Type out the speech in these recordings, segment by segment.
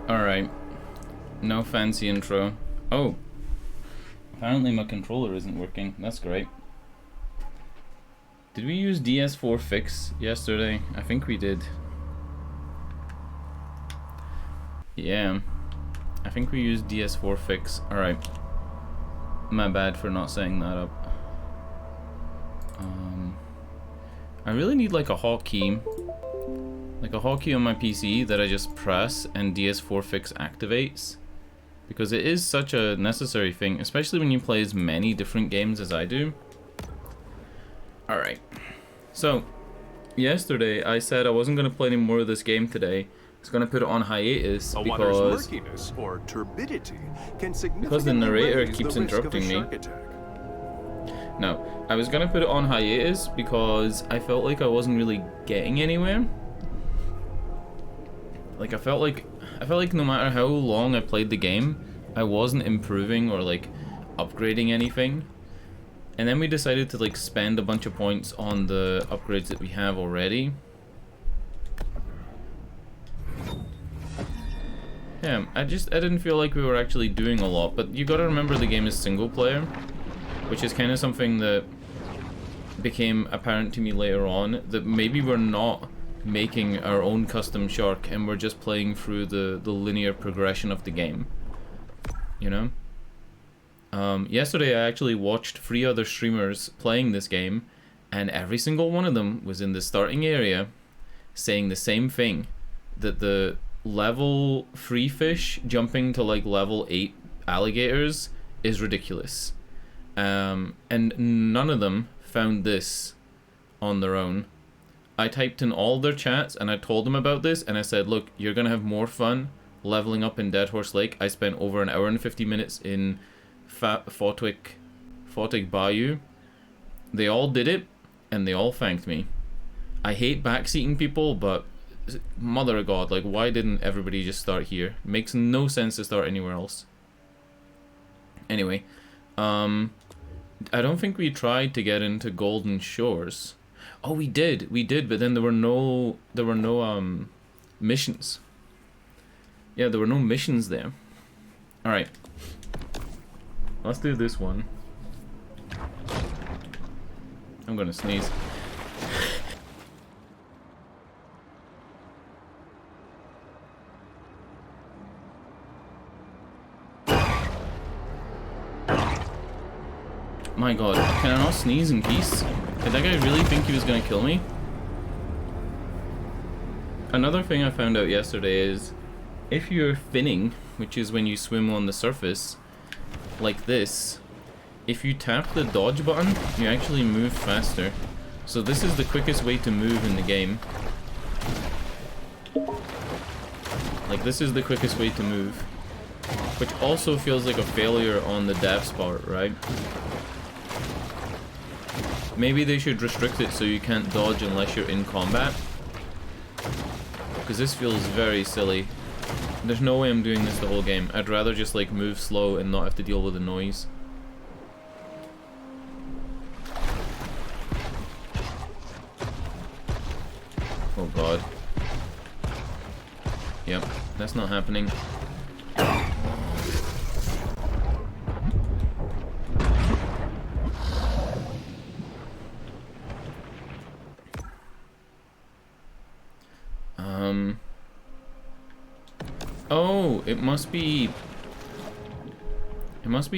Alright. No fancy intro. Oh. Apparently my controller isn't working. That's great. Did we use DS4 fix yesterday? I think we did. Yeah. I think we used DS4 fix. Alright. My bad for not setting that up. I really need like a hotkey. Like a hotkey on my PC that I just press and DS4 fix activates. Because it is such a necessary thing, especially when you play as many different games as I do. Alright. So, yesterday I said I wasn't going to play any more of this game today. I was going to put it on hiatus because murkiness or turbidity can the narrator keeps interrupting me. No, I was going to put it on hiatus because I felt like I wasn't really getting anywhere. Like I felt like no matter how long I played the game, I wasn't improving or like upgrading anything. And then we decided to like spend a bunch of points on the upgrades that we have already. Yeah, I didn't feel like we were actually doing a lot, but you gotta remember the game is single player, which is kind of something that became apparent to me later on, that maybe we're not making our own custom shark and we're just playing through the linear progression of the game, you know? Yesterday I actually watched 3 other streamers playing this game, and every single one of them was in the starting area saying the same thing, that the level 3 fish jumping to like level 8 alligators is ridiculous. And none of them found this on their own. I typed in all their chats and I told them about this, and I said, look, you're gonna have more fun leveling up in Dead Horse Lake. I spent over an hour and 50 minutes in Fotwick Bayou. They all did it, and they all thanked me. I hate backseating people, but mother of God, like, why didn't everybody just start here? It makes no sense to start anywhere else. Anyway, I don't think we tried to get into Golden Shores. Oh, we did, but then there were no missions. Yeah, there were no missions there. Alright. Let's do this one. I'm gonna sneeze. My God, can I not sneeze in peace? Did that guy really think he was gonna kill me? Another thing I found out yesterday is, if you're finning, which is when you swim on the surface, like this, if you tap the dodge button, you actually move faster. So this is the quickest way to move in the game. Like, this is the quickest way to move. Which also feels like a failure on the devs part, right? Maybe they should restrict it so you can't dodge unless you're in combat. Because this feels very silly. There's no way I'm doing this the whole game. I'd rather just like move slow and not have to deal with the noise. Oh God. Yep, that's not happening. Oh, it must be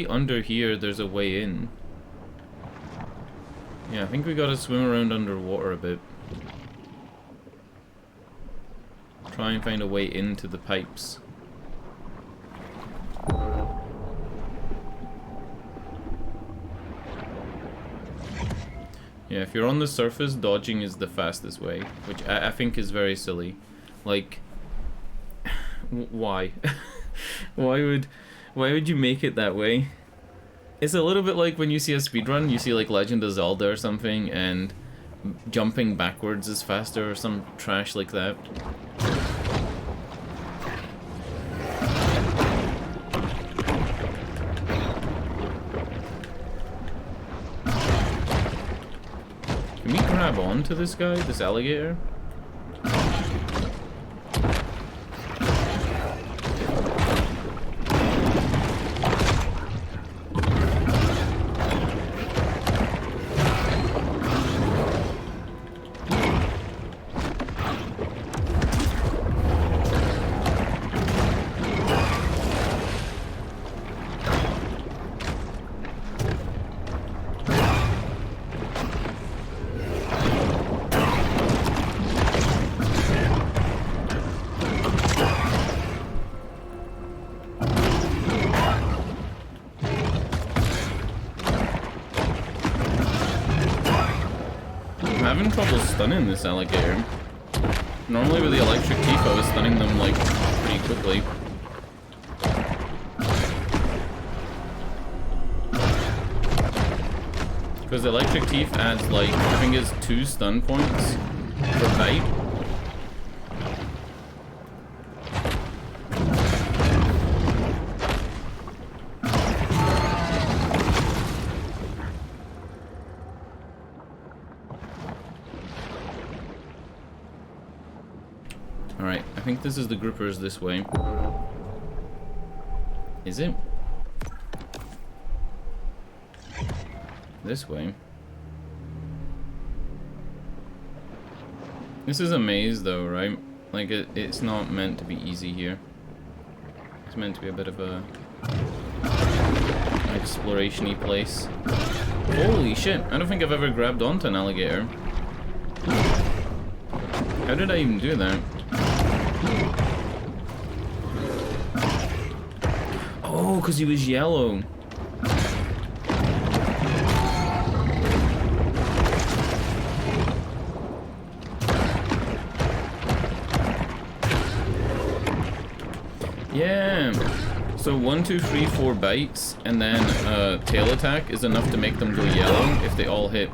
under here. There's a way in. Yeah, I think we gotta swim around underwater a bit. Try and find a way into the pipes. Yeah, if you're on the surface, dodging is the fastest way, which I think is very silly. Like, why? why would you make it that way? It's a little bit like when you see a speedrun, you see like Legend of Zelda or something, and jumping backwards is faster or some trash like that. Can we grab on to this guy, this alligator? I'm having trouble stunning this alligator. Normally with the electric teeth I was stunning them like pretty quickly. Because the electric teeth adds like, I think it's 2 stun points per bite. Alright, I think this is the groupers this way. Is it? This way. This is a maze though, right? Like it's not meant to be easy here. It's meant to be a bit of a exploration-y place. Holy shit, I don't think I've ever grabbed onto an alligator. How did I even do that? Oh, because he was yellow. Yeah. So 1, 2, 3, 4 bites, and then tail attack is enough to make them go yellow if they all hit.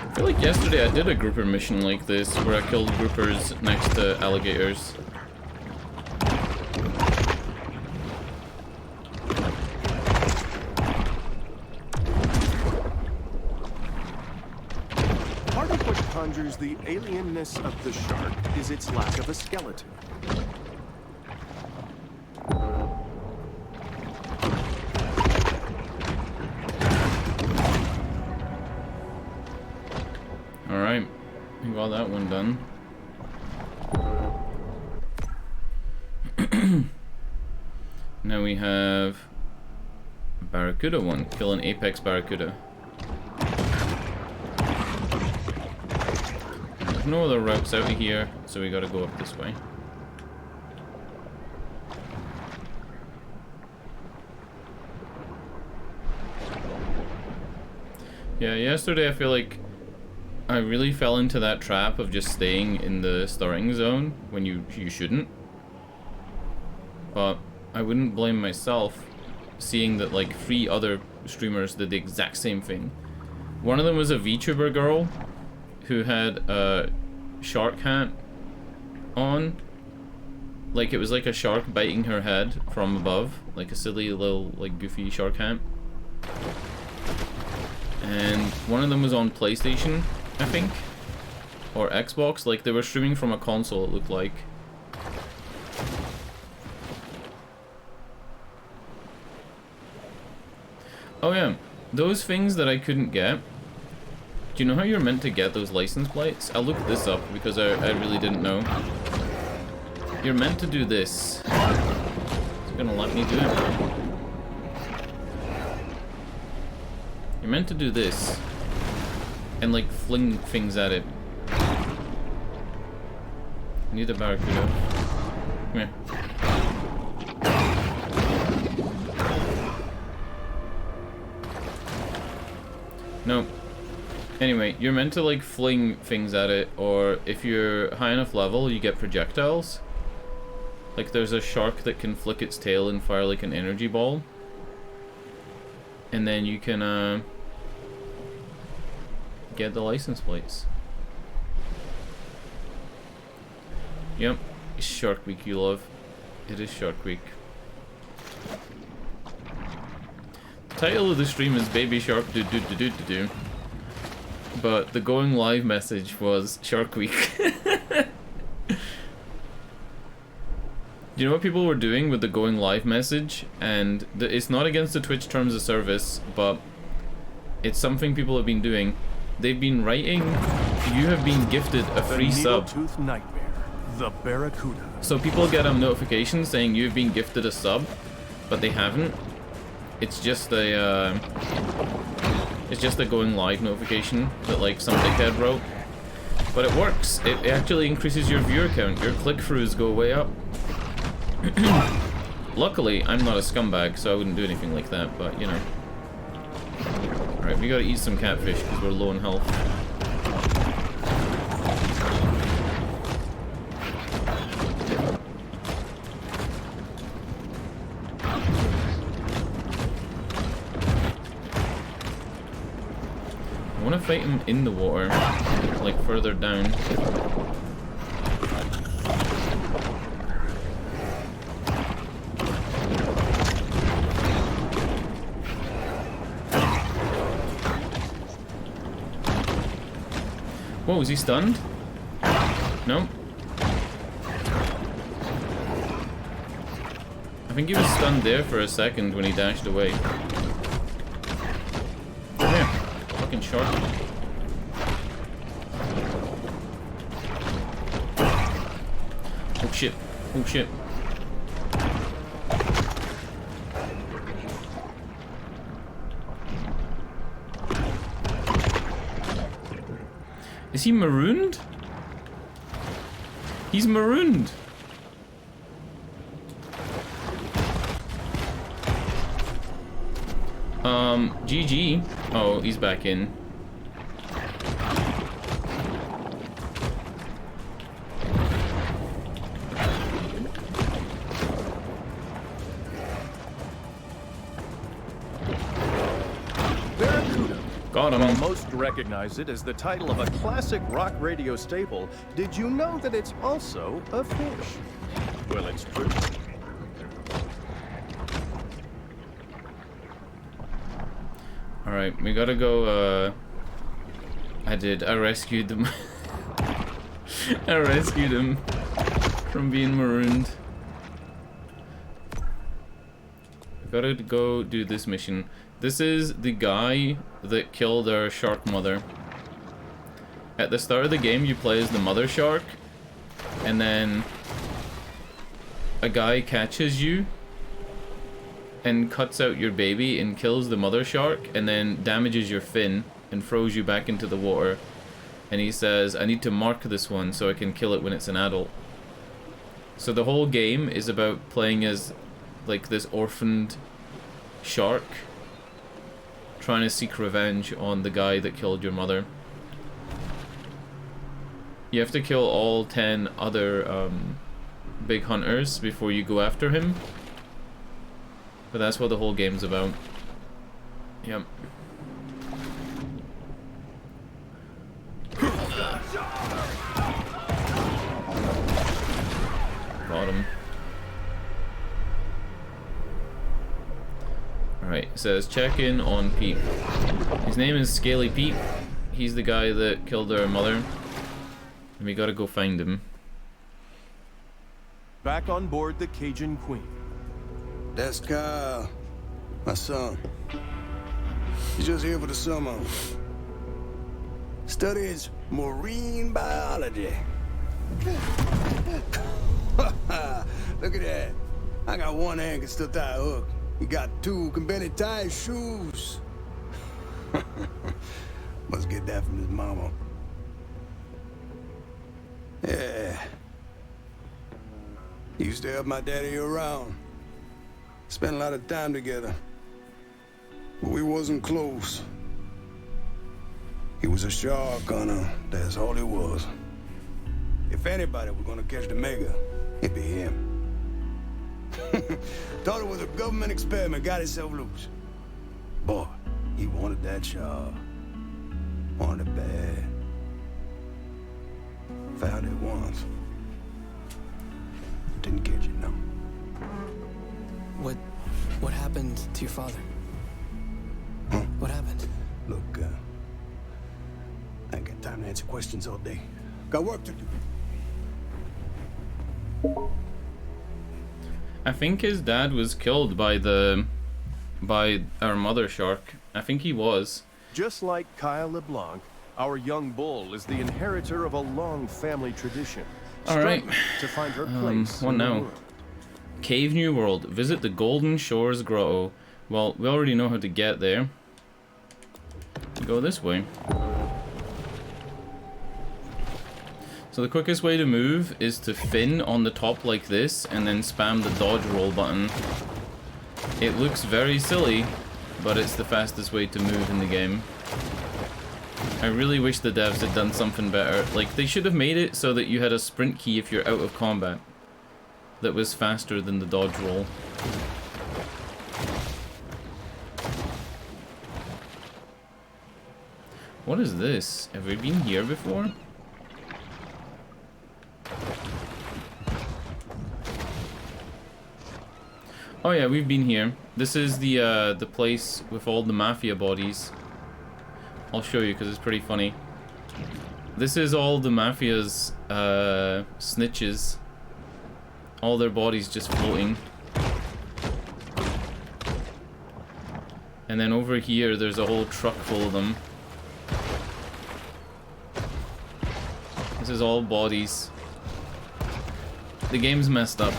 I feel like yesterday I did a grouper mission like this where I killed groupers next to alligators. The alienness of the shark is its lack of a skeleton. Alright, we got that one done. Now we have a barracuda one. Kill an apex barracuda. There's no other routes out of here, so we gotta go up this way. Yeah, yesterday I feel like I really fell into that trap of just staying in the starting zone when you shouldn't. But I wouldn't blame myself seeing that like 3 other streamers did the exact same thing. One of them was a VTuber girl who had a shark hat on. Like it was like a shark biting her head from above, like a silly little like goofy shark hat. And one of them was on PlayStation, I think, or Xbox. Like they were streaming from a console, it looked like. Oh yeah, those things that I couldn't get. Do you know how you're meant to get those license plates? I looked this up because I really didn't know. You're meant to do this. It's gonna let me do it. You're meant to do this. And like fling things at it. I need a barracuda. Come here. No. Anyway, you're meant to like fling things at it, or if you're high enough level, you get projectiles. Like there's a shark that can flick its tail and fire like an energy ball. And then you can get the license plates. Yep, it's Shark Week, you love. It is Shark Week. The title of the stream is Baby Shark do do do do do do. But the going live message was Shark Week. You know what people were doing with the going live message? And it's not against the Twitch terms of service, but it's something people have been doing. They've been writing, "You have been gifted a free sub." Needletooth nightmare, the barracuda. So people get a notification saying you've been gifted a sub, but they haven't. It's just a It's just a going live notification that like some dickhead wrote. But it works. It actually increases your viewer count. Your click-throughs go way up. Luckily, I'm not a scumbag, so I wouldn't do anything like that, but you know. Alright, we gotta eat some catfish because we're low on health. I want to fight him in the water, like further down. Whoa, is he stunned? No. I think he was stunned there for a second when he dashed away. Come here, fucking shark. Oh shit, oh shit. Is he marooned? He's marooned. GG. Oh, he's back in. Got him. While most recognize it as the title of a classic rock radio staple, did you know that it's also a fish? Well, it's true. Alright, we gotta go, I rescued them. I rescued him from being marooned. Gotta go do this mission. This is the guy that killed our shark mother. At the start of the game, you play as the mother shark, and then a guy catches you and cuts out your baby and kills the mother shark, and then damages your fin and throws you back into the water. And he says, I need to mark this one so I can kill it when it's an adult. So the whole game is about playing as like this orphaned shark trying to seek revenge on the guy that killed your mother. You have to kill all 10 other big hunters before you go after him. But that's what the whole game's about. Yep. Got him. Alright, it says check in on Pete. His name is Scaly Pete. He's the guy that killed our mother. And we gotta go find him. Back on board the Cajun Queen. That's Kyle, my son. He's just here for the summer. Studies marine biology. Look at that. I got one hand can still tie a hook. He got two can barely tie his shoes. Must get that from his mama. Yeah. He used to help my daddy around. Spent a lot of time together. But we wasn't close. He was a shark hunter. That's all he was. If anybody were gonna catch the mega, it'd be him. Thought it was a government experiment, got himself loose. Boy, he wanted that shark. Wanted it bad. Found it once. Didn't catch it, no. What happened to your father? Huh? What happened? Look, I ain't got time to answer questions all day. Got work to do. I think his dad was killed by our mother shark. I think he was. Just like Kyle LeBlanc, our young bull is the inheritor of a long family tradition. All right. To find her place what in the now? world. Cave New World. Visit the Golden Shores Grotto. Well, we already know how to get there. Go this way. So the quickest way to move is to fin on the top like this and then spam the dodge roll button. It looks very silly, but it's the fastest way to move in the game. I really wish the devs had done something better. Like, they should have made it so that you had a sprint key if you're out of combat that was faster than the dodge roll. What is this? Have we been here before? Oh yeah, we've been here. This is the place with all the mafia bodies. I'll show you because it's pretty funny. This is all the mafia's snitches. All their bodies just floating. And then over here, there's a whole truck full of them. This is all bodies. The game's messed up.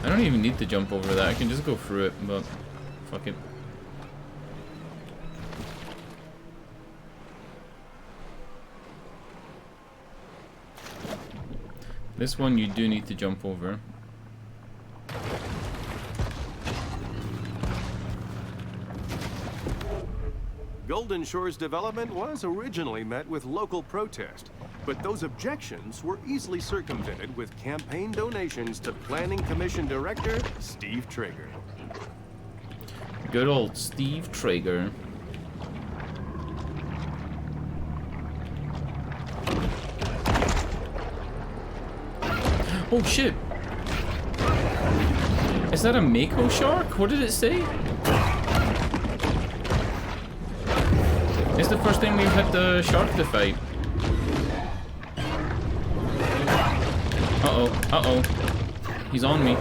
I don't even need to jump over that. I can just go through it, but fuck it. This one you do need to jump over. Golden Shore's development was originally met with local protest, but those objections were easily circumvented with campaign donations to Planning Commission Director Steve Traeger. Good old Steve Traeger. Oh shit! Is that a Mako shark? What did it say? It's the first time we've had the shark to fight. Uh-oh, uh-oh. He's on me.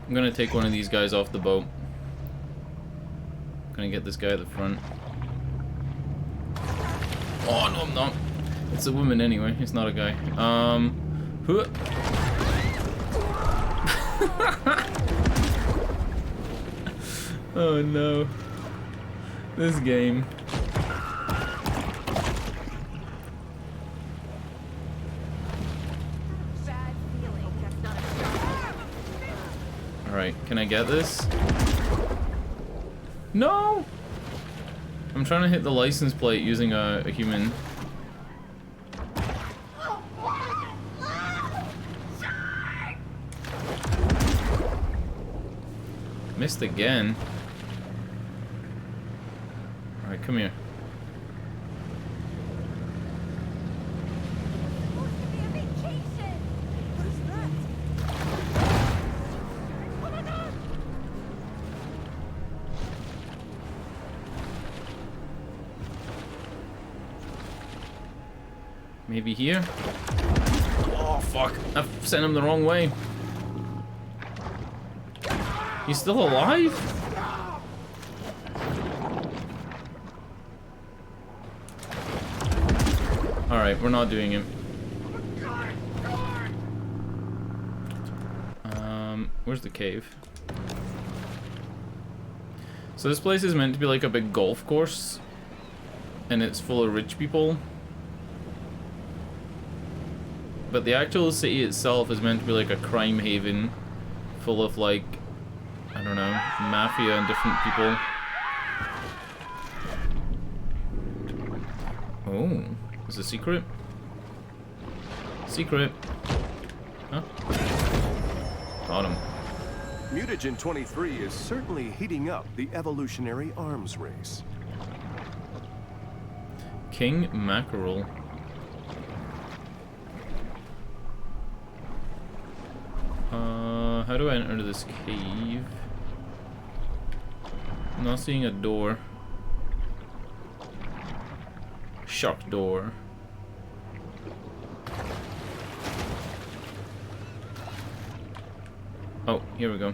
I'm gonna take one of these guys off the boat. I'm gonna get this guy at the front. Oh, no, I'm not. It's a woman anyway. It's not a guy. Who? Oh no. This game. Alright, can I get this? No! I'm trying to hit the license plate using a human. Missed again. Alright, come here. Maybe here? Oh, fuck. I've sent him the wrong way. He's still alive? Alright, we're not doing him. Where's the cave? So this place is meant to be like a big golf course. And it's full of rich people. But the actual city itself is meant to be like a crime haven full of like, I don't know, mafia and different people. Oh, is it a secret? Secret. Huh? Got him. Mutagen 23 is certainly heating up the evolutionary arms race. King Mackerel. How do I enter this cave? I'm not seeing a door. Shark door. Oh, here we go.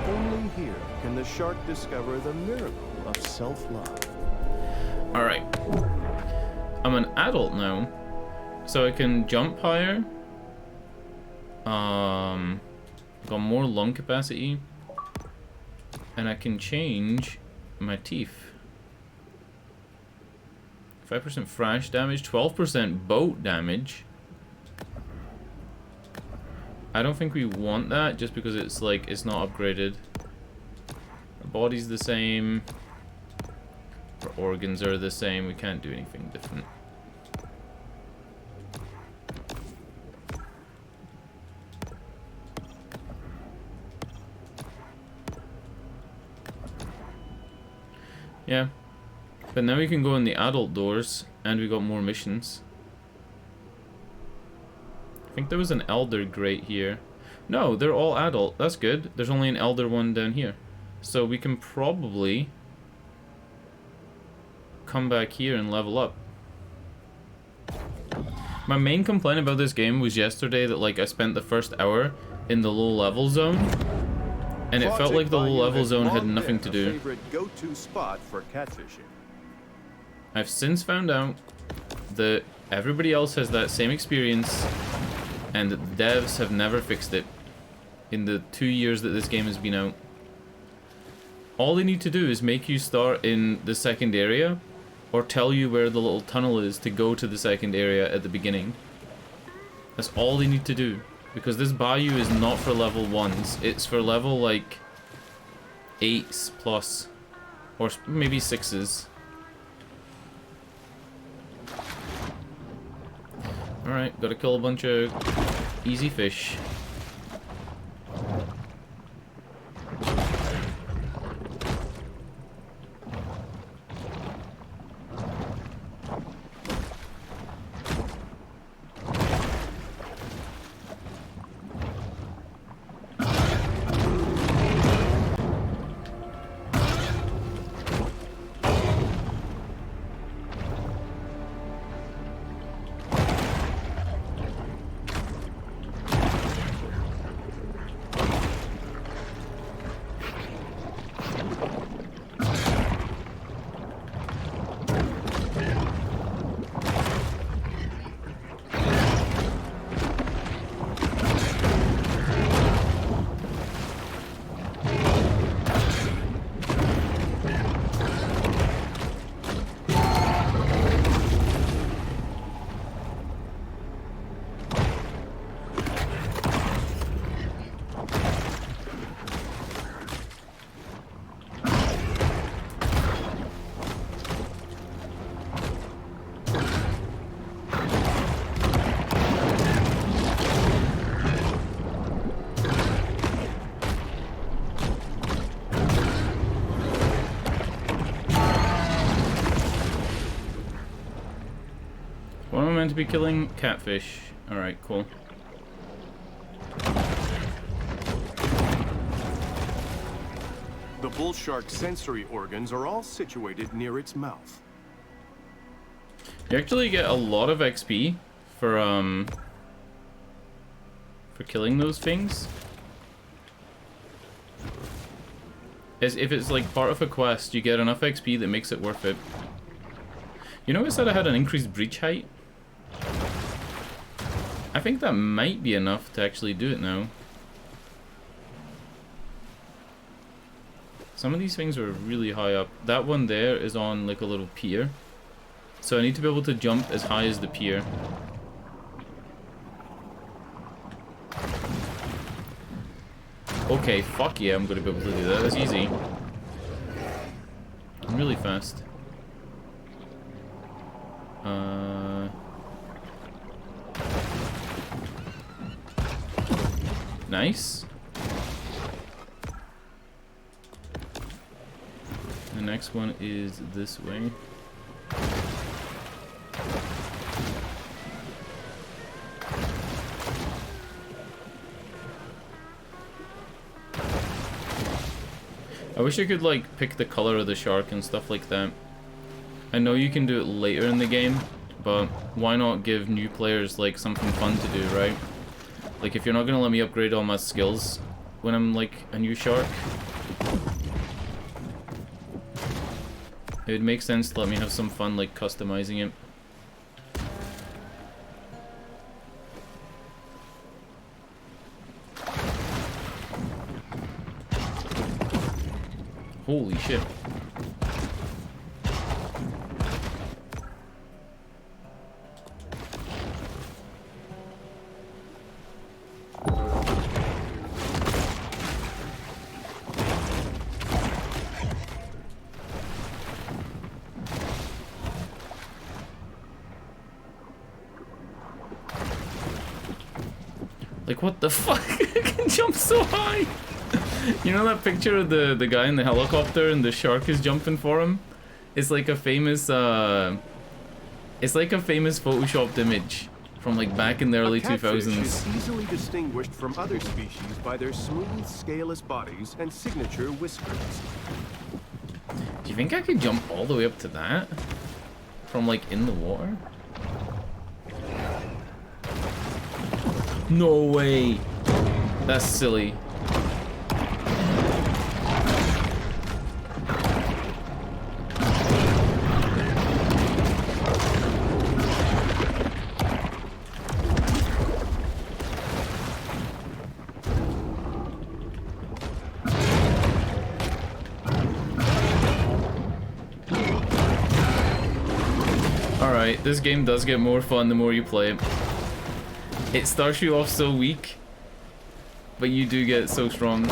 Only here can the shark discover the miracle of self-love. Alright. I'm an adult now, so I can jump higher. Got more lung capacity. And I can change my teeth. 5% thrash damage, 12% boat damage. I don't think we want that just because it's like, it's not upgraded. Our body's the same. Our organs are the same. We can't do anything different. Yeah. But now we can go in the adult doors and we got more missions. I think there was an elder grate here. No, they're all adult. That's good. There's only an elder one down here. So we can probably come back here and level up. My main complaint about this game was yesterday that like I spent the first hour in the low level zone and it felt like the low level zone had nothing to do. Favorite go-to spot for catfishing. I've since found out that everybody else has that same experience and that the devs have never fixed it in the 2 years that this game has been out. All they need to do is make you start in the second area or tell you where the little tunnel is to go to the second area at the beginning. That's all they need to do. Because this bayou is not for level 1s. It's for level like 8s plus. Or maybe 6s. Alright, gotta kill a bunch of easy fish. To be killing catfish. Alright, cool. The bull shark's sensory organs are all situated near its mouth. You actually get a lot of XP for killing those things. As if it's like part of a quest, you get enough XP that makes it worth it. You know, it said I had an increased breach height. I think that might be enough to actually do it now. Some of these things are really high up. That one there is on like a little pier. So I need to be able to jump as high as the pier. Okay, fuck yeah, I'm gonna be able to do that. That's easy. I'm really fast. Nice. The next one is this way. I wish I could like pick the color of the shark and stuff like that. I know you can do it later in the game, but why not give new players like something fun to do, right? Like if you're not gonna let me upgrade all my skills when I'm like a new shark, it would make sense to let me have some fun like customizing it. Holy shit. Like what the fuck? I can jump so high! You know that picture of the guy in the helicopter and the shark is jumping for him? It's like a famous photoshopped image from like back in the early 2000s. Catfish is easily distinguished from other species by their smooth, scaleless bodies and signature whiskers. Do you think I could jump all the way up to that? From like in the water? No way! That's silly. Alright, this game does get more fun the more you play it. It starts you off so weak, but you do get so strong.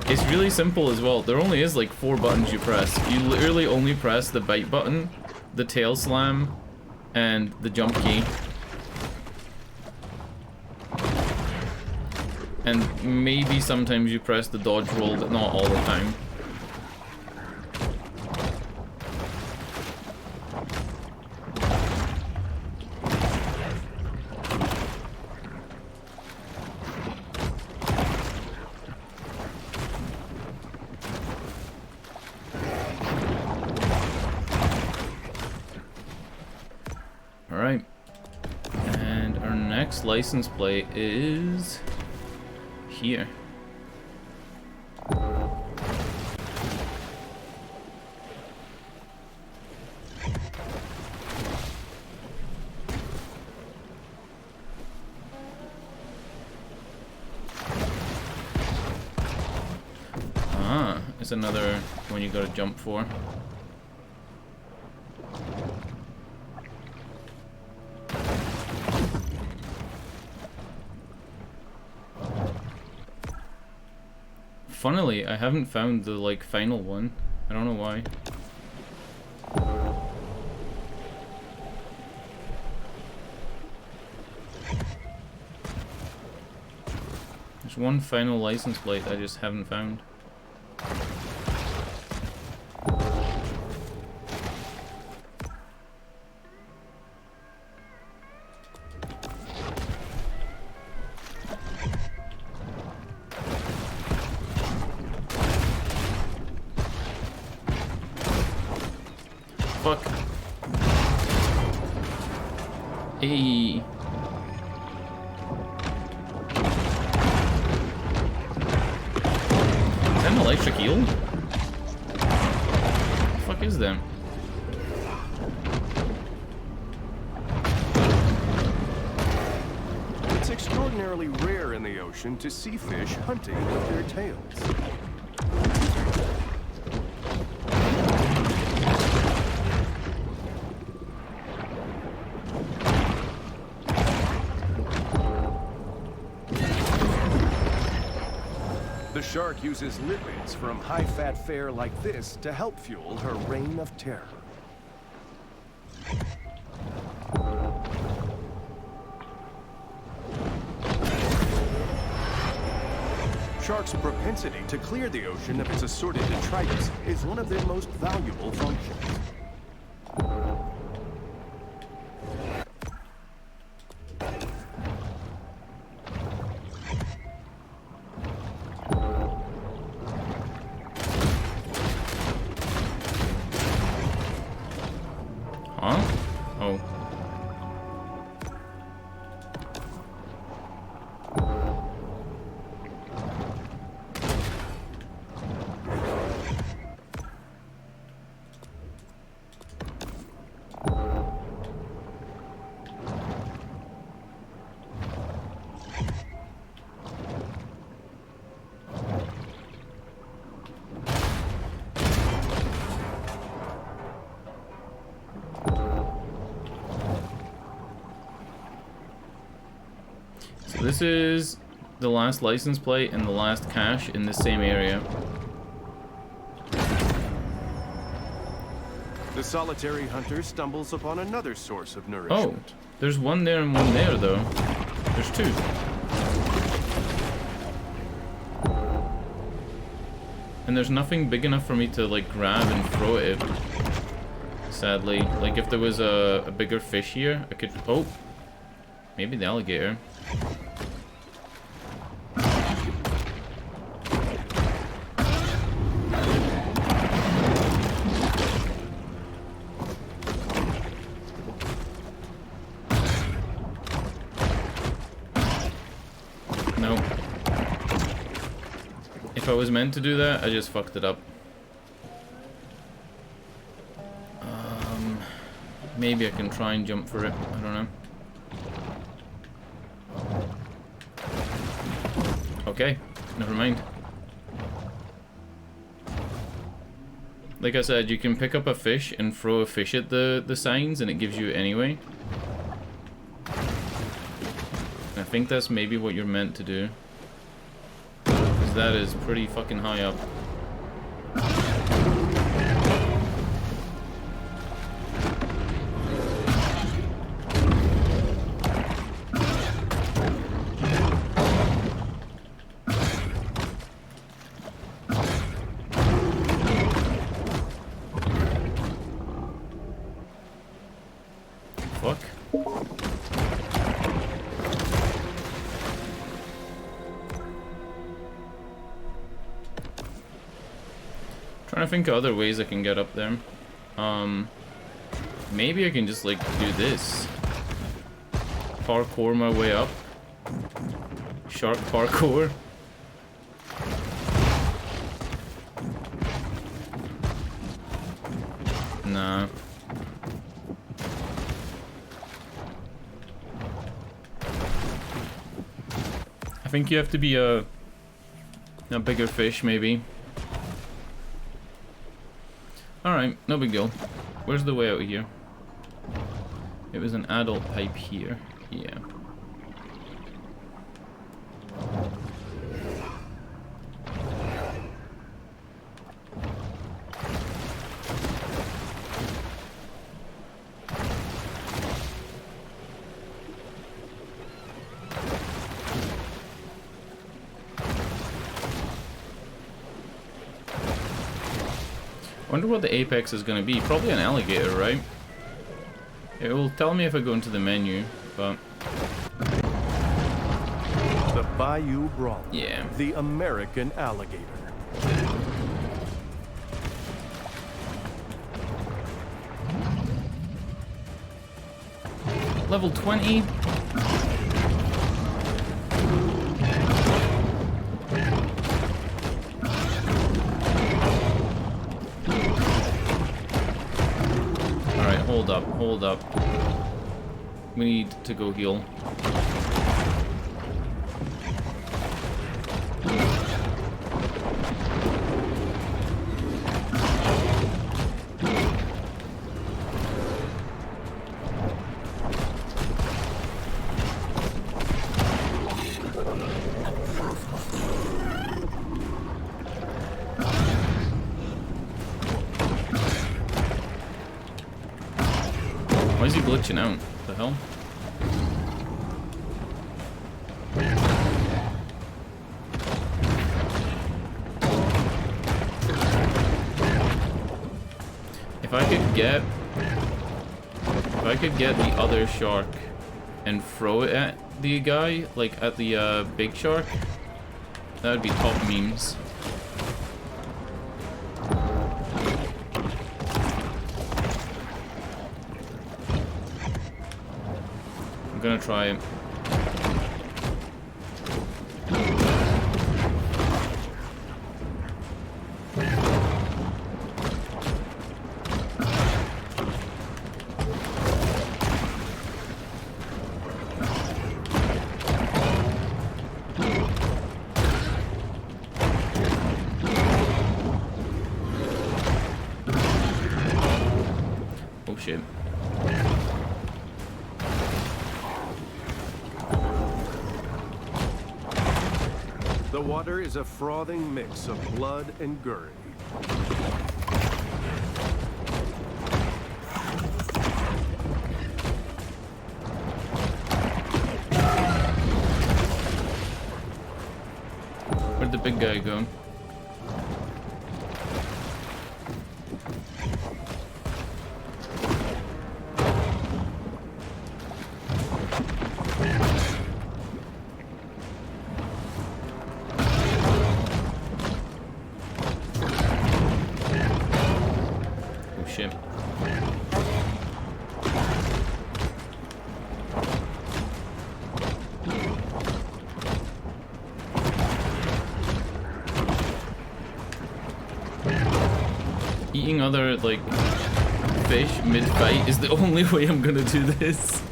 It's really simple as well. There only is like 4 buttons you press. You literally only press the bite button, the tail slam, and the jump key. And maybe sometimes you press the dodge roll, but not all the time. Alright, and our next license plate is here. Ah, it's another one you gotta jump for. Funnily, I haven't found the like final one. I don't know why. There's one final license plate I just haven't found. Fuck. Hey. Is that an electric eel? What the fuck is that? It's extraordinarily rare in the ocean to see fish hunting with their tails. The shark uses lipids from high-fat fare like this to help fuel her reign of terror. shark's propensity to clear the ocean of its assorted detritus is one of their most valuable functions. Huh? Oh. This is the last license plate and the last cache in the same area. The solitary hunter stumbles upon another source of nourishment. Oh, there's one there and one there, though. There's two. And there's nothing big enough for me to, like, grab and throw at it. Sadly. Like, if there was a bigger fish here, I could... Oh! Maybe the alligator. Nope. If I was meant to do that, I just fucked it up. Maybe I can try and jump for it. I don't know. Okay, never mind. Like I said, you can pick up a fish and throw a fish at the signs and it gives you it anyway. I think that's maybe what you're meant to do. Because that is pretty fucking high up. Fuck. Trying to think of other ways I can get up there. Maybe I can just like do this. Parkour my way up. Shark parkour. Nah. I think you have to be a bigger fish, maybe. Alright, no big deal. Where's the way out of here? It was an adult pipe here. Yeah. Wonder what the apex is going to be. Probably an alligator, right? It will tell me if I go into the menu, but... The Bayou Brawler. Yeah. The American alligator. Level 20. Hold up. We need to go heal. Why is he glitching out? What the hell? get the other shark and throw it at the guy, like at the big shark, that would be top memes. I'm gonna try it. Oh shit. The water is a frothing mix of blood and gurry. Where'd the big guy go? Eating other, like, fish mid-fight is the only way I'm gonna do this.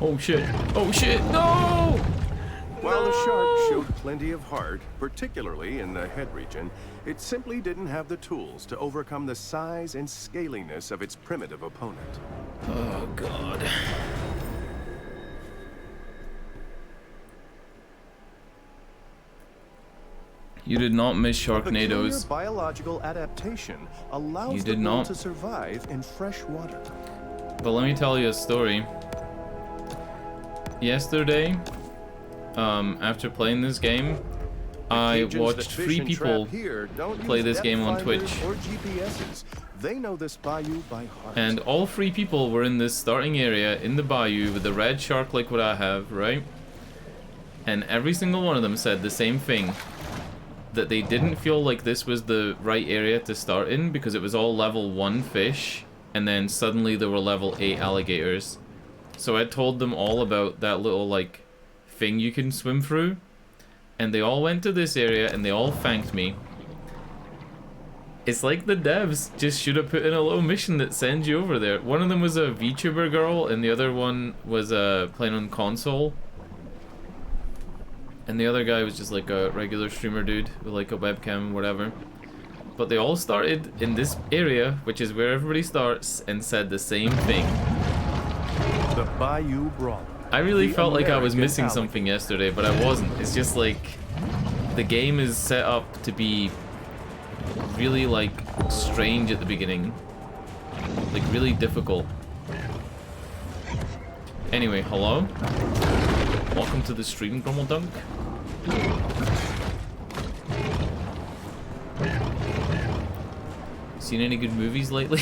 Oh shit. Oh shit, no! While the shark showed plenty of heart, particularly in the head region, it simply didn't have the tools to overcome the size and scaliness of its primitive opponent. Oh god. You did not miss Sharknadoes. A biological adaptation allows You the did bull not. to survive in fresh water. But let me tell you a story. Yesterday, after playing this game, I Cajuns watched that fish 3 and people trap here don't play use this game on depth Twitch. finders or GPSs. They know this bayou by heart. And all 3 people were in this starting area in the bayou with the red shark like what I have, right? And every single one of them said the same thing. That they didn't feel like this was the right area to start in because it was all level 1 fish. And then suddenly there were level 8 alligators. So I told them all about that little, like, thing you can swim through. And they all went to this area and they all thanked me. It's like the devs just should have put in a little mission that sends you over there. One of them was a VTuber girl and the other one was playing on console. And the other guy was just like a regular streamer dude with like a webcam, whatever. But they all started in this area, which is where everybody starts, and said the same thing. The Bayou Brawler. I really The felt like I was American missing alligator. something yesterday, but I wasn't. It's just like the game is set up to be really like strange at the beginning. Like really difficult. Anyway, hello? Welcome to the stream, Grummeldunk. Seen any good movies lately?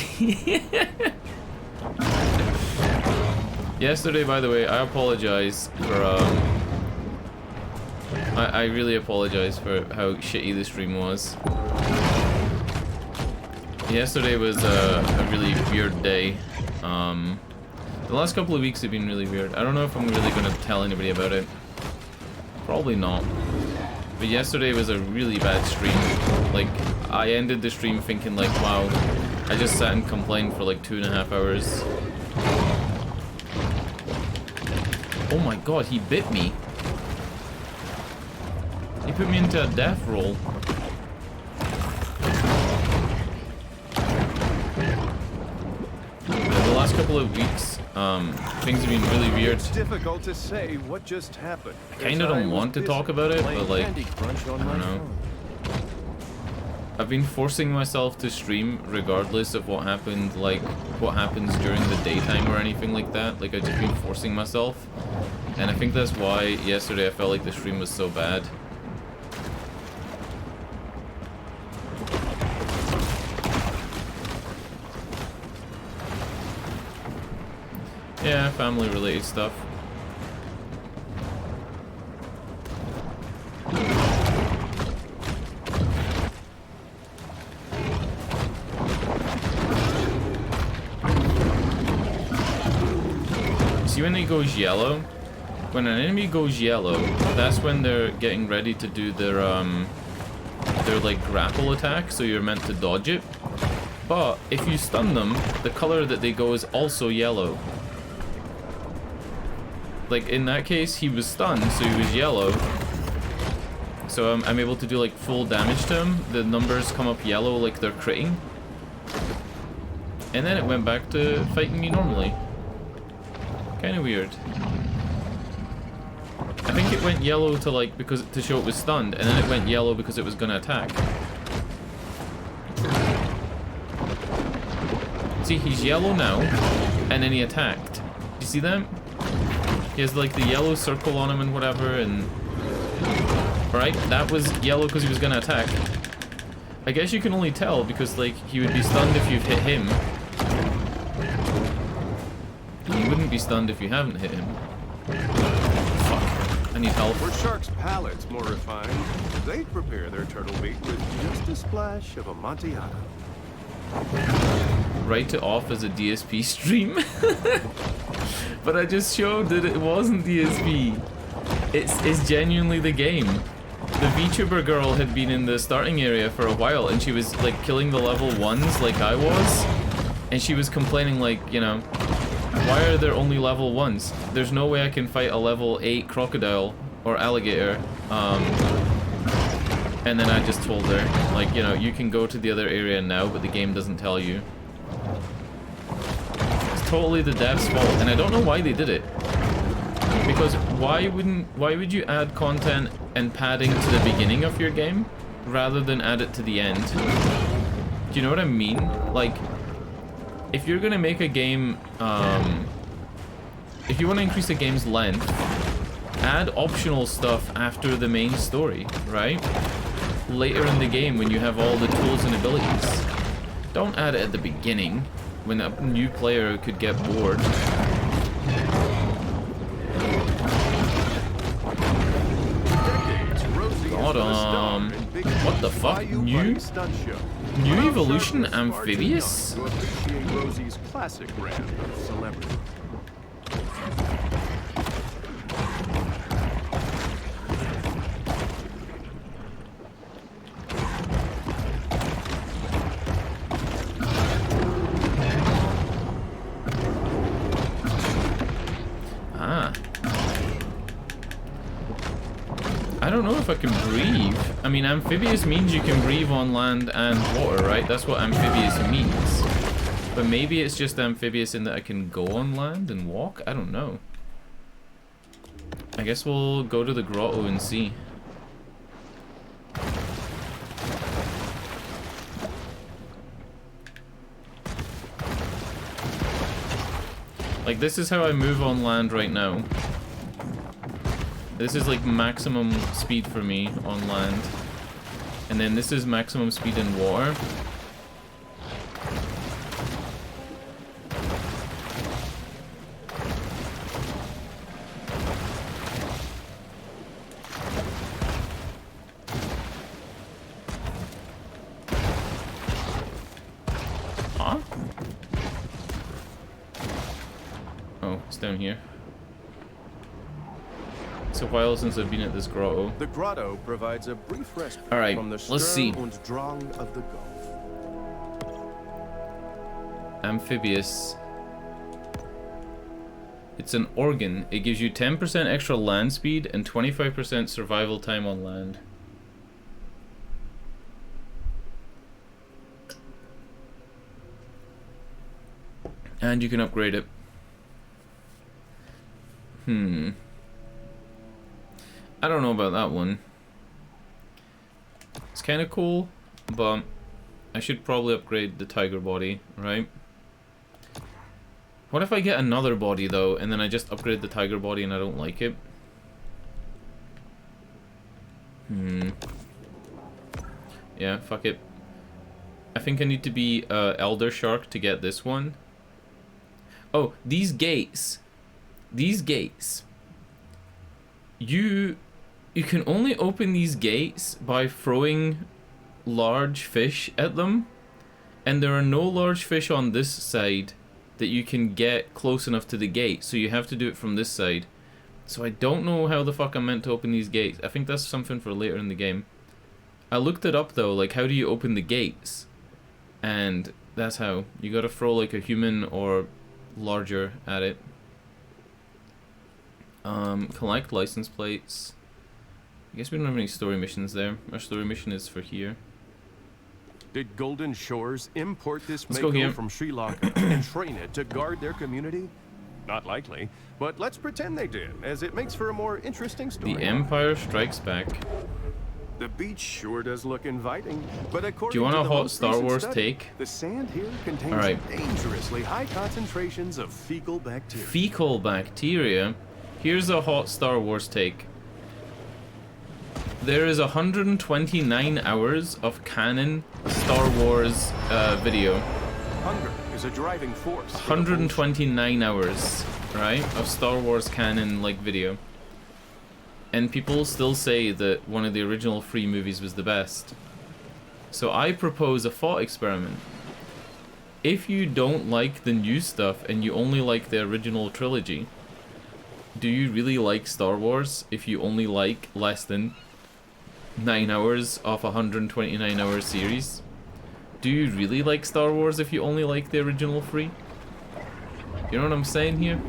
Yesterday, by the way, I apologize for, I really apologize for how shitty the stream was. Yesterday was a really weird day. The last couple of weeks have been really weird. I don't know if I'm really gonna tell anybody about it. Probably not. But yesterday was a really bad stream. Like, I ended the stream thinking like, wow, I just sat and complained for like 2.5 hours. Oh my god, he bit me. He put me into a death roll. The last couple of weeks, things have been really weird. It's difficult to say what just happened. I kinda don't want to talk about it, but like, I don't know. I've been forcing myself to stream regardless of what happened, like what happens during the daytime or anything like that. Like I've just been forcing myself, and I think that's why yesterday I felt like the stream was so bad. Yeah, family related stuff. See when it goes yellow? When an enemy goes yellow, that's when they're getting ready to do their like grapple attack, so you're meant to dodge it. But if you stun them, the color that they go is also yellow. Like in that case, he was stunned, so he was yellow. So I'm able to do like full damage to him. The numbers come up yellow like they're critting. And then it went back to fighting me normally. Kind of weird. I think it went yellow to like to show it was stunned, and then it went yellow because it was gonna attack. See, he's yellow now, and then he attacked. You see that? He has like the yellow circle on him and whatever, and right, that was yellow because he was gonna attack. I guess you can only tell because like he would be stunned if you've hit him. You wouldn't be stunned if you haven't hit him. Fuck. I need help. Were sharks' palates more refined, they'd prepare their turtle meat with just a splash of Amontillado. Write it off as a DSP stream. But I just showed that it wasn't DSP. It's genuinely the game. The VTuber girl had been in the starting area for a while, and she was like killing the level 1s like I was. And she was complaining like, you know, why are there only level 1s? There's no way I can fight a level 8 crocodile or alligator. And then I just told her, like, you know, you can go to the other area now, but the game doesn't tell you. It's totally the devs' fault, and I don't know why they did it. Because why would you add content and padding to the beginning of your game rather than add it to the end? Do you know what I mean? Like, if you're gonna make a game, if you want to increase a game's length, add optional stuff after the main story, right? Later in the game when you have all the tools and abilities. Don't add it at the beginning when a new player could get bored. God, what the fuck? New evolution amphibious? To appreciate Rosie's classic brand of celebrity. I don't know if I can breathe. I mean, amphibious means you can breathe on land and water, right? That's what amphibious means. But maybe it's just amphibious in that I can go on land and walk? I don't know. I guess we'll go to the grotto and see. Like, this is how I move on land right now. This is like maximum speed for me on land. And then this is maximum speed in water. Huh? Oh, it's down here. It's a while since I've been at this grotto. The grotto provides a brief respite from the let's see. Sturm und Drang of the Gulf. Amphibious. It's an organ. It gives you 10% extra land speed and 25% survival time on land. And you can upgrade it. I don't know about that one. It's kind of cool, but I should probably upgrade the tiger body, right? What if I get another body though, and then I just upgrade the tiger body and I don't like it? Yeah, fuck it. I think I need to be Elder Shark to get this one. Oh, these gates. These gates. You can only open these gates by throwing large fish at them. And there are no large fish on this side that you can get close enough to the gate. So you have to do it from this side. So I don't know how the fuck I'm meant to open these gates. I think that's something for later in the game. I looked it up though, like how do you open the gates? And that's how. You gotta throw like a human or larger at it. Collect license plates. I guess we don't have any story missions there. Our story mission is for here. Did Golden Shores import this Let's go here. Mako from Sri Lanka and train it to guard their community? Not likely, but let's pretend they did, as it makes for a more interesting story. The Empire Strikes Back. The beach sure does look inviting, but according Do you want to a the hot most Star recent Wars study, take? the sand here contains Alright. dangerously high concentrations of fecal bacteria. Fecal bacteria? Here's a hot Star Wars take. There is 129 hours of canon Star Wars video. Hunger is a driving force. 129 hours, right, of Star Wars canon like video. And people still say that one of the original 3 movies was the best. So I propose a thought experiment. If you don't like the new stuff and you only like the original trilogy, do you really like Star Wars if you only like less than 9 hours of a 129 hour series? Do you really like Star Wars if you only like the original 3? You know what I'm saying here?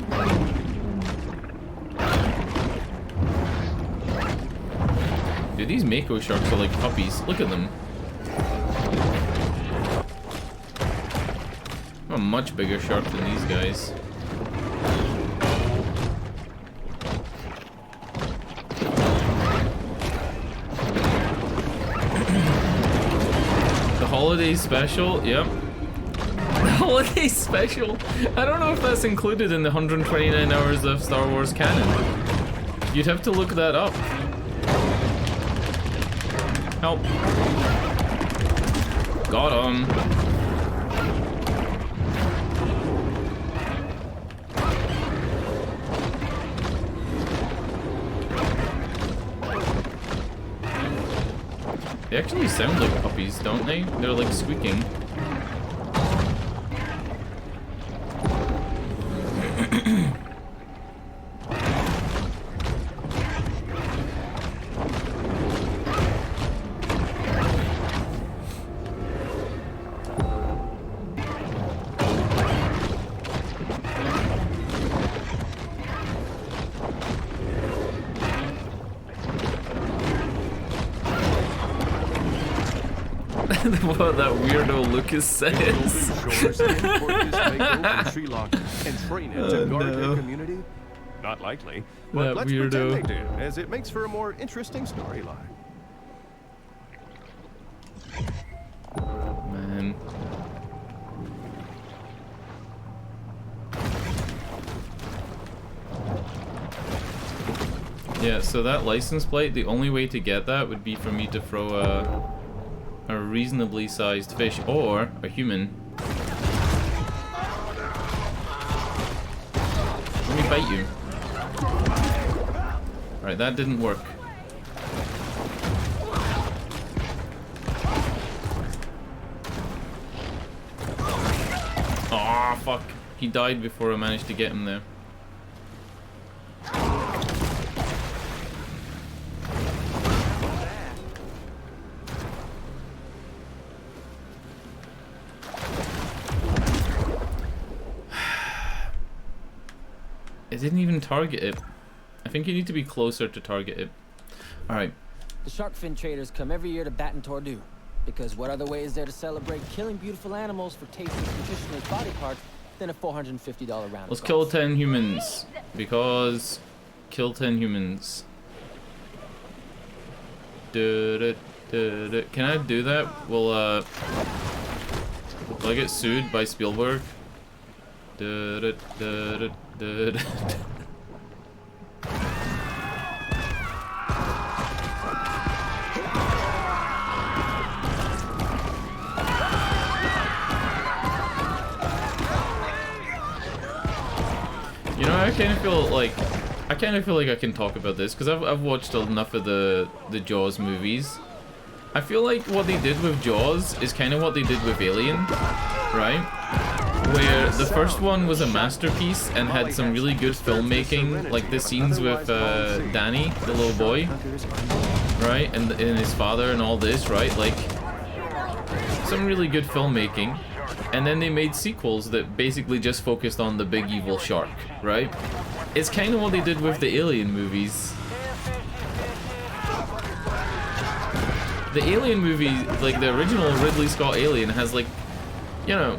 Dude, these Mako sharks are like puppies. Look at them. I'm a much bigger shark than these guys. The holiday special, yep. The holiday special? I don't know if that's included in the 129 hours of Star Wars canon. You'd have to look that up. Help. Got him. They actually sound like puppies, don't they? They're like squeaking. What that weirdo Lucas says. Golden Shores import this Mako from Sri Lanka and train it to guard their community? Not likely, but That let's weirdo. pretend they did, as it makes for a more interesting storyline. Man. Yeah, so that license plate, the only way to get that would be for me to throw a reasonably sized fish or a human. Let me bite you. Alright, that didn't work. Aw, fuck. He died before I managed to get him there. It didn't even target it. I think you need to be closer to target it. Alright. The shark fin traders come every year to Baton Tordu, because what other way is there to celebrate killing beautiful animals for tasteless, nutritionless body parts than a $450 round? Let's kill 10 humans. Because... Kill 10 humans. Can I do that? Will I get sued by Spielberg? You know, I kind of feel like I can talk about this because I've watched enough of the Jaws movies. I feel like what they did with Jaws is kind of what they did with Alien, right? Where the first one was a masterpiece and had some really good filmmaking, like the scenes with Danny, the little boy, right, and his father and all this, right? Like some really good filmmaking. And then they made sequels that basically just focused on the big evil shark, right? It's kind of what they did with the Alien movies. The Alien movie, like the original Ridley Scott Alien, has like, you know,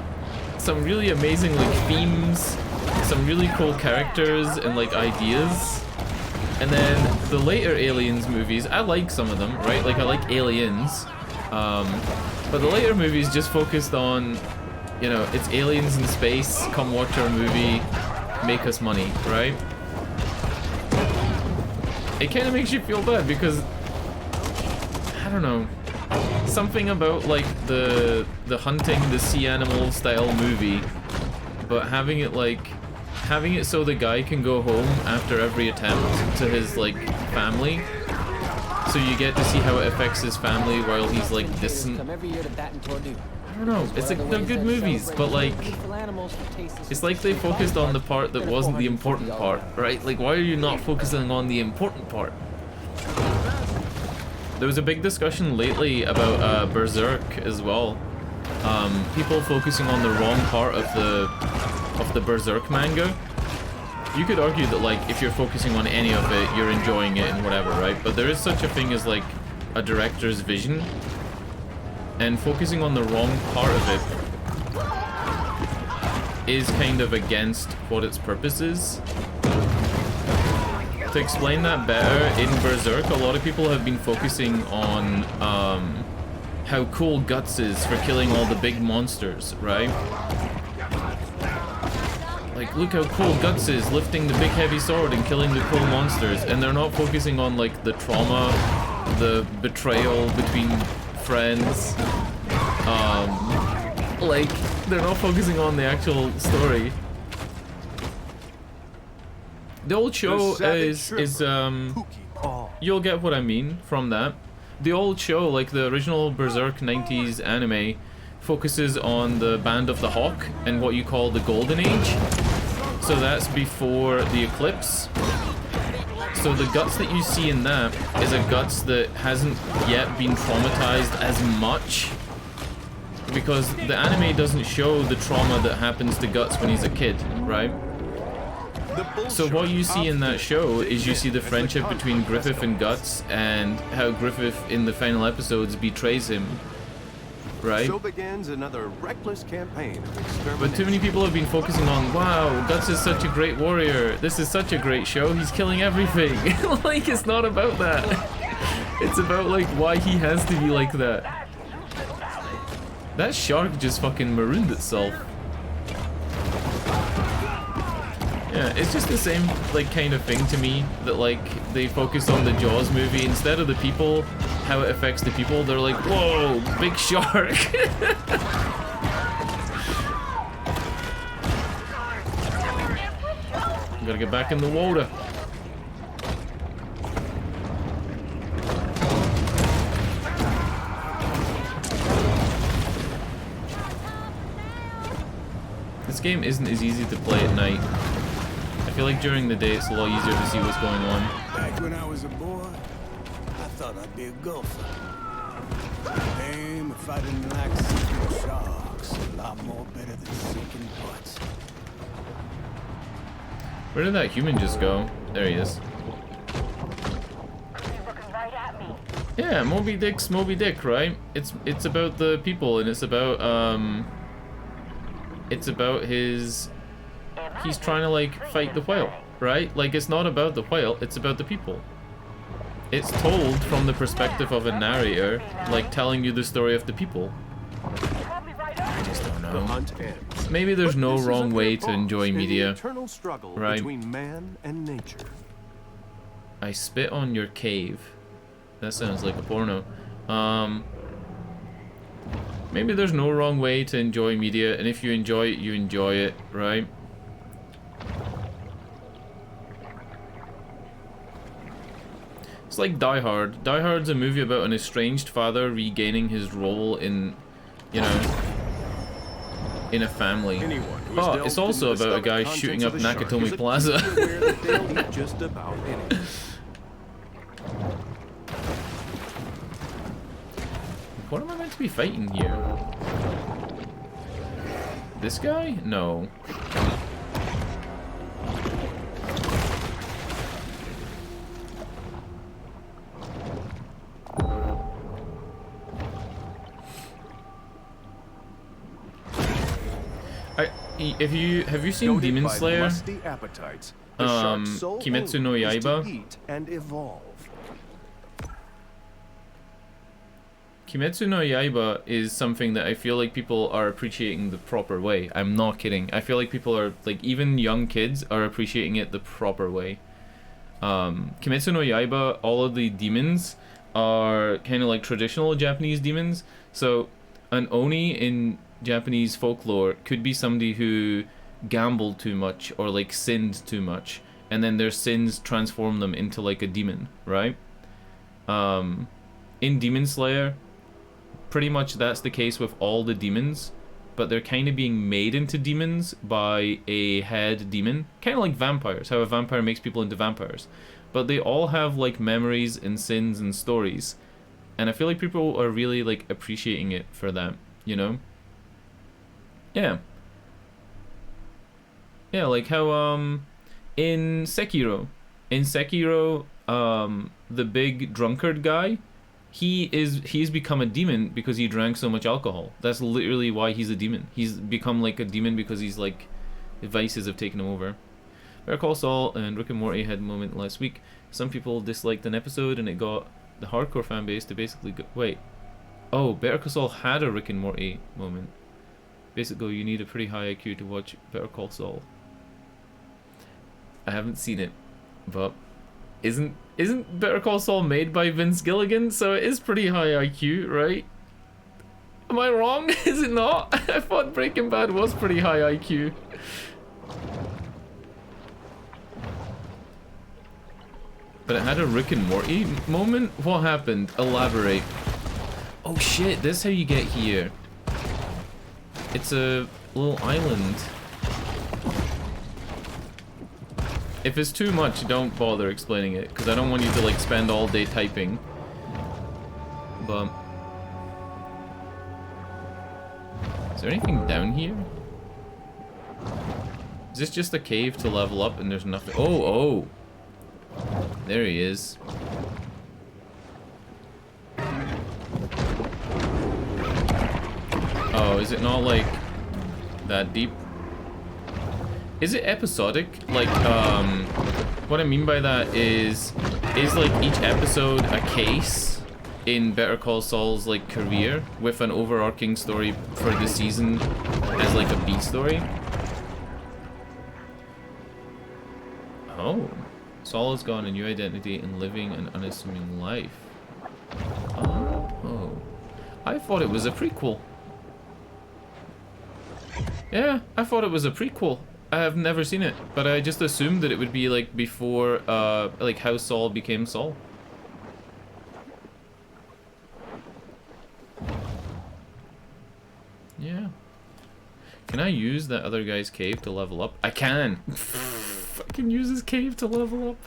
some really amazing like themes, some really cool characters and like ideas. And then the later Aliens movies, I like some of them, right? Like I like Aliens. But the later movies just focused on, you know, it's aliens in space, come watch our movie, make us money, right? It kind of makes you feel bad because, I don't know, something about like the hunting the sea animal style movie, but having it so the guy can go home after every attempt to his like family. So you get to see how it affects his family while he's like distant. I don't know, it's like they're good movies, but like it's like they focused on the part that wasn't the important part, right? Like why are you not focusing on the important part? There was a big discussion lately about Berserk as well. People focusing on the wrong part of the Berserk manga. You could argue that like if you're focusing on any of it, you're enjoying it and whatever, right? But there is such a thing as like a director's vision, and focusing on the wrong part of it is kind of against what its purpose is. To explain that better, in Berserk, a lot of people have been focusing on how cool Guts is for killing all the big monsters, right? Like, look how cool Guts is, lifting the big heavy sword and killing the cool monsters, and they're not focusing on like the trauma, the betrayal between friends. Like, they're not focusing on the actual story. The old show is you'll get what I mean from that. The old show, like the original Berserk 90s anime, focuses on the Band of the Hawk and what you call the Golden Age. So that's before the eclipse. So the Guts that you see in that is a Guts that hasn't yet been traumatized as much, because the anime doesn't show the trauma that happens to Guts when he's a kid, right? So what you see in that show is you see the friendship between Griffith and Guts, and how Griffith in the final episodes betrays him, right? So begins another reckless campaign of extermination. But too many people have been focusing on, wow, Guts is such a great warrior, this is such a great show, he's killing everything. Like, it's not about that. It's about like why he has to be like that. That shark just fucking marooned itself. Yeah, it's just the same like kind of thing to me, that like they focus on the Jaws movie instead of the people, how it affects the people. They're like, whoa, big shark. Gotta get back in the water. This game isn't as easy to play at night. I feel like during the day it's a lot easier to see what's going on. Back when I was a boy, I thought I'd be a golfer. Damn, if I didn't like sinking sharks, a lot more better than sinking butts. Where did that human just go? There he is. Yeah, Moby Dick's Moby Dick, right? It's about the people, and it's about his, he's trying to like fight the whale, right? Like, it's not about the whale, it's about the people. it's told from the perspective of a narrator, like telling you the story of the people. I just don't The know. hunt ends. Maybe there's But no this is a wrong clear way to pause enjoy in the media. eternal struggle Right. between man and nature. I spit on your cave. That sounds like a porno. Maybe there's no wrong way to enjoy media, and if you enjoy it, you enjoy it, right? It's like Die Hard. Die Hard's a movie about an estranged father regaining his role in, you know, in a family. Anyone who has Oh, delved it's also into the about a guy stomach shooting contents up of a shark is Nakatomi Plaza. acutely aware that they'll eat just about anything. What am I meant to be fighting here? This guy? No. Have you seen Goaded Demon by Slayer? lusty appetites, the shark's sole Kimetsu no aim is to Yaiba? eat and evolve. Kimetsu no Yaiba is something that I feel like people are appreciating the proper way. I'm not kidding. I feel like people are, like, even young kids are appreciating it the proper way. Kimetsu no Yaiba, all of the demons are kind of like traditional Japanese demons. So, an Oni in Japanese folklore could be somebody who gambled too much or, like, sinned too much. And then their sins transform them into, like, a demon, right? In Demon Slayer, pretty much that's the case with all the demons, but they're kind of being made into demons by a head demon, kind of like vampires, how a vampire makes people into vampires. But they all have, like, memories and sins and stories, and I feel like people are really, like, appreciating it for that, you know? Yeah. Yeah, like how in Sekiro, the big drunkard guy, he's become a demon because he drank so much alcohol. That's literally why he's a demon. He's become like a demon because he's, like, the vices have taken him over. Better Call Saul and Rick and Morty had a moment last week. Some people disliked an episode and it got the hardcore fan base to basically go, wait. Oh, Better Call Saul had a Rick and Morty moment. Basically, you need a pretty high IQ to watch Better Call Saul. I haven't seen it, but isn't Better Call Saul made by Vince Gilligan? So it is pretty high IQ, right? Am I wrong? Is it not? I thought Breaking Bad was pretty high IQ. But it had a Rick and Morty moment? What happened? Elaborate. Oh shit, this is how you get here. It's a little island. If it's too much, don't bother explaining it, because I don't want you to, like, spend all day typing. But is there anything down here? Is this just a cave to level up and there's nothing? Oh! There he is. Oh, is it not, like, that deep? Is it episodic? Like, what I mean by that is like each episode a case in Better Call Saul's, like, career with an overarching story for the season as, like, a B story? Oh. Saul has gotten a new identity and living an unassuming life. Oh. I thought it was a prequel. Yeah, I thought it was a prequel. I have never seen it, but I just assumed that it would be, like, before, like, how Saul became Saul. Yeah. Can I use that other guy's cave to level up? I can! I can use his cave to level up.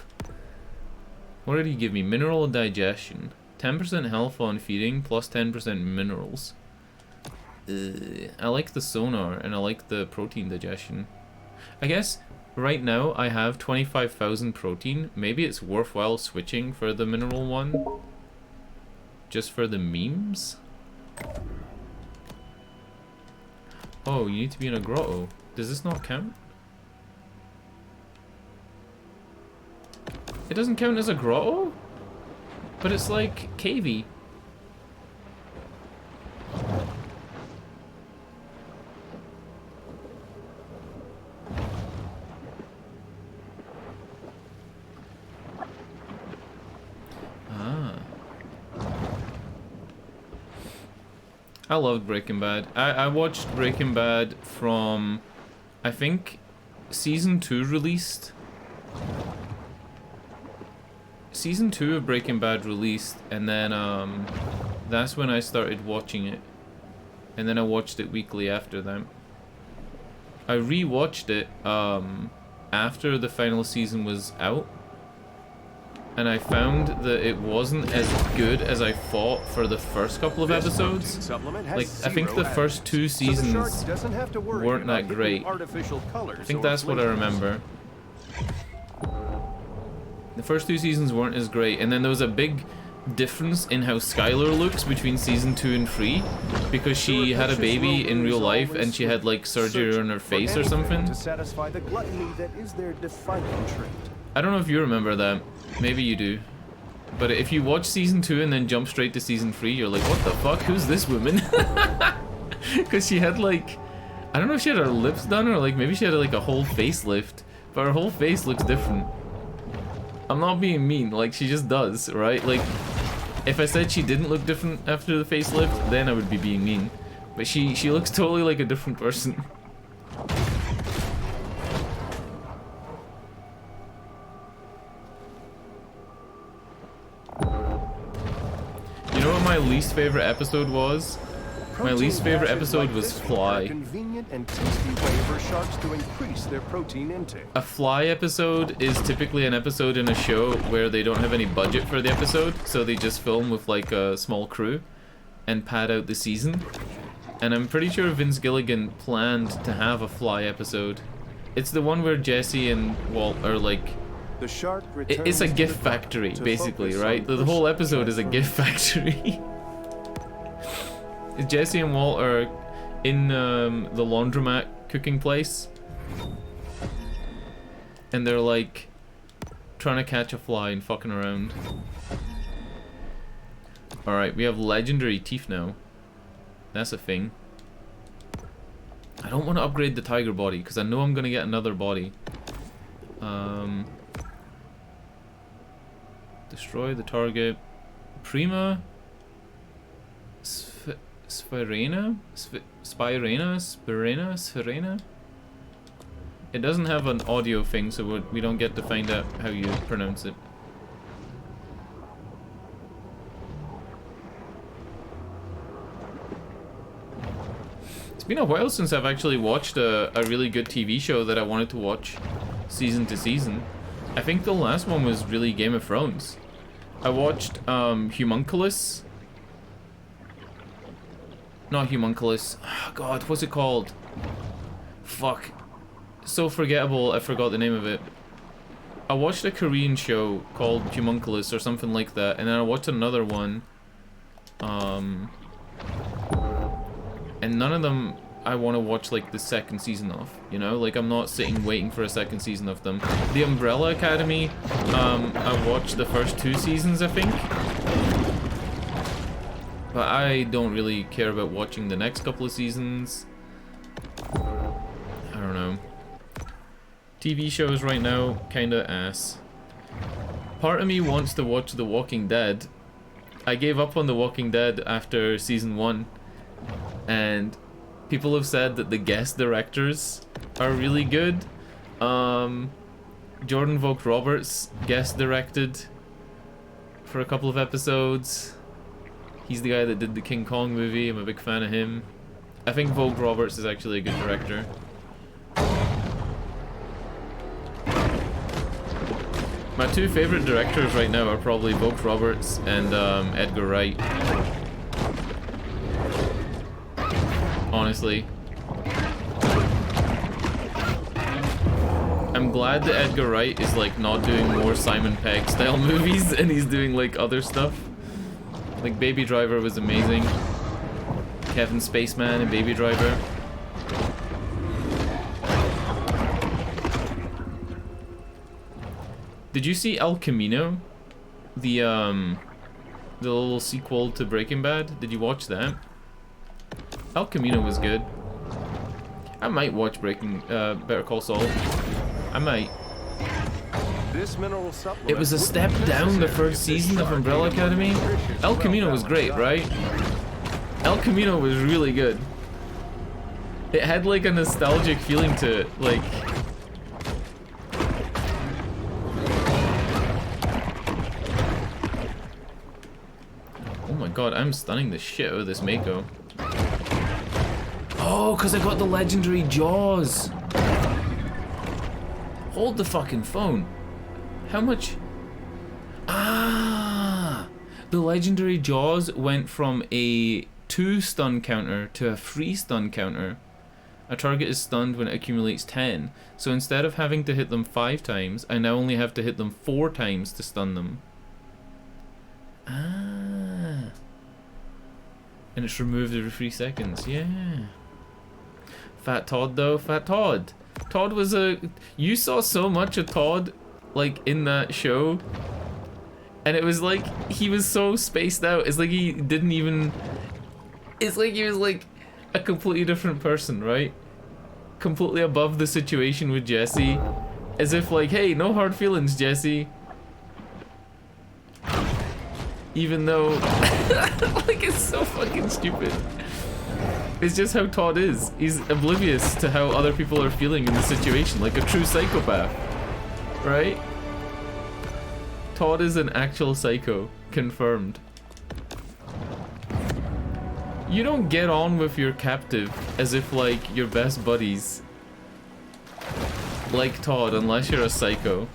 What did he give me? Mineral digestion. 10% health on feeding, plus 10% minerals. I like the sonar, and I like the protein digestion. I guess right now I have 25,000 protein. Maybe it's worthwhile switching for the mineral one. Just for the memes? Oh, you need to be in a grotto. Does this not count? It doesn't count as a grotto? But it's like cavey. I loved Breaking Bad. I watched Breaking Bad from, I think, season 2 released. Season 2 of Breaking Bad released, and then that's when I started watching it. And then I watched it weekly after that. I rewatched it after the final season was out. And I found that it wasn't as good as I thought for the first couple of episodes. Like, I think the first 2 seasons weren't that great. I think that's what I remember. The first 2 seasons weren't as great, and then there was a big difference in how Skylar looks between season 2 and 3, because she had a baby in real life and she had like surgery on her face or something. To satisfy the gluttony that is their defining trait. I don't know if you remember that. Maybe you do. But if you watch season 2 and then jump straight to season 3, you're like, what the fuck? Who's this woman? Because she had like, I don't know if she had her lips done or like maybe she had like a whole facelift. But her whole face looks different. I'm not being mean, like she just does, right? Like, if I said she didn't look different after the facelift, then I would be being mean. But she looks totally like a different person. You know what my least favorite episode was? My least favorite episode was Fly. Convenient and tasty way for sharks to increase their protein intake. A Fly episode is typically an episode in a show where they don't have any budget for the episode, so they just film with like a small crew and pad out the season. And I'm pretty sure Vince Gilligan planned to have a Fly episode. It's the one where Jesse and Walt are like... The shark it's a gift factory, basically, right? The whole episode is a gift factory. Jesse and Walt are in the laundromat cooking place, and they're like trying to catch a fly and fucking around. Alright, we have legendary teeth now. That's a thing. I don't want to upgrade the tiger body because I know I'm gonna get another body. Destroy the target. Prima Spirena? Spirena? It doesn't have an audio thing, so we don't get to find out how you pronounce it. It's been a while since I've actually watched a really good TV show that I wanted to watch season to season. I think the last one was really Game of Thrones. I watched Homunculus. Not Homunculus. Oh, God, what's it called? Fuck. So forgettable, I forgot the name of it. I watched a Korean show called Homunculus or something like that, and then I watched another one. And none of them I want to watch like the second season of, you know? Like, I'm not sitting waiting for a second season of them. The Umbrella Academy, I watched the first 2 seasons, I think. But I don't really care about watching the next couple of seasons. I don't know. TV shows right now, kinda ass. Part of me wants to watch The Walking Dead. I gave up on The Walking Dead after season 1. And people have said that the guest directors are really good. Jordan Vogt-Roberts guest directed for a couple of episodes. He's the guy that did the King Kong movie. I'm a big fan of him. I think Vogt-Roberts is actually a good director. My 2 favorite directors right now are probably Vogt-Roberts and Edgar Wright. Honestly. I'm glad that Edgar Wright is like not doing more Simon Pegg style movies and he's doing like other stuff. Like Baby Driver was amazing. Kevin Spaceman and Baby Driver. Did you see El Camino? The The little sequel to Breaking Bad. Did you watch that? El Camino was good. I might watch Better Call Saul. I might. This mineral supplement It was a would be step down the necessary first if season of shark Umbrella ate a Academy. nutritious, El Camino was great, well-balanced right? El Camino was really good. It had like a nostalgic feeling to it, like... Oh my god, I'm stunning the shit out of this Mako. Oh, because I got the legendary Jaws. Hold the fucking phone. How much? Ah! The legendary Jaws went from a 2 stun counter to a 3 stun counter. A target is stunned when it accumulates 10. So instead of having to hit them 5 times, I now only have to hit them 4 times to stun them. Ah. And it's removed every 3 seconds. Yeah. Fat Todd though. Fat Todd. Todd was a... You saw so much of Todd, like, in that show. And it was like, he was so spaced out. It's like he didn't even... It's like he was like a completely different person, right? Completely above the situation with Jesse. As if like, hey, no hard feelings, Jesse. Even though... like, it's so fucking stupid. It's just how Todd is. He's oblivious to how other people are feeling in the situation, like a true psychopath. Right? Todd is an actual psycho. Confirmed. You don't get on with your captive as if like you're best buddies. Like Todd, unless you're a psycho.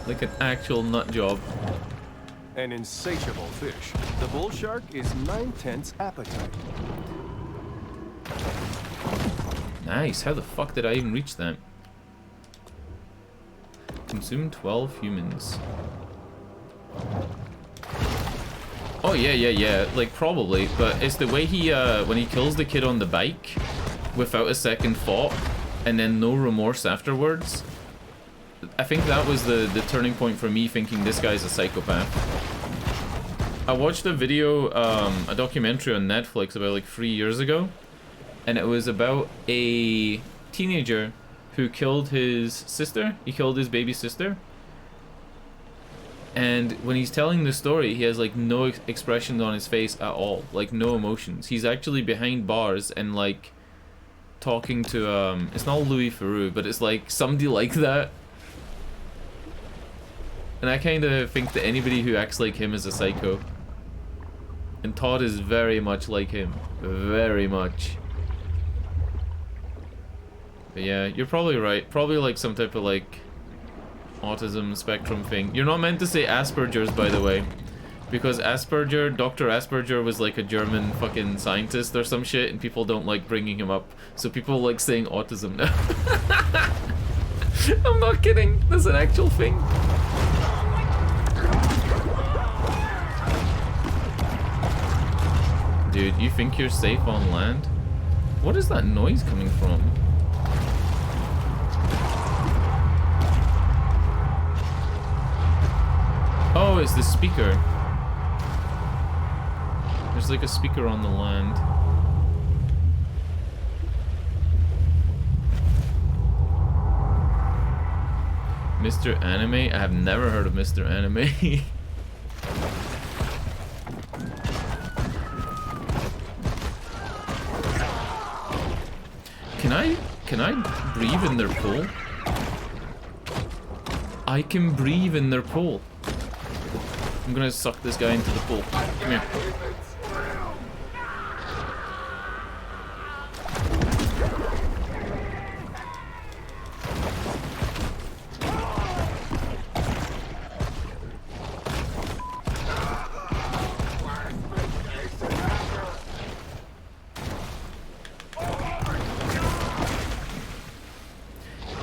Like an actual nut job. An insatiable fish. The bull shark is 9/10 appetite. Nice. How the fuck did I even reach that? Consume 12 humans. Oh yeah. Like probably, but it's the way he when he kills the kid on the bike without a second thought and then no remorse afterwards. I think that was the turning point for me thinking this guy's a psychopath. I watched a video, a documentary on Netflix about like 3 years ago, and it was about a teenager who killed his sister. He killed his baby sister. And when he's telling the story, he has like no expressions on his face at all, like no emotions. He's actually behind bars and like talking to it's not Louis Theroux, but it's like somebody like that. And I kind of think that anybody who acts like him is a psycho. And Todd is very much like him. Very much. But yeah, you're probably right. Probably like some type of like autism spectrum thing. You're not meant to say Asperger's, by the way. Because Asperger, Dr. Asperger was like a German fucking scientist or some shit, and people don't like bringing him up. So people like saying autism now. I'm not kidding. That's an actual thing. Dude, you think you're safe on land? What is that noise coming from? Oh, it's the speaker. There's like a speaker on the land. Mr. Anime? I have never heard of Mr. Anime. Can I breathe in their pool? I can breathe in their pool. I'm gonna suck this guy into the pool. Come here.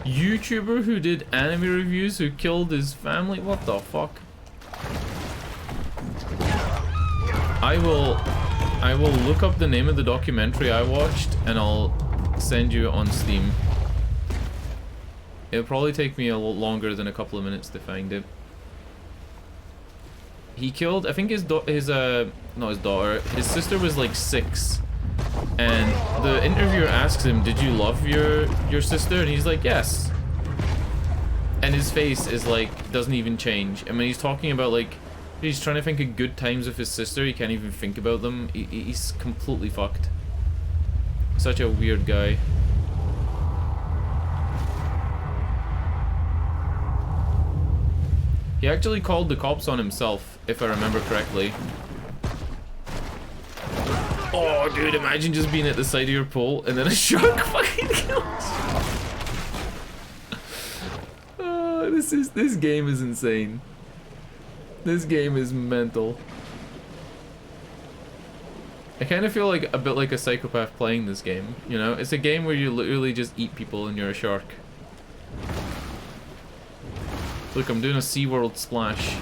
YouTuber who did anime reviews who killed his family? What the fuck? I will look up the name of the documentary I watched and I'll send you it on Steam. It'll probably take me a lot longer than a couple of minutes to find it. he killed, I think not his daughter, his sister was like 6. And the interviewer asks him, did you love your sister? And he's like, yes. And his face is like, doesn't even change. And when he's talking about like, he's trying to think of good times with his sister, he can't even think about them. He's completely fucked. Such a weird guy. He actually called the cops on himself, if I remember correctly. Oh, dude, imagine just being at the side of your pole and then a shark fucking kills you. Oh, this game is insane. This game is mental. I kind of feel like a bit like a psychopath playing this game, you know? It's a game where you literally just eat people and you're a shark. Look, I'm doing a SeaWorld splash.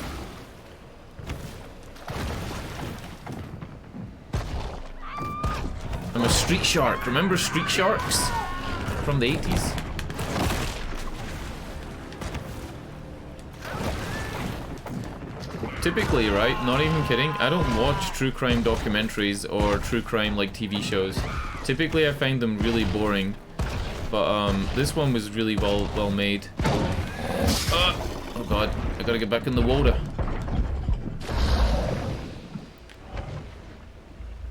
I'm a street shark. Remember street sharks? From the 80s? Typically, right? Not even kidding. I don't watch true crime documentaries or true crime like TV shows. Typically, I find them really boring. But this one was really well made. Oh god, I gotta get back in the water.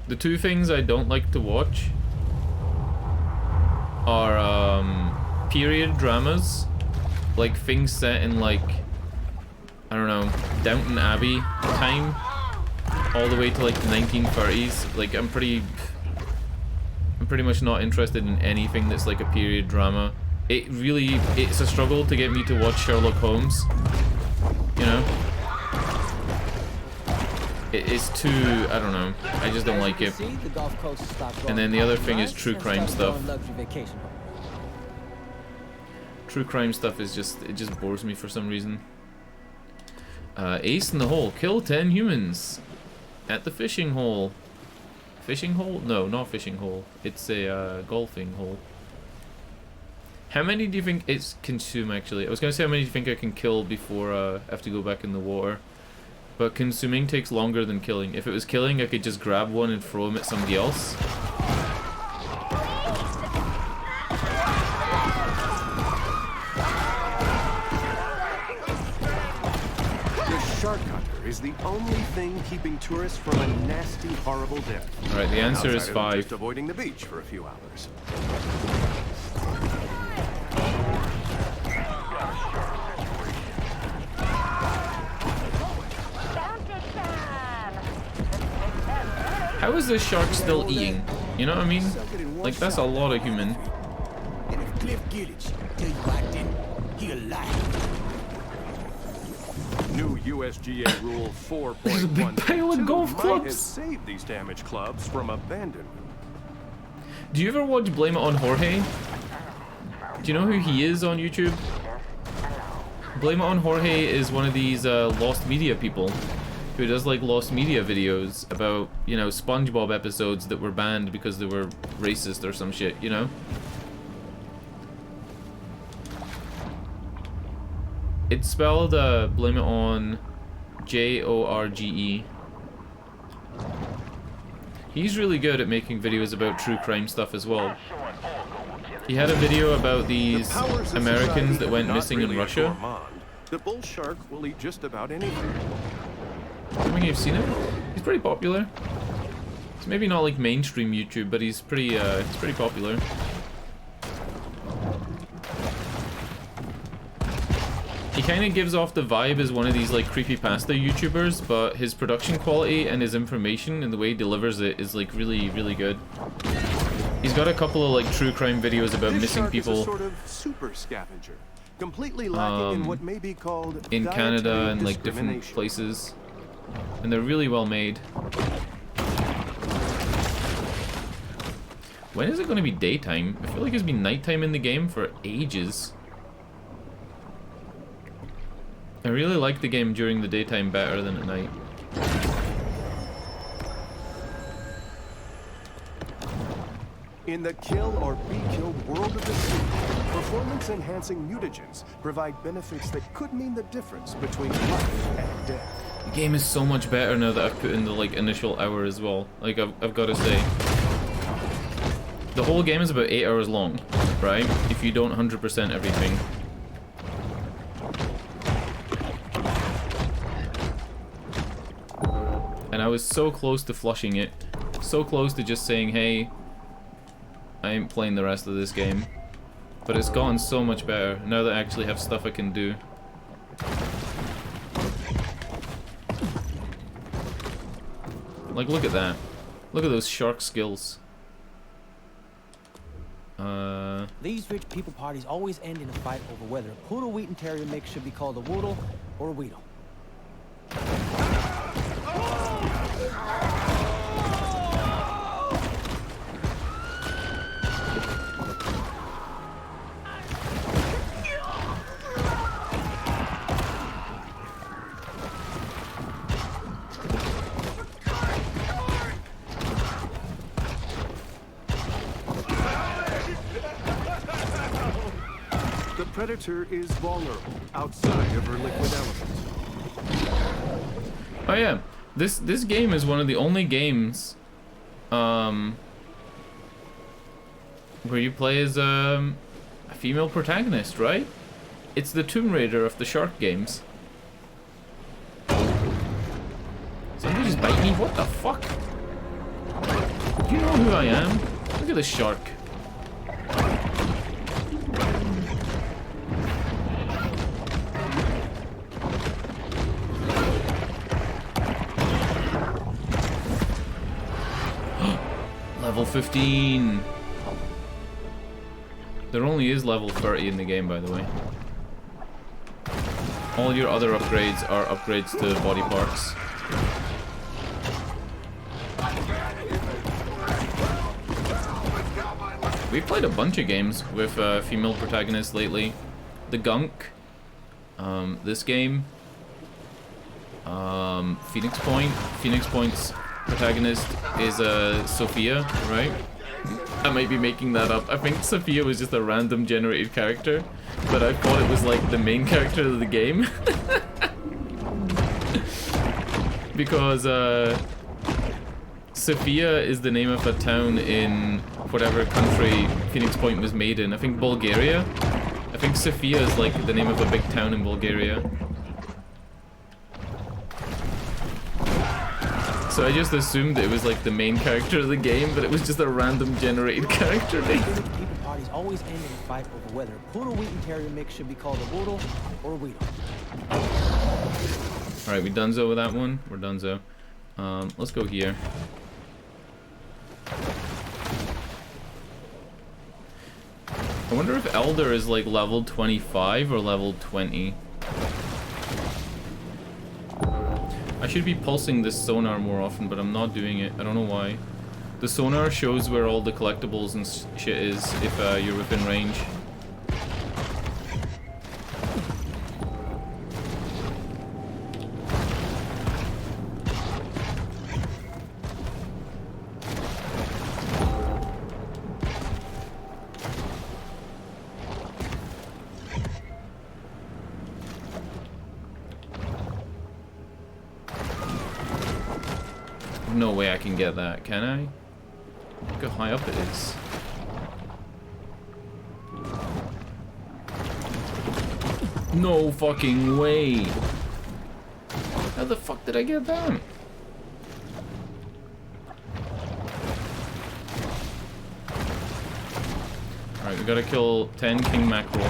The two things I don't like to watch are period dramas, like things set in like, I don't know, Downton Abbey time, all the way to like the 1930s. Like I'm pretty much not interested in anything that's like a period drama. It's a struggle to get me to watch Sherlock Holmes, you know? It's too, I don't know, I just don't like it. And then the other thing is true crime stuff. True crime stuff is just, it just bores me for some reason. Ace in the hole, kill 10 humans at the fishing hole. Fishing hole? No, not fishing hole. It's a golfing hole. How many do you think it's consume actually? I was gonna say how many do you think I can kill before I have to go back in the water. But consuming takes longer than killing. If it was killing, I could just grab one and throw him at somebody else. The shark hunter is the only thing keeping tourists from a nasty, horrible death. Alright, the answer is 5. Just avoiding the beach for a few hours. How is this shark still eating? You know what I mean? Like, that's a lot of human. New USGA Rule 4.1 There's a big pile of golf might clubs. have saved these damaged clubs from abandonment. Do you ever watch Blame It on Jorge? Do you know who he is on YouTube? Blame It on Jorge is one of these lost media people who does like lost media videos about, you know, SpongeBob episodes that were banned because they were racist or some shit, you know? It's spelled Blame It on Jorge. He's really good at making videos about true crime stuff as well. He had a video about these Americans that went missing in Russia. The bull shark will eat just about anything. I think you've seen him. He's pretty popular. It's maybe not like mainstream YouTube, but he's pretty popular. He kind of gives off the vibe as one of these like creepypasta YouTubers, but his production quality and his information and the way he delivers it is like really, really good. He's got a couple of like true crime videos about missing people. Is a sort of super scavenger, completely lacking in what may be called in Canada and like different places. And they're really well made. When is it going to be daytime? I feel like it's been nighttime in the game for ages. I really like the game during the daytime better than at night. In the kill or be killed world of the sea, performance-enhancing mutagens provide benefits that could mean the difference between life and death. The game is so much better now that I've put in the like initial hour as well. Like I've got to say, the whole game is about 8 hours long, right? If you don't 100% everything. And I was so close to flushing it, so close to just saying, hey, I ain't playing the rest of this game. But it's gotten so much better now that I actually have stuff I can do. Like, look at that. Look at those shark skills. These rich people parties always end in a fight over whether a poodle wheaten terrier mix should be called a woodle or a weedle. The Predator is vulnerable outside of her liquid element. Oh yeah, this game is one of the only games where you play as a female protagonist, right? It's the Tomb Raider of the shark games. Somebody just bite me? What the fuck? Do you know who I am? Look at this shark. Level 15. There only is level 30 in the game, by the way. All your other upgrades are upgrades to body parts. We've played a bunch of games with female protagonists lately. The Gunk, this game, Phoenix Point. Phoenix Point's protagonist is Sophia, right? I might be making that up. I think Sophia was just a random generated character, but I thought it was like the main character of the game. Because Sophia is the name of a town in whatever country Phoenix Point was made in. I think Bulgaria. I think Sofia is like the name of a big town in Bulgaria. So I just assumed it was like the main character of the game, but it was just a random generated character name. People parties always end in a fight over whether a poodle wheaten terrier mix should be called a woodle or a weedle. Alright, we donezo with that one. We're donezo. Let's go here. I wonder if Elder is like level 25 or level 20. I should be pulsing this sonar more often, but I'm not doing it. I don't know why. The sonar shows where all the collectibles and shit is if you're within range. No way I can get that, can I? Look how high up it is. No fucking way! How the fuck did I get that? Alright, we gotta kill 10 king mackerel.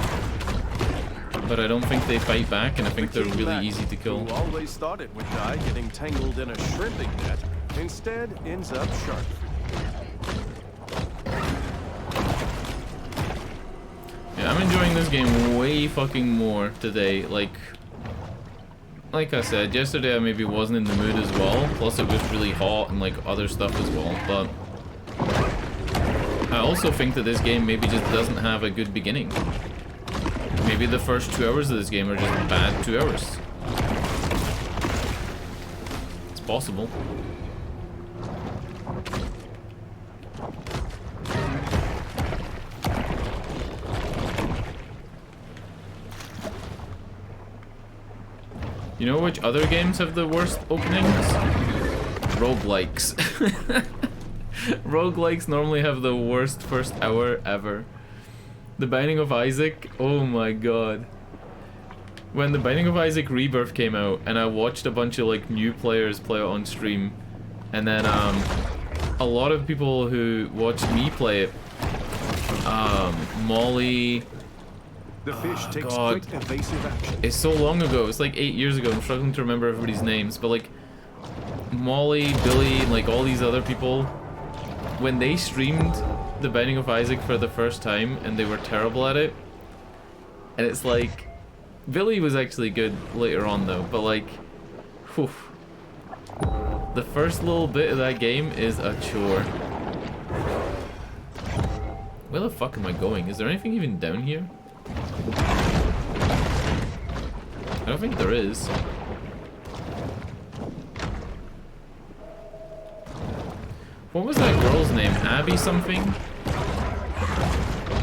But I don't think they fight back, and I think they're really easy to kill. Who always thought it would die getting tangled in a shrimping net, instead ends up shark. Yeah, I'm enjoying this game way fucking more today. Like I said, yesterday I maybe wasn't in the mood as well. Plus it was really hot and like other stuff as well. But I also think that this game maybe just doesn't have a good beginning. Maybe the first 2 hours of this game are just bad 2 hours. It's possible. You know which other games have the worst openings? Roguelikes. Roguelikes normally have the worst first hour ever. The Binding of Isaac, oh my god. When The Binding of Isaac Rebirth came out, and I watched a bunch of like new players play it on stream, and then a lot of people who watched me play it, Molly... The fish takes God. quick, evasive action. It's so long ago, it's like 8 years ago, I'm struggling to remember everybody's names, but like, Molly, Billy, and like all these other people, when they streamed The Binding of Isaac for the first time, and they were terrible at it, and it's like, Billy was actually good later on though, but like, whew, the first little bit of that game is a chore. Where the fuck am I going? Is there anything even down here? I don't think there is. What was that girl's name? Abby something?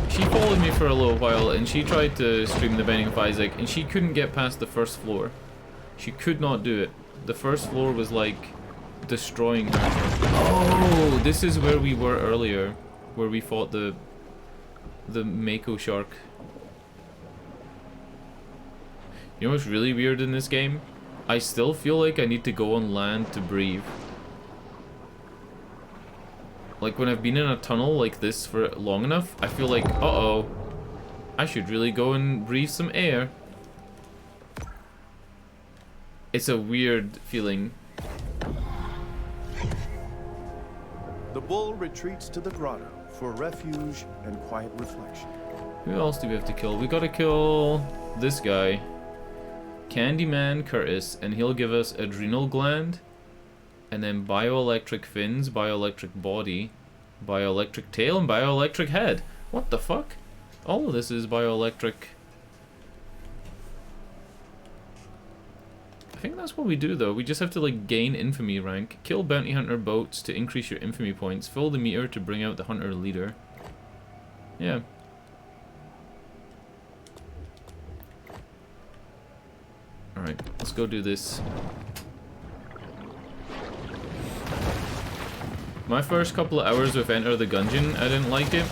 She followed me for a little while and she tried to stream The Binding of Isaac and she couldn't get past the first floor. She could not do it. The first floor was like destroying her. Oh, this is where we were earlier, where we fought the Mako shark. You know what's really weird in this game? I still feel like I need to go on land to breathe. Like when I've been in a tunnel like this for long enough, I feel like, uh-oh, I should really go and breathe some air. It's a weird feeling. The bull retreats to the grotto for refuge and quiet reflection. Who else do we have to kill? We gotta kill this guy. Candyman Curtis, and he'll give us adrenal gland, and then bioelectric fins, bioelectric body, bioelectric tail, and bioelectric head. What the fuck? All of this is bioelectric. I think that's what we do though. We just have to like gain infamy rank, kill bounty hunter boats to increase your infamy points, fill the meter to bring out the hunter leader. Yeah. Alright, let's go do this. My first couple of hours with Enter the Gungeon, I didn't like it.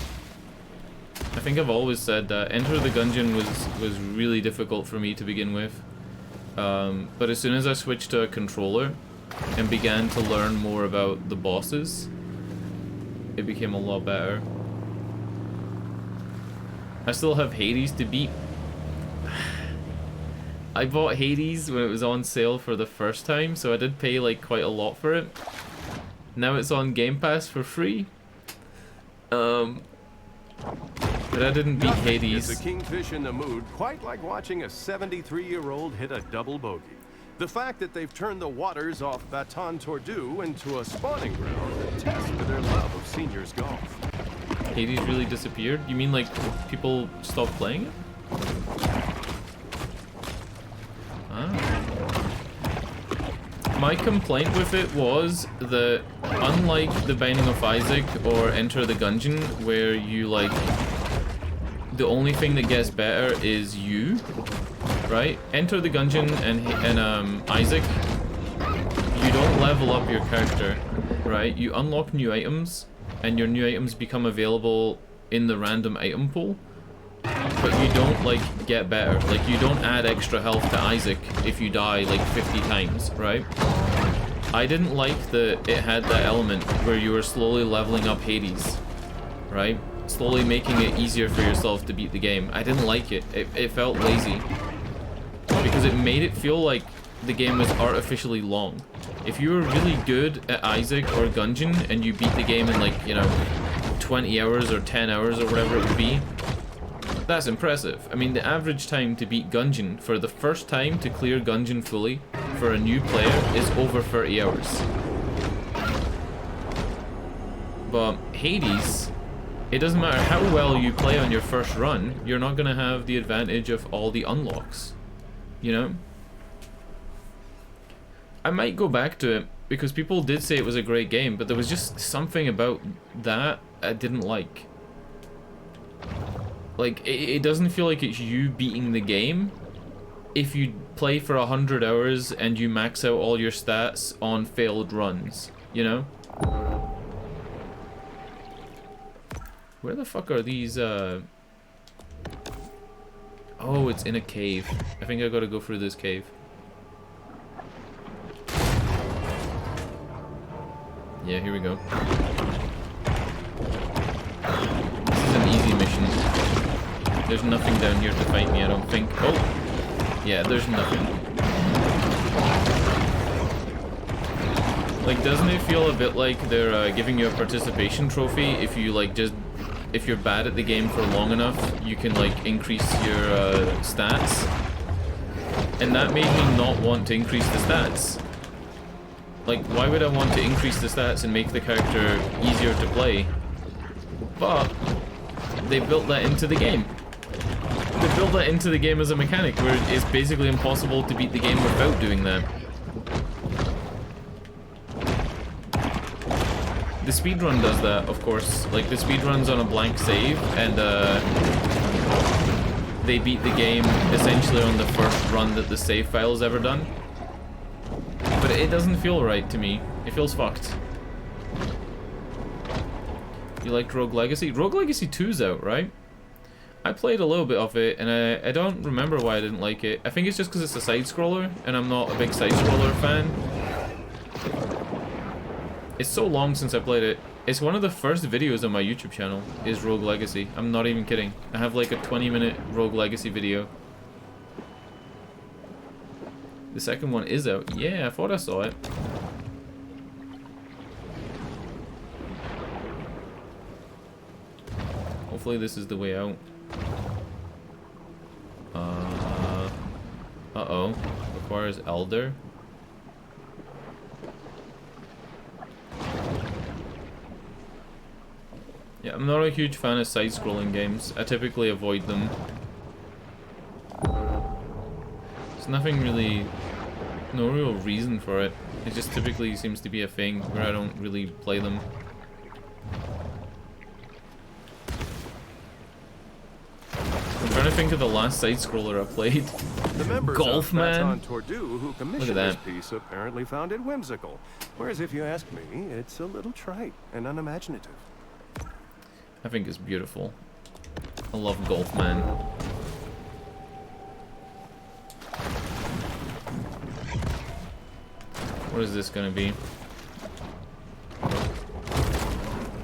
I think I've always said that Enter the Gungeon was really difficult for me to begin with. But as soon as I switched to a controller and began to learn more about the bosses, it became a lot better. I still have Hades to beat. I bought Hades when it was on sale for the first time, so I did pay like quite a lot for it. Now it's on Game Pass for free. But I didn't beat Hades. Is the kingfish in the mood, quite like watching a 73-year-old hit a double bogey. The fact that they've turned the waters off Baton Tordu into a spawning ground attests to their love of seniors golf. Hades really disappeared? You mean like people stopped playing it? My complaint with it was that, unlike The Binding of Isaac or Enter the Gungeon, where you like, the only thing that gets better is you, right? Enter the Gungeon and Isaac, you don't level up your character, right? You unlock new items, and your new items become available in the random item pool. But you don't, like, get better. Like, you don't add extra health to Isaac if you die, like, 50 times, right? I didn't like that it had that element where you were slowly leveling up Hades, right? Slowly making it easier for yourself to beat the game. I didn't like it. It felt lazy. Because it made it feel like the game was artificially long. If you were really good at Isaac or Gungeon and you beat the game in, like, you know, 20 hours or 10 hours or whatever it would be, that's impressive. I mean, the average time to beat Gungeon, for the first time to clear Gungeon fully, for a new player, is over 30 hours. But Hades, it doesn't matter how well you play on your first run, you're not going to have the advantage of all the unlocks. You know? I might go back to it, because people did say it was a great game, but there was just something about that I didn't like. Like, it doesn't feel like it's you beating the game if you play for 100 hours and you max out all your stats on failed runs, you know? Where the fuck are these, Oh, it's in a cave. I think I gotta go through this cave. Yeah, here we go. This is an easy mission. There's nothing down here to fight me, I don't think. Oh! Yeah, there's nothing. Like, doesn't it feel a bit like they're giving you a participation trophy if you, like, if you're bad at the game for long enough, you can, like, increase your stats? And that made me not want to increase the stats. Like, why would I want to increase the stats and make the character easier to play? But they built that into the game. They built that into the game as a mechanic where it's basically impossible to beat the game without doing that. The speedrun does that, of course. Like, the speedrun's on a blank save, and they beat the game essentially on the first run that the save file's ever done. But it doesn't feel right to me. It feels fucked. You liked Rogue Legacy? Rogue Legacy 2's out, right? I played a little bit of it, and I don't remember why I didn't like it. I think it's just because it's a side-scroller, and I'm not a big side-scroller fan. It's so long since I played it. It's one of the first videos on my YouTube channel, is Rogue Legacy. I'm not even kidding. I have like a 20-minute Rogue Legacy video. The second one is out. Yeah, I thought I saw it. Hopefully this is the way out. Uh-oh. Requires Elder. Yeah, I'm not a huge fan of side-scrolling games. I typically avoid them. There's nothing really... no real reason for it. It just typically seems to be a thing where I don't really play them. I'm trying to think of the last side-scroller I played. The members Golf of Man? Tordu who commissioned this piece apparently found it whimsical. Whereas if you ask me, it's a little trite and unimaginative. I think it's beautiful. I love Golf Man. What is this gonna be?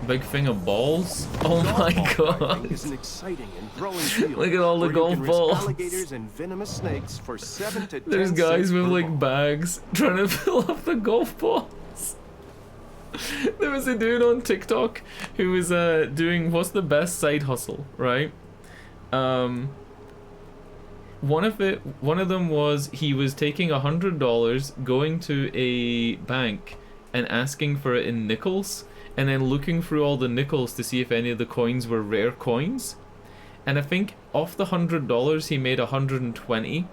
Big thing of balls? Oh my god! Is an exciting and growing field. Look at all the golf balls. Alligators and venomous snakes for 7 to 10 There's guys cents with per like ball. bags trying to fill up the golf balls. There was a dude on TikTok who was doing what's the best side hustle, right? One of them was he was taking $100, going to a bank and asking for it in nickels, and then looking through all the nickels to see if any of the coins were rare coins. And I think off the $100 he made 120,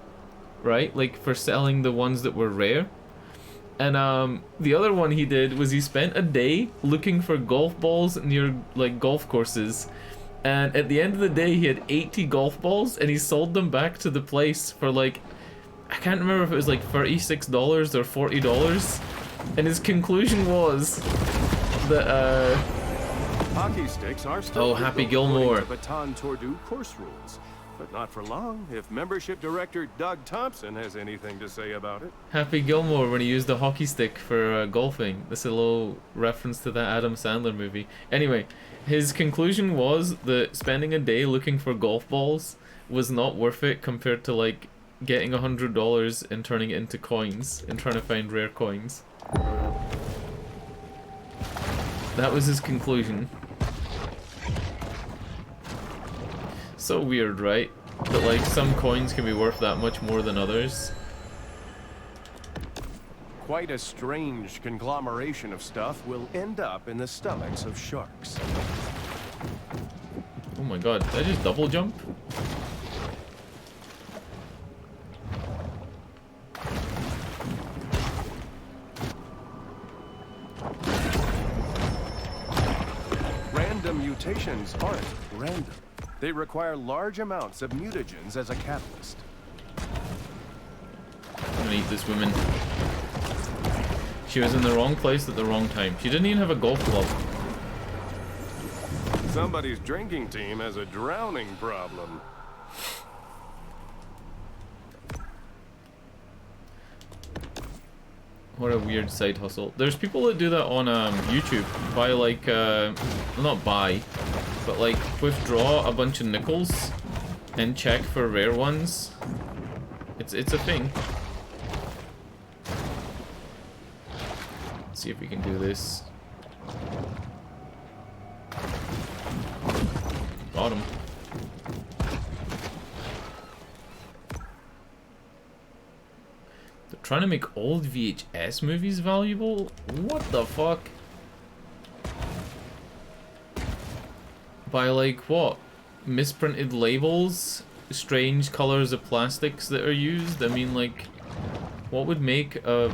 right? Like for selling the ones that were rare. And the other one he did was he spent a day looking for golf balls near like golf courses, and at the end of the day he had 80 golf balls, and he sold them back to the place for like, I can't remember if it was like $36 or $40, and his conclusion was that Hockey sticks are still Oh, Happy legal Gilmore. according to Baton Tordu course rules, but not for long if membership director Doug Thompson has anything to say about it. Happy Gilmore when he used a hockey stick for golfing. This is a little reference to that Adam Sandler movie. Anyway, his conclusion was that spending a day looking for golf balls was not worth it compared to like getting $100 and turning it into coins and trying to find rare coins. That was his conclusion. So weird, right? That like some coins can be worth that much more than others. Quite a strange conglomeration of stuff will end up in the stomachs of sharks. Oh my god, did I just double jump? Random mutations aren't random. They require large amounts of mutagens as a catalyst. gonna eat this woman. She was in the wrong place at the wrong time. She didn't even have a golf club. Somebody's drinking team has a drowning problem. What a weird side hustle. There's people that do that on YouTube. Buy like, not buy, but like withdraw a bunch of nickels and check for rare ones. It's a thing. Let's see if we can do this. Got him. They're trying to make old VHS movies valuable? What the fuck? By like what? Misprinted labels? Strange colors of plastics that are used? I mean, like, what would make a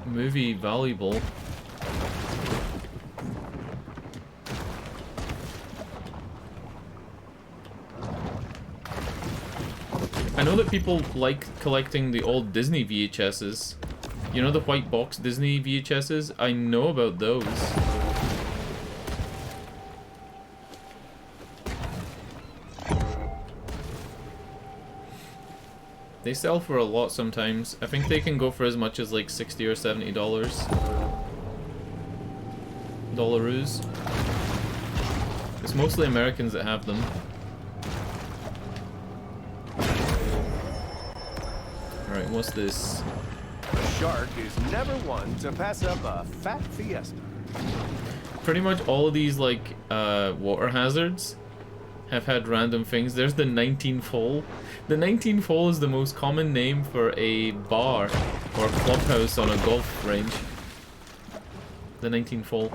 movie valuable? I know that people like collecting the old Disney VHSs. You know the white box Disney VHSs? I know about those. They sell for a lot sometimes. I think they can go for as much as like $60 or $70. Dollaroos. It's mostly Americans that have them. Alright, what's this? A shark is never one to pass up a fat fiesta. Pretty much all of these, like, water hazards have had random things. There's the 19th hole. The 19th hole is the most common name for a bar or clubhouse on a golf range. The 19th hole.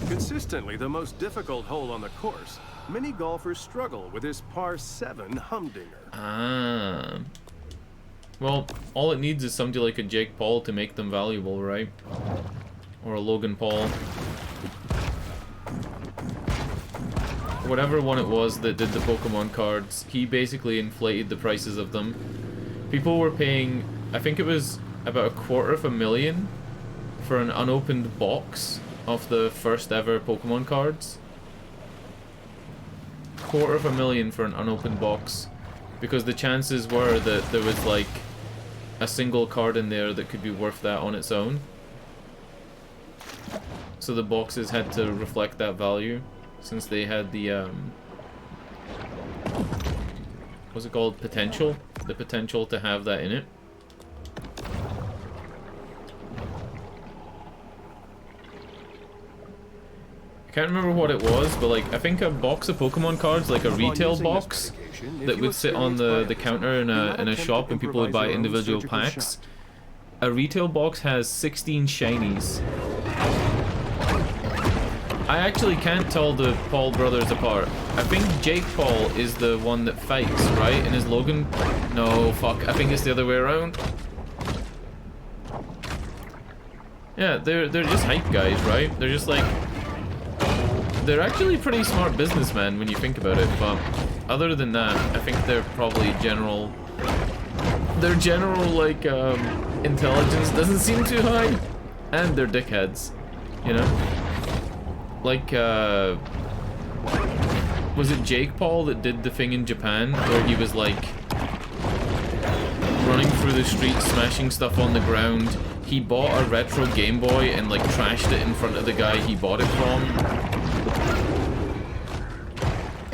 Consistently the most difficult hole on the course, many golfers struggle with this par 7 humdinger. Ah. Well, all it needs is somebody like a Jake Paul to make them valuable, right? Or a Logan Paul. Whatever one it was that did the Pokemon cards, he basically inflated the prices of them. People were paying, I think it was about $250,000 for an unopened box of the first ever Pokemon cards. $250,000 for an unopened box, because the chances were that there was like a single card in there that could be worth that on its own. So the boxes had to reflect that value, since they had the what's it called? Potential? The potential to have that in it. I can't remember what it was, but like I think a box of Pokemon cards, like a retail box that would sit on the counter in a shop and people would buy individual packs. A retail box has 16 shinies. I actually can't tell the Paul brothers apart. I think Jake Paul is the one that fights, right? And is Logan... No, fuck. I think it's the other way around. Yeah, they're just hype guys, right? They're just like... They're actually pretty smart businessmen when you think about it, but other than that, I think they're probably general... Their general, like, intelligence doesn't seem too high. And they're dickheads, you know? Like, was it Jake Paul that did the thing in Japan where he was like running through the streets, smashing stuff on the ground? He bought a retro Game Boy and like trashed it in front of the guy he bought it from.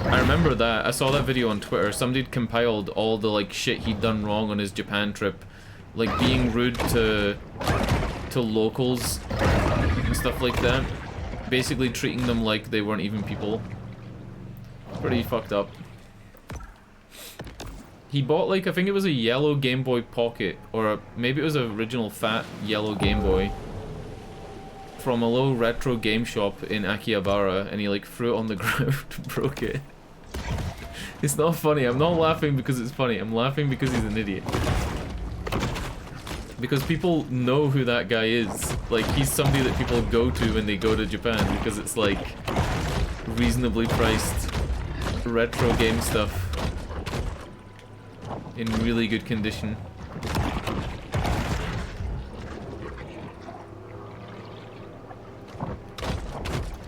I remember that. I saw that video on Twitter. Somebody had compiled all the like shit he'd done wrong on his Japan trip, like being rude to locals and stuff like that. Basically treating them like they weren't even people. Pretty fucked up. He bought like, I think it was a yellow Game Boy Pocket, or maybe it was an original fat yellow Game Boy from a little retro game shop in Akihabara, and he like threw it on the ground and broke it. It's not funny. I'm not laughing because it's funny. I'm laughing because he's an idiot. Because people know who that guy is. Like, he's somebody that people go to when they go to Japan, because it's like reasonably priced retro game stuff. in really good condition.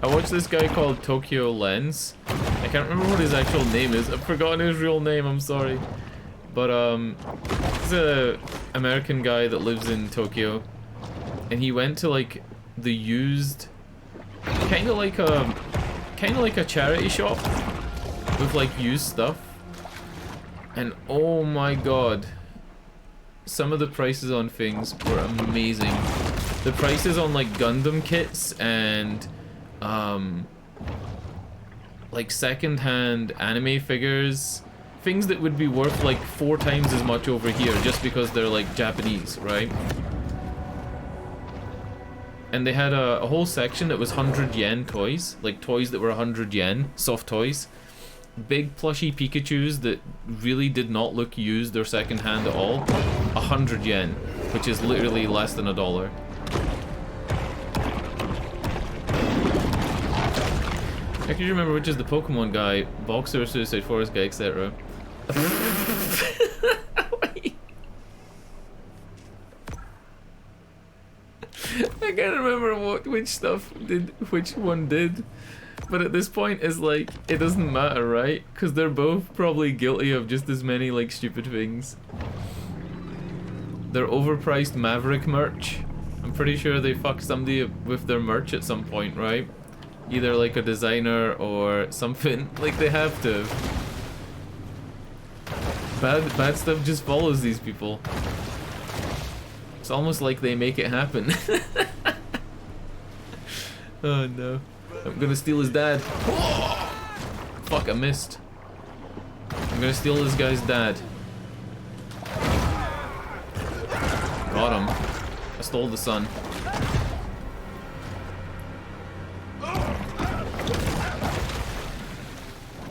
I watched this guy called Tokyo Lens. I can't remember what his actual name is. I've forgotten his real name, I'm sorry. But he's a American guy that lives in Tokyo. And he went to like the used kinda like a charity shop with like used stuff. And oh my god. Some of the prices on things were amazing. The prices on like Gundam kits and like second-hand anime figures, things that would be worth like 4 times as much over here just because they're like Japanese, right? And they had a whole section that was 100 yen toys, like toys that were 100 yen, soft toys. Big plushy Pikachus that really did not look used or second-hand at all. 100 yen, which is literally less than $1. I can remember which is the Pokemon guy, Boxer, Suicide Forest guy, etc. I can't remember which one did. But at this point, it's like, it doesn't matter, right? Because they're both probably guilty of just as many, like, stupid things. They're overpriced Maverick merch. I'm pretty sure they fucked somebody with their merch at some point, right? Either like a designer or something. Like, they have to. Bad stuff just follows these people. It's almost like they make it happen. Oh no. I'm gonna steal his dad. Fuck, I missed. I'm gonna steal this guy's dad. Got him. I stole the son.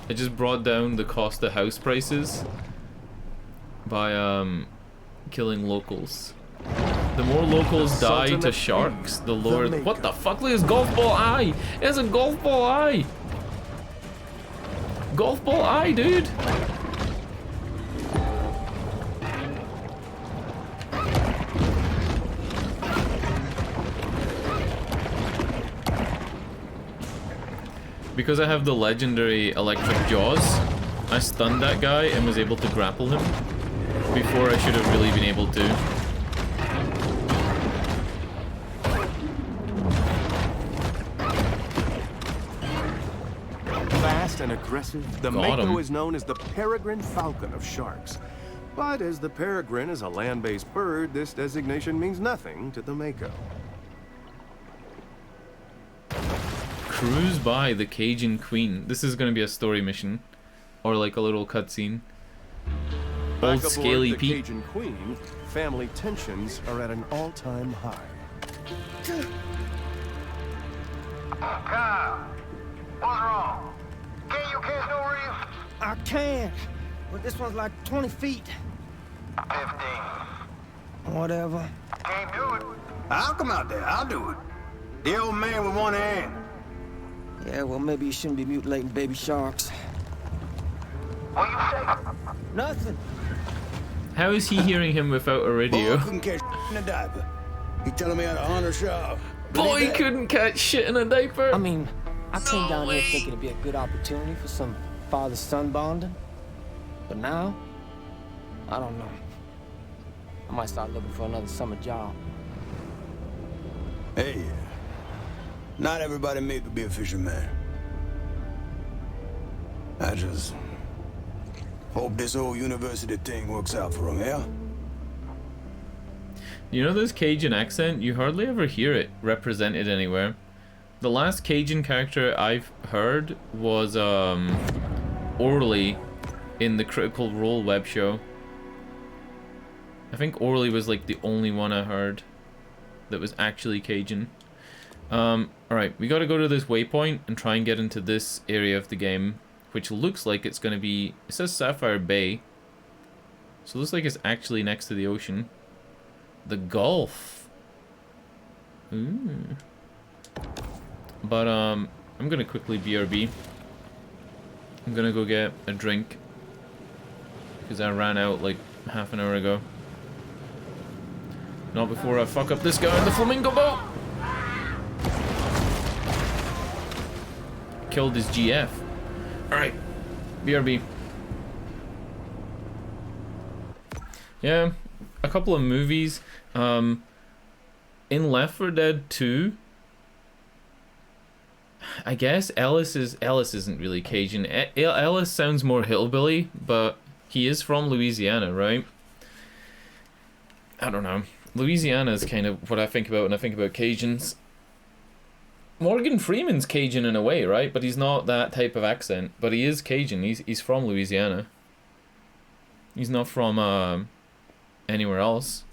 I just brought down the cost of house prices by killing locals. The more locals die to sharks, the lower. What the fuck? Look at his golf ball eye! It has a golf ball eye! Golf ball eye, dude! Because I have the legendary electric jaws, I stunned that guy and was able to grapple him before I should have really been able to. Fast and aggressive, the Mako is known as the peregrine falcon of sharks. But as the peregrine is a land-based bird, this designation means nothing to the Mako. Cruise by the Cajun Queen. This is gonna be a story mission, or like a little cutscene. Old Back Scaly aboard the Pete. Cajun Queen, family tensions are at an all-time high. Kyle, what's wrong? Can you catch no reef? I can, but this one's like 20 feet. 15. Whatever. Can't do it. I'll come out there. I'll do it. The old man with one hand. Yeah, well, maybe you shouldn't be mutilating baby sharks. What you say? Nothing. How is he hearing him without a radio? Boy couldn't catch in a diaper. He telling me how to hunt a shark. Boy couldn't catch shit in a diaper. I mean, I came down here thinking it'd be a good opportunity for some father-son bonding. But now, I don't know. I might start looking for another summer job. Hey, not everybody made to be a fisherman. I just hope this whole university thing works out for him, yeah? You know this Cajun accent? You hardly ever hear it represented anywhere. The last Cajun character I've heard was Orly in the Critical Role web show. I think Orly was like the only one I heard that was actually Cajun. Alright, we gotta go to this waypoint and try and get into this area of the game, which looks like it's gonna be, it says Sapphire Bay, so it looks like it's actually next to the ocean. The Gulf. Ooh. But I'm gonna quickly BRB. I'm gonna go get a drink. Because I ran out like half an hour ago. Not before I fuck up this guy on the flamingo boat! Killed his GF. Alright. BRB. Yeah, a couple of movies. In Left 4 Dead 2, I guess Ellis isn't really Cajun. Ellis sounds more hillbilly, but he is from Louisiana, right? I don't know. Louisiana is kind of what I think about when I think about Cajuns. Morgan Freeman's Cajun in a way, right? But he's not that type of accent. But he is Cajun. He's from Louisiana. He's not from anywhere else.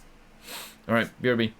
Alright, BRB.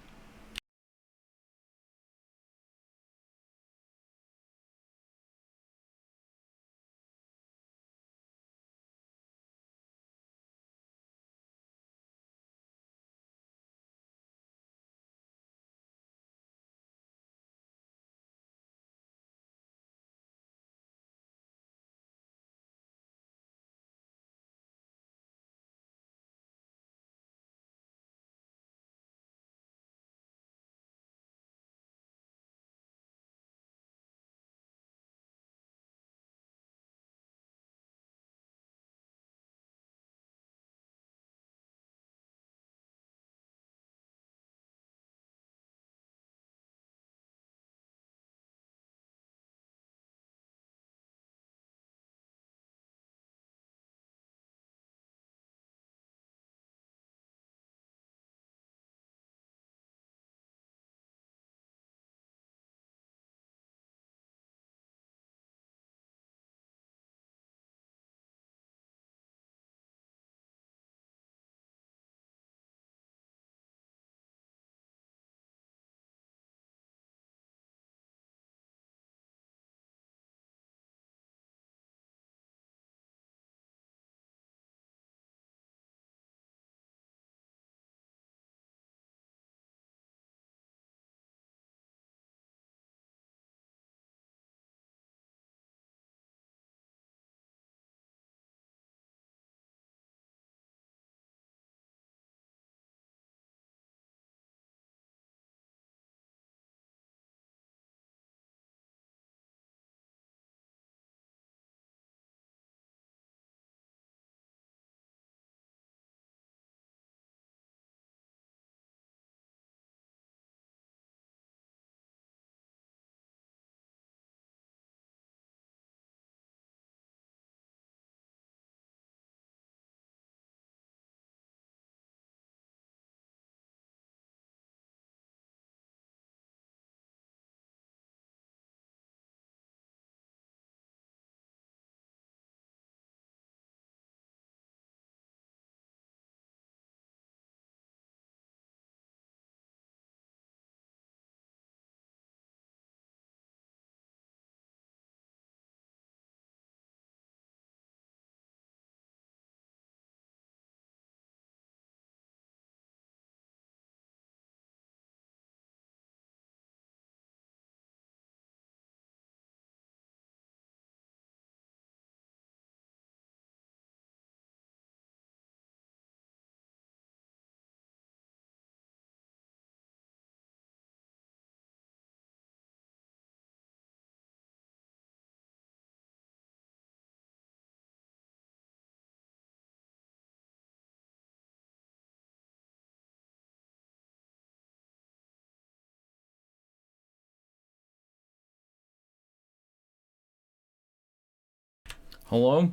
Hello?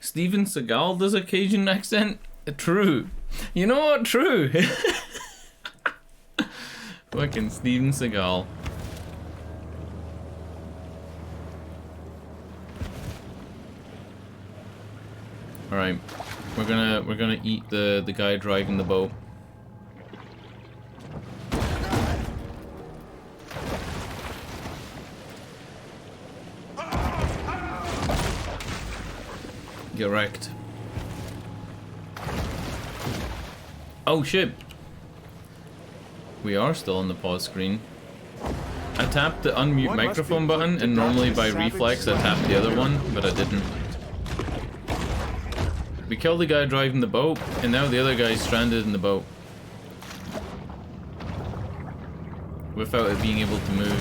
Steven Seagal does a Cajun accent? True. You know what? True. Fucking Steven Seagal. Alright. We're gonna eat the guy driving the boat. Get wrecked. Oh shit! We are still on the pause screen. I tapped the unmute microphone button, and normally by reflex I tapped the other one, but I didn't. We killed the guy driving the boat, and now the other guy's stranded in the boat. Without it being able to move.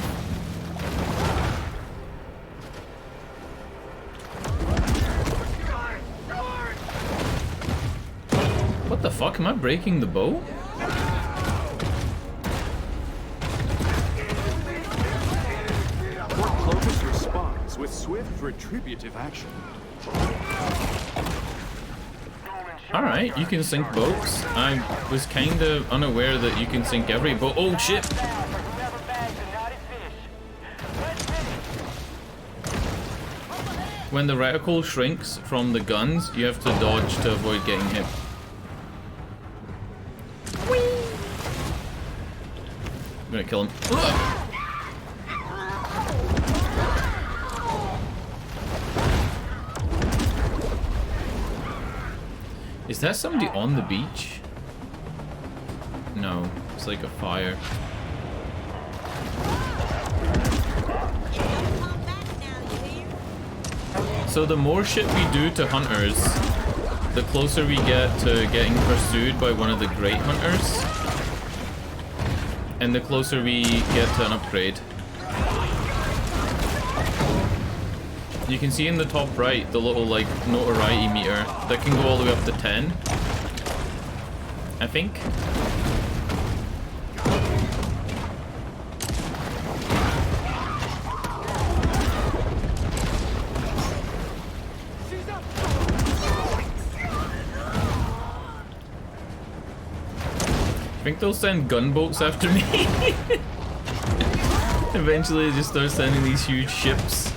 What the fuck? Am I breaking the boat? Clovis responds with swift retributive action. Alright, you can sink boats. I was kinda unaware that you can sink every boat. Oh shit! When the reticle shrinks from the guns, you have to dodge to avoid getting hit. I'm gonna kill him. Ugh! Is that somebody on the beach? No, it's like a fire. So the more shit we do to hunters, the closer we get to getting pursued by one of the great hunters. And the closer we get to an upgrade. You can see in the top right the little like notoriety meter that can go all the way up to 10. I think. I think they'll send gunboats after me. Eventually they just start sending these huge ships.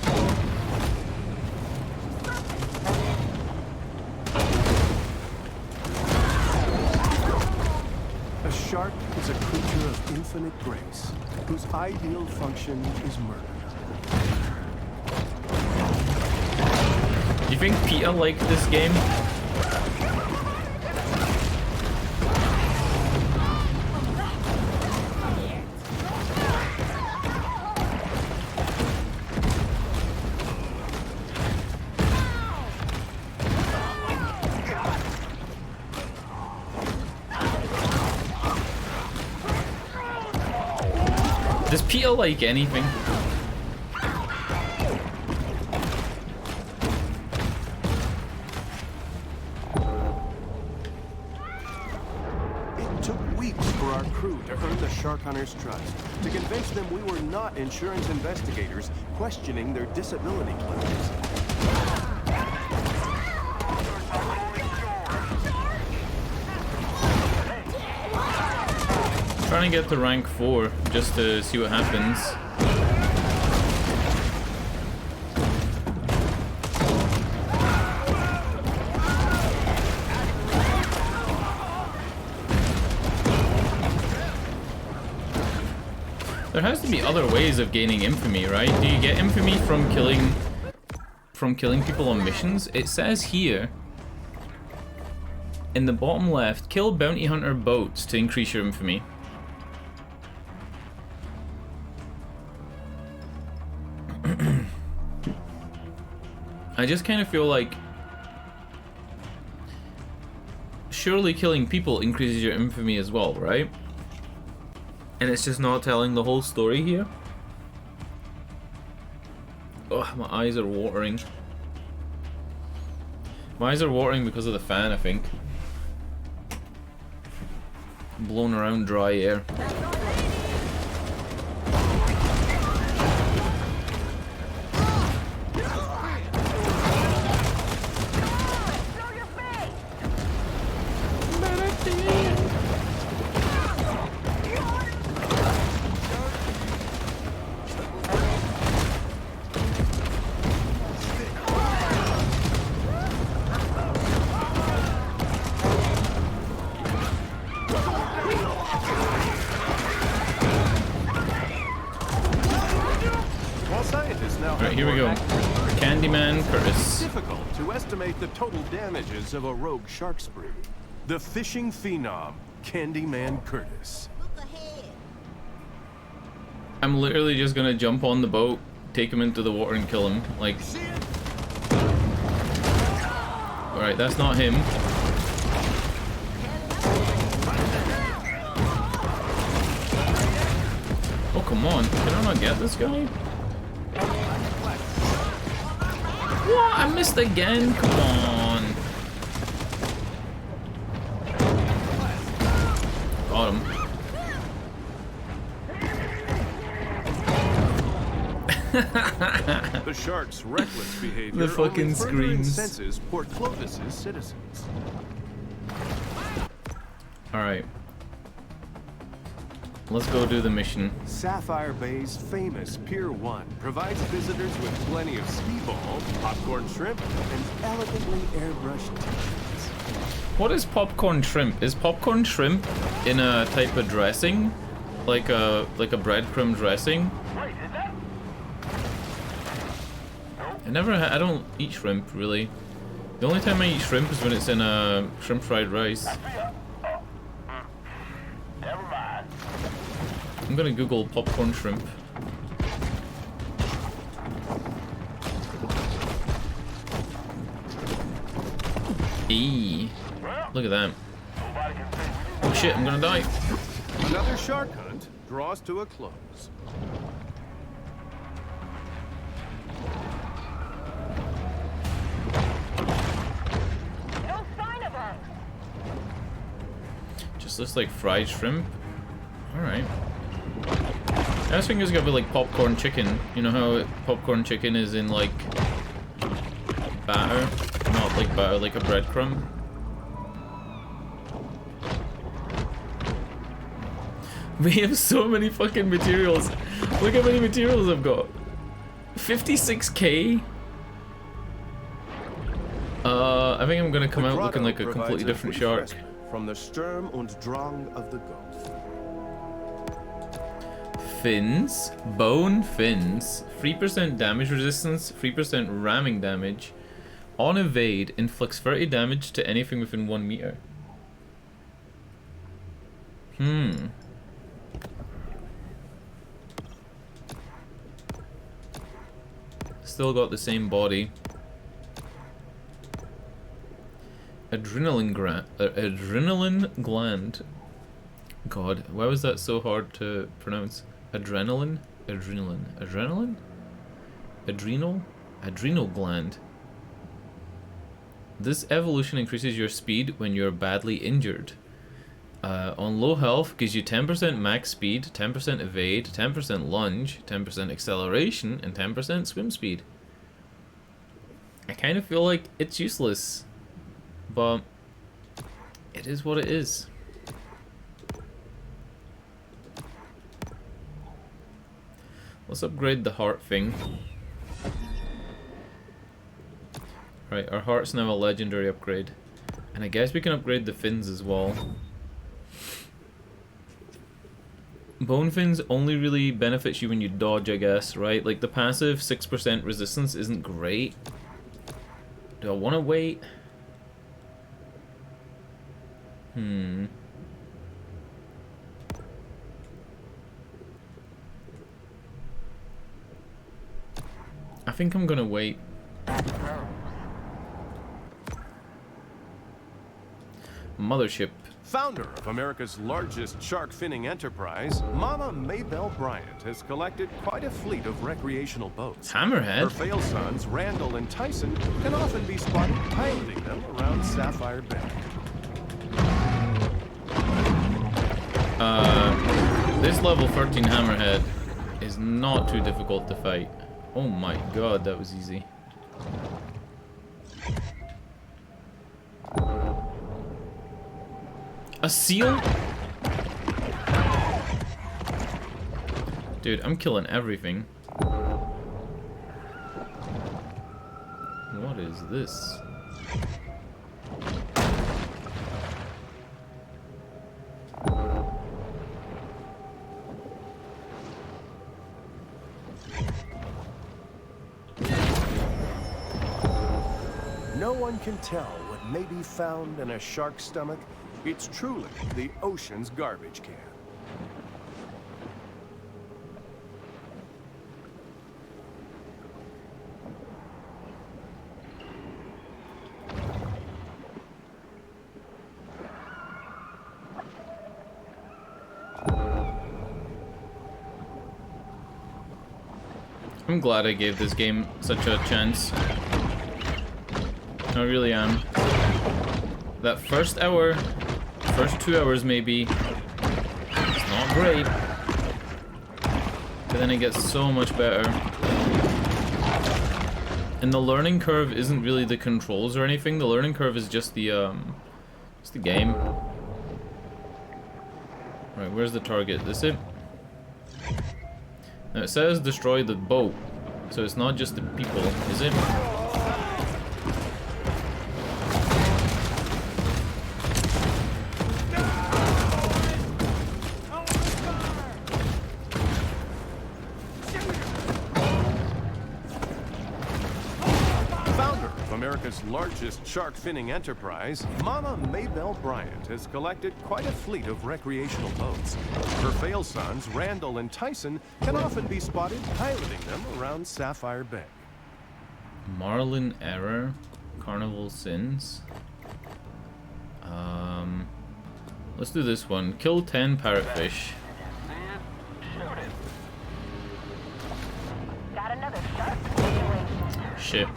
A shark is a creature of infinite grace, whose ideal function is murder. Do you think Peter liked this game? Does Peter like anything? It took weeks for our crew to earn the shark hunters' trust, to convince them we were not insurance investigators questioning their disability claims. Trying to get to rank 4 just to see what happens. There has to be other ways of gaining infamy, right? Do you get infamy from killing people on missions? It says here in the bottom left, kill bounty hunter boats to increase your infamy. I just kind of feel like surely killing people increases your infamy as well, right? And it's just not telling the whole story here. Oh, my eyes are watering. My eyes are watering because of the fan, I think. Blown around dry air. Alright, here we go. Candyman Curtis. Difficult to estimate the total damages of a rogue shark spree. The fishing phenom, Candyman Curtis. I'm literally just gonna jump on the boat, take him into the water and kill him. Like... Alright, that's not him. Oh, come on. Can I not get this guy? What? I missed again? Come on. Got him. The shark's reckless behavior The fucking only further screams. incenses Port Clovis's citizens. Alright. Let's go do the mission. Sapphire Bay's famous Pier 1 provides visitors with plenty of skee-ball, popcorn shrimp, and elegantly airbrushed t-shirts. What is popcorn shrimp? Is popcorn shrimp in a type of dressing? Like a breadcrumb dressing? I don't eat shrimp, really. The only time I eat shrimp is when it's in a shrimp fried rice. I'm gonna Google popcorn shrimp. Eee. Look at that. Oh shit, I'm gonna die. Another shark hunt draws to a close. No sign of her. Just looks like fried shrimp. Alright. I was thinking it's gonna be like popcorn chicken. You know how popcorn chicken is in like batter? Not like batter, like a breadcrumb. We have so many fucking materials. Look how many materials I've got. 56k? I think I'm gonna come out looking like a completely different shark. From the Sturm und Drang of the Gulf. Fins, bone fins, 3% damage resistance, 3% ramming damage. On evade, inflicts 30 damage to anything within 1 meter. Still got the same body. Adrenaline gland. God, why was that so hard to pronounce? Adrenaline? Adrenaline? Adrenal gland. This evolution increases your speed when you're badly injured. On low health, gives you 10% max speed, 10% evade, 10% lunge, 10% acceleration, and 10% swim speed. I kind of feel like it's useless, but it is what it is. Let's upgrade the heart thing. Right, our heart's now a legendary upgrade. And I guess we can upgrade the fins as well. Bone fins only really benefits you when you dodge, I guess, right? Like the passive 6% resistance isn't great. Do I want to wait? I think I'm gonna wait. Mothership. Founder of America's largest shark finning enterprise, Mama Maybelle Bryant has collected quite a fleet of recreational boats. Her Hammerhead? fail sons, Randall and Tyson, can often be spotted piloting them around Sapphire Bay. This level 13 Hammerhead is not too difficult to fight. Oh my god, that was easy. A seal? Dude, I'm killing everything. What is this? No one can tell what may be found in a shark's stomach. It's truly the ocean's garbage can. I'm glad I gave this game such a chance. I really am. That first hour, first 2 hours maybe, it's not great. But then it gets so much better. And the learning curve isn't really the controls or anything. The learning curve is just the game. Right, where's the target? This it? Now it says destroy the boat, so it's not just the people, is it? America's largest shark finning enterprise, Mama Maybelle Bryant has collected quite a fleet of recreational boats. Her fail sons, Randall and Tyson, can often be spotted piloting them around Sapphire Bay. Marlin Error, Carnival Sins. Let's do this one. Kill 10 parrotfish. Got another shark situation. Shit.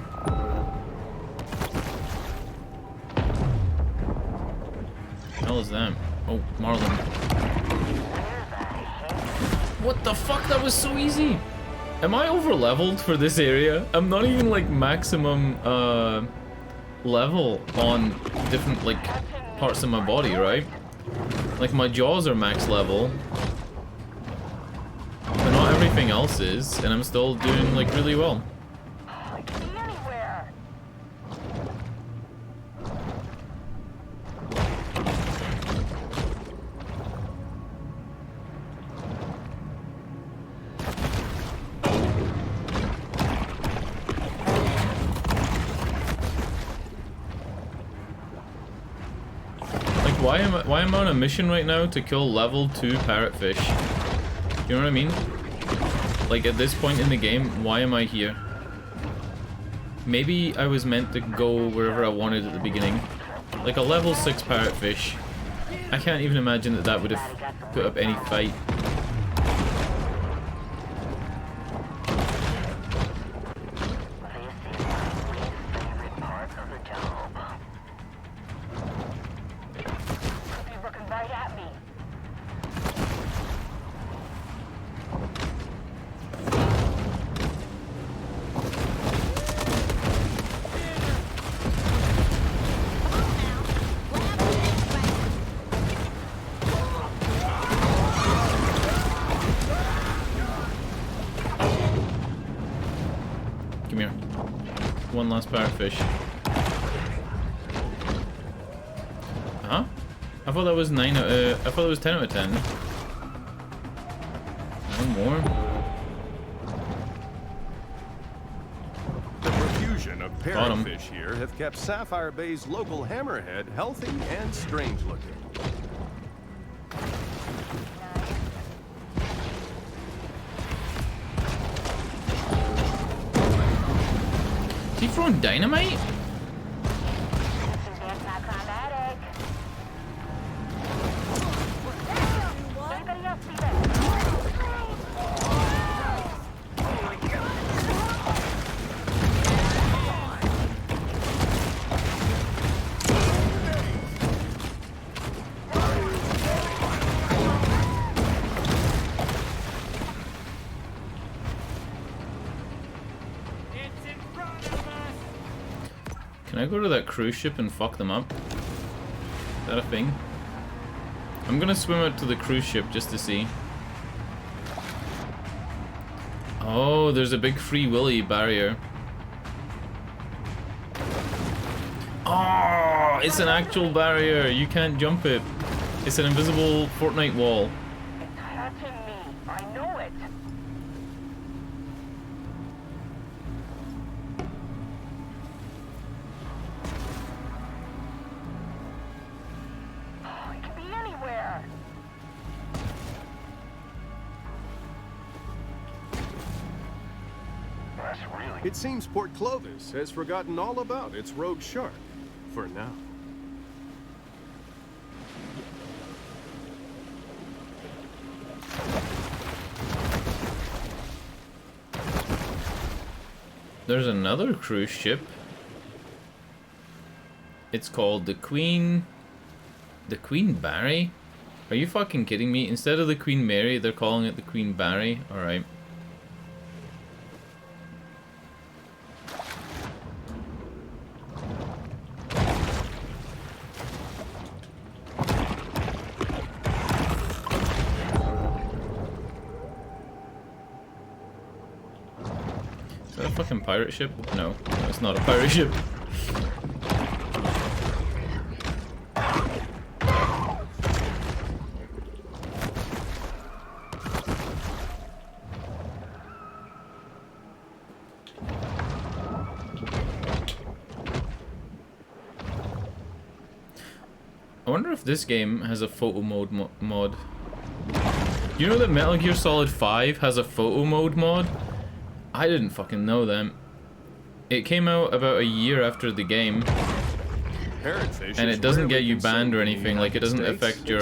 Hell is that? Oh, Marlin. What the fuck? That was so easy. Am I over leveled for this area? I'm not even like maximum level on different like parts of my body, right? Like my jaws are max level, but not everything else is, and I'm still doing like really well. Why am I on a mission right now to kill level 2 parrotfish? You know what I mean? Like at this point in the game, why am I here? Maybe I was meant to go wherever I wanted at the beginning. Like a level 6 parrotfish. I can't even imagine that that would have put up any fight. One last parrotfish. Huh? I thought that was 9 out of, I thought it was 10 out of 10. One more. The profusion of parrotfish here have kept Sapphire Bay's local hammerhead healthy and strange looking. Is he throwing dynamite? Can I go to that cruise ship and fuck them up? Is that a thing? I'm gonna swim out to the cruise ship just to see. Oh, there's a big Free Willy barrier. Oh, it's an actual barrier. You can't jump it. It's an invisible Fortnite wall. It's hurting me. I know it. It can be anywhere. That's really. It seems Port Clovis has forgotten all about its rogue shark, for now. there's another cruise ship. It's called the Queen Barry? Are you fucking kidding me? Instead of the Queen Mary, they're calling it the Queen Barry? Alright. Is that a fucking pirate ship? No, it's not a pirate ship. I wonder if this game has a photo mode mod. You know that Metal Gear Solid 5 has a photo mode mod? I didn't fucking know that. It came out about a year after the game. And it doesn't get you banned or anything. Like, it doesn't affect your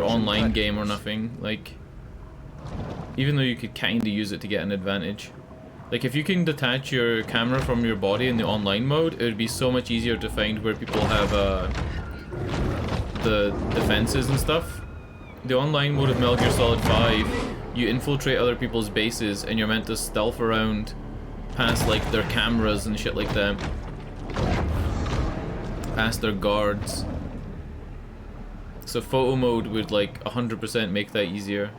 online game or nothing. Like, even though you could kinda use it to get an advantage. Like, if you can detach your camera from your body in the online mode, it would be so much easier to find where people have the defenses and stuff. The online mode of Metal Gear Solid 5, you infiltrate other people's bases and you're meant to stealth around past, like, their cameras and shit like that. Past their guards. So photo mode would, like, 100% make that easier.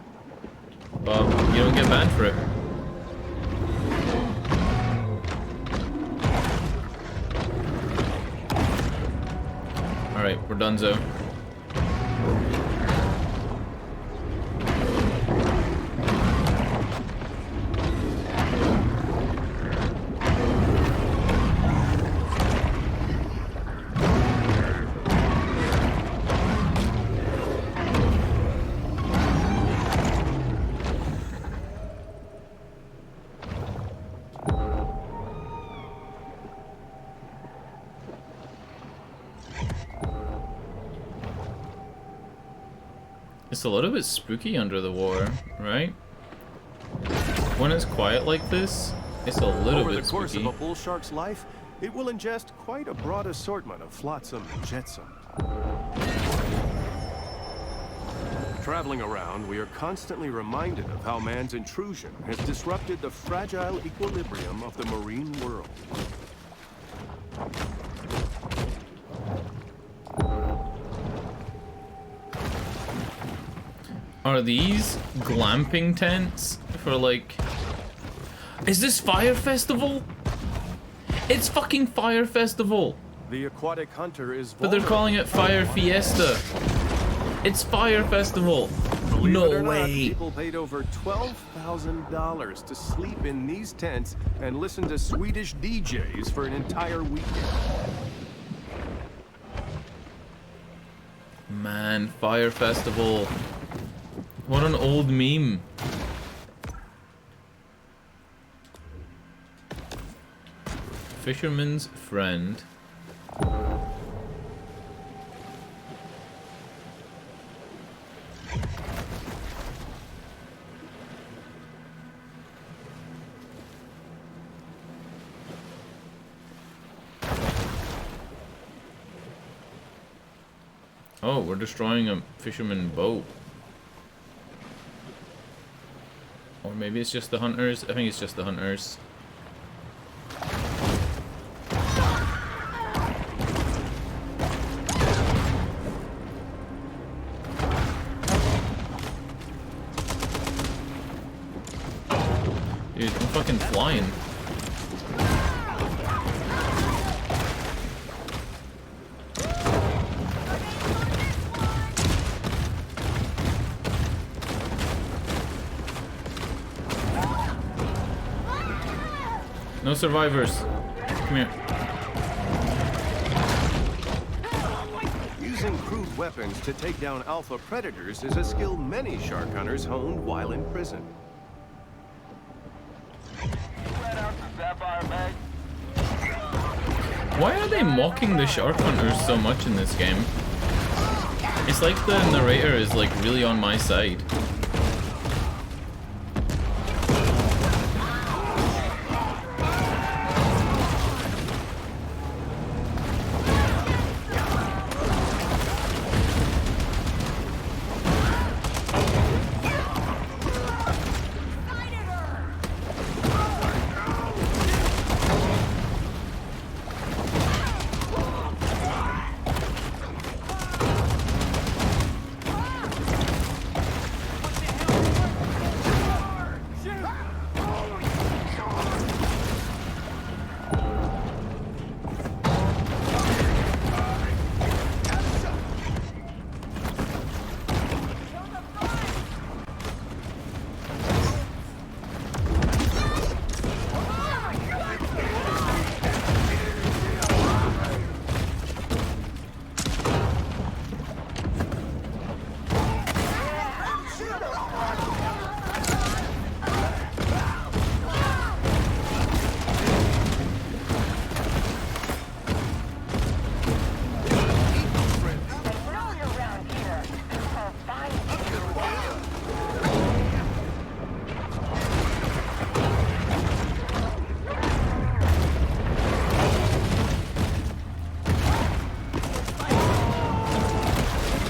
But you don't get banned for it. Alright, we're donezo. It's a little bit spooky under the water, right? When it's quiet like this, it's a little bit spooky. Over the course of a bull shark's life, it will ingest quite a broad assortment of flotsam and jetsam. Traveling around, we are constantly reminded of how man's intrusion has disrupted the fragile equilibrium of the marine world. Are these glamping tents for, like... Is this Fire Festival? It's fucking Fire Festival! The aquatic hunter is but they're calling it Fire Fiesta. It's Fire Festival. Believe no it or way. Not, people paid over $12,000 to sleep in these tents and listen to Swedish DJs for an entire weekend. Man, Fire Festival. What an old meme. Fisherman's friend. Oh, we're destroying a fisherman boat. Or maybe it's just the hunters. I think it's just the hunters. Dude, I'm fucking flying. No survivors. Come here. Using crude weapons to take down alpha predators is a skill many shark hunters honed while in prison. Why are they mocking the shark hunters so much in this game? It's like the narrator is like really on my side.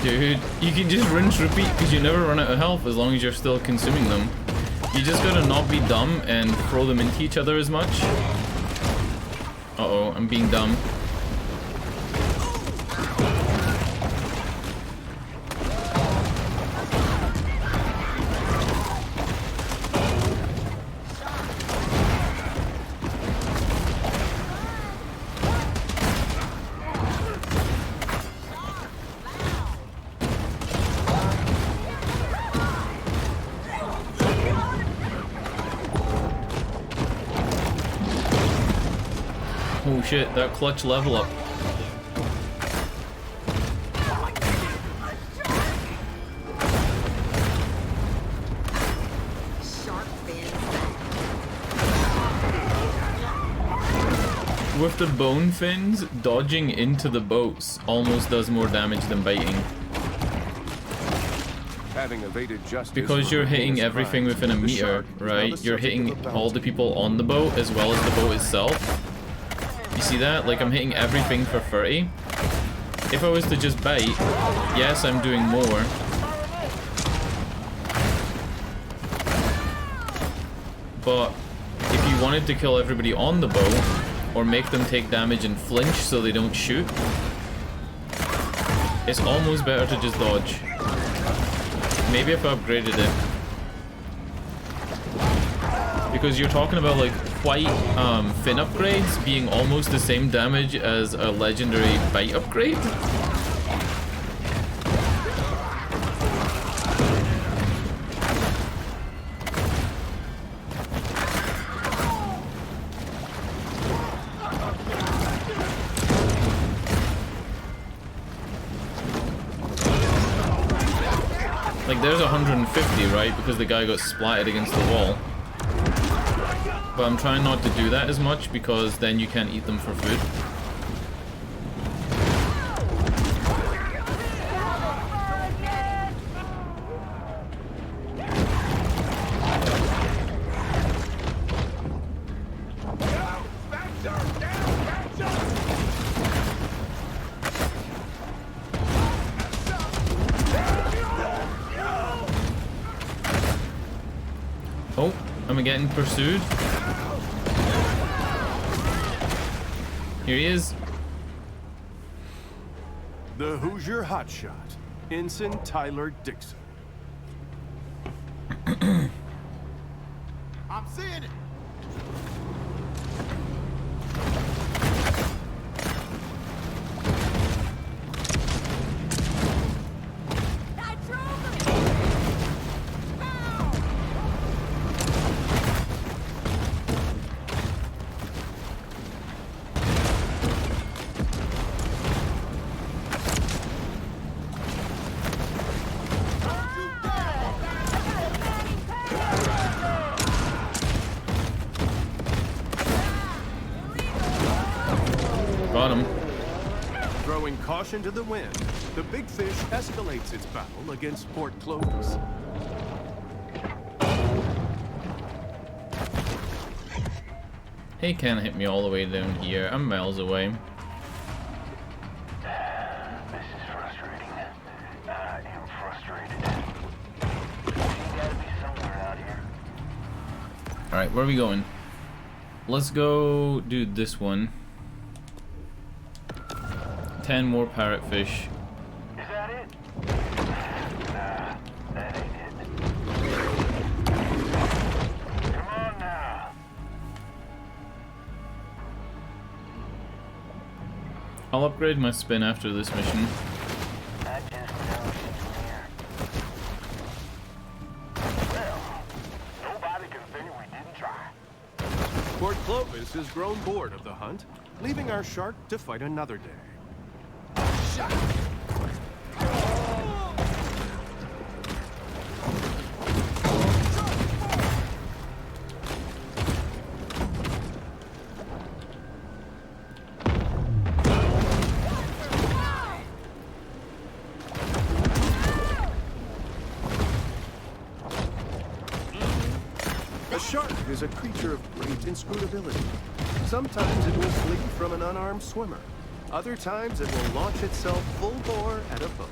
Dude, you can just rinse repeat because you never run out of health as long as you're still consuming them. You just gotta not be dumb and throw them into each other as much. Uh-oh, I'm being dumb. Oh shit, that clutch level up. With the bone fins, dodging into the boats almost does more damage than biting. Having evaded justice Because you're hitting heinous everything crimes, within a the meter, shark is now right? the You're subject hitting of a all the bounty. people on the boat as well as the boat itself. You see that? Like, I'm hitting everything for 30. If I was to just bite, yes, I'm doing more. But if you wanted to kill everybody on the boat, or make them take damage and flinch so they don't shoot, it's almost better to just dodge. Maybe if I upgraded it. Because you're talking about like white fin upgrades being almost the same damage as a legendary bite upgrade. Like there's 150, right? Because the guy got splatted against the wall. But I'm trying not to do that as much because then you can't eat them for food. Oh, I'm getting pursued. Here he is. The Hoosier hotshot, Ensign Tyler Dixon. I'm seeing it. Got him. Throwing caution to the wind, the big fish escalates its battle against Port Clovis. He can't hit me all the way down here. I'm miles away. This is frustrating. I am frustrated. You gotta be somewhere out here. Alright, where are we going? Let's go do this one. 10 more parrotfish. Is that it? Nah, that ain't it. Come on now. I'll upgrade my spin after this mission. I just know she's near. Well, nobody can say we didn't try. Port Clovis has grown bored of the hunt, leaving our shark to fight another day. A shark is a creature of great inscrutability. Sometimes it will flee from an unarmed swimmer. Other times it will launch itself full bore at a boat.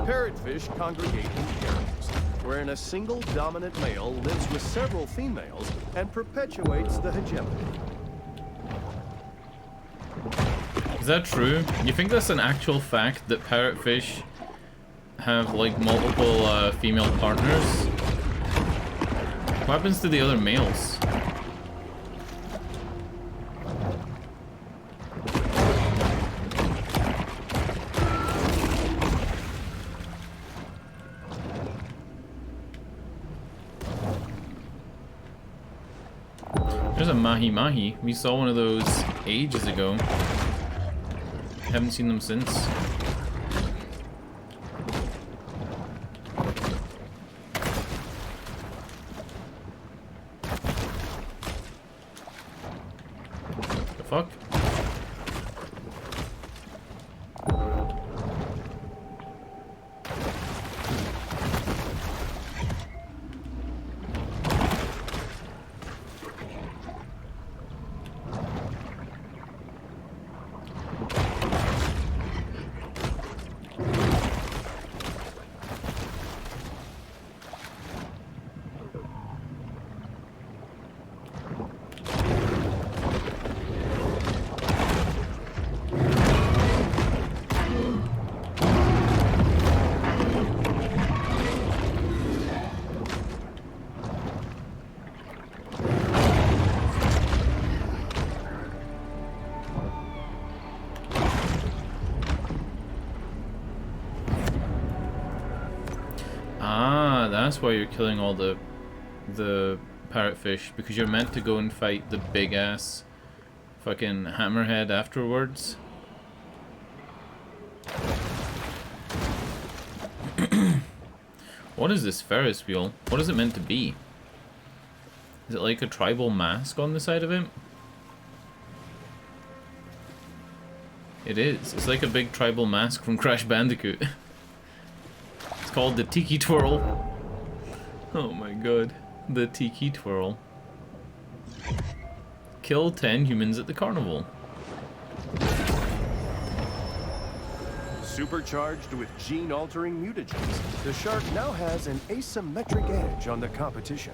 Parrotfish congregate in harems, wherein a single dominant male lives with several females and perpetuates the hegemony. Is that true? You think that's an actual fact that parrotfish have like multiple female partners? What happens to the other males? There's a mahi-mahi. We saw one of those ages ago. Haven't seen them since. The fuck? That's why you're killing all the parrotfish, because you're meant to go and fight the big ass fucking hammerhead afterwards. What is this Ferris wheel? What is it meant to be? Is it like a tribal mask on the side of it? It is. It's like a big tribal mask from Crash Bandicoot. It's called the Tiki Twirl. Oh my god. The Tiki Twirl. Kill 10 humans at the carnival. Supercharged with gene-altering mutagens, the shark now has an asymmetric edge on the competition.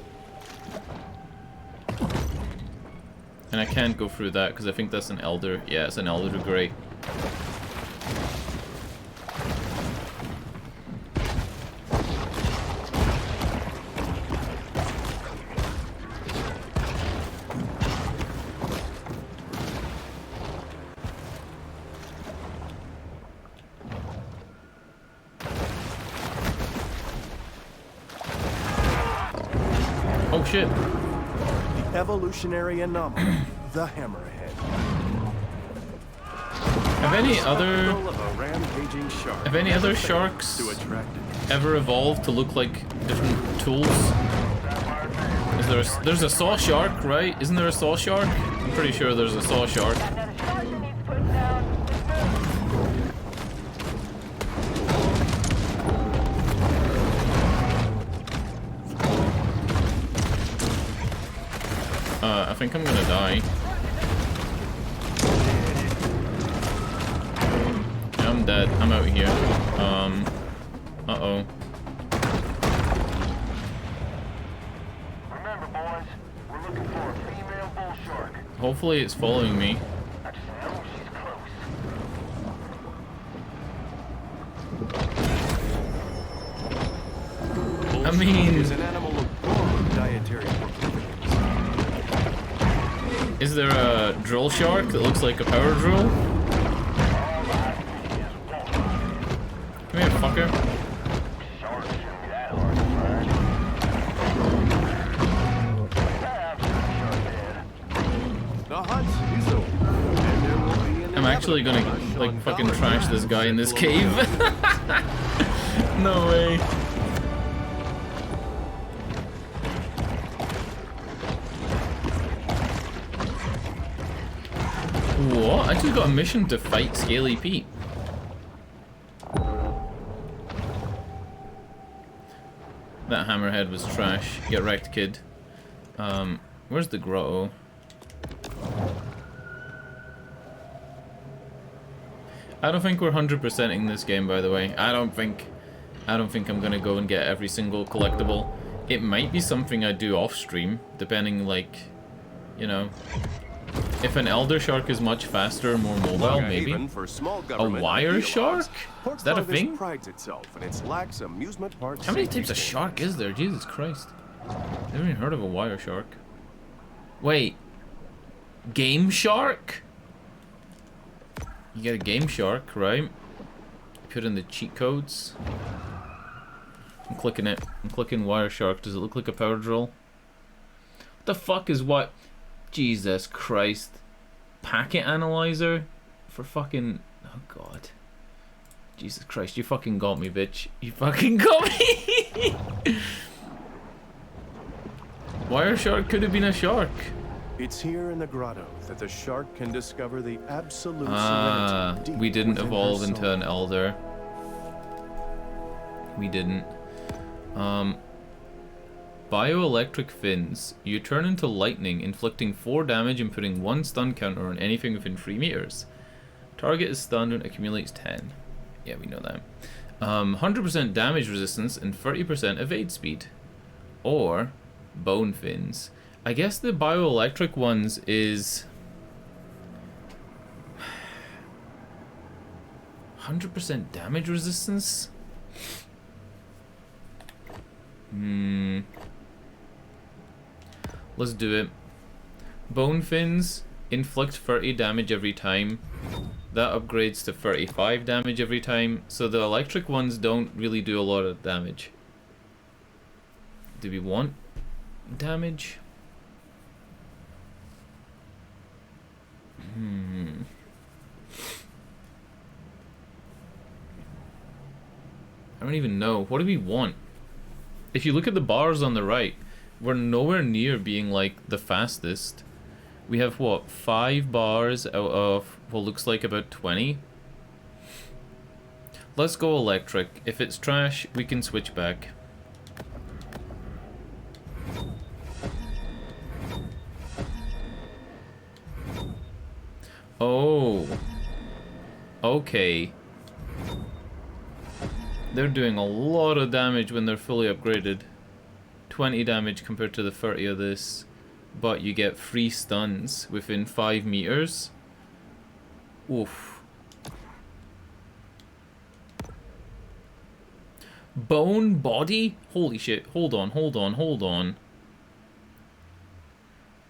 And I can't go through that because I think that's an elder. Yeah, it's an elder grey. Oh shit. The evolutionary anomaly, the hammerhead. Have any other sharks ever evolved to look like different tools? There's a saw shark, right? Isn't there a saw shark? I'm pretty sure there's a saw shark. I think I'm gonna die. Yeah, I'm dead. I'm out here. Uh-oh. Remember, boys, we're looking for a female bull shark. Hopefully it's following me. I just know she's close. I mean, is an animal of broad dietary proclivities. Is there a drill shark that looks like a power drill? Come here, fucker. Sharks shouldn't be that hard to find. The hunt is over, and there will be an I'm actually gonna like fucking trash this guy in this cave. No way. What? I just got a mission to fight Scaly Pete. That hammerhead was trash. Get wrecked, kid. Where's the grotto? I don't think we're 100%ing this game, by the way. I don't think I'm gonna go and get every single collectible. It might be something I do off stream, depending, like, you know, if an elder shark is much faster and more mobile, maybe. A wire shark? Is that a thing? How many types of shark is there? Jesus Christ. I've never even heard of a wire shark. Wait. Game shark? You get a game shark, right? Put in the cheat codes. I'm clicking it. I'm clicking wire shark. Does it look like a power drill? What the fuck is what? Jesus Christ. Packet analyzer? For fucking... Oh god. Jesus Christ, you fucking got me, bitch. You fucking got me! Wire shark could have been a shark. It's here in the grotto that the shark can discover the absolute serenity. We didn't evolve into an elder. We didn't. Bioelectric fins. You turn into lightning, inflicting 4 damage and putting 1 stun counter on anything within 3 meters. Target is stunned and accumulates 10. Yeah, we know that. 100% damage resistance and 30% evade speed. Or bone fins. I guess the bioelectric ones is 100% damage resistance? Let's do it. Bone fins inflict 30 damage every time. That upgrades to 35 damage every time. So the electric ones don't really do a lot of damage. Do we want damage? I don't even know. What do we want? If you look at the bars on the right, we're nowhere near being like the fastest. We have what, 5 bars out of what looks like about 20? Let's go electric. If it's trash, we can switch back. Oh. Okay. They're doing a lot of damage when they're fully upgraded. 20 damage compared to the 30 of this. But you get free stuns within 5 meters. Oof. Bone body? Holy shit. Hold on.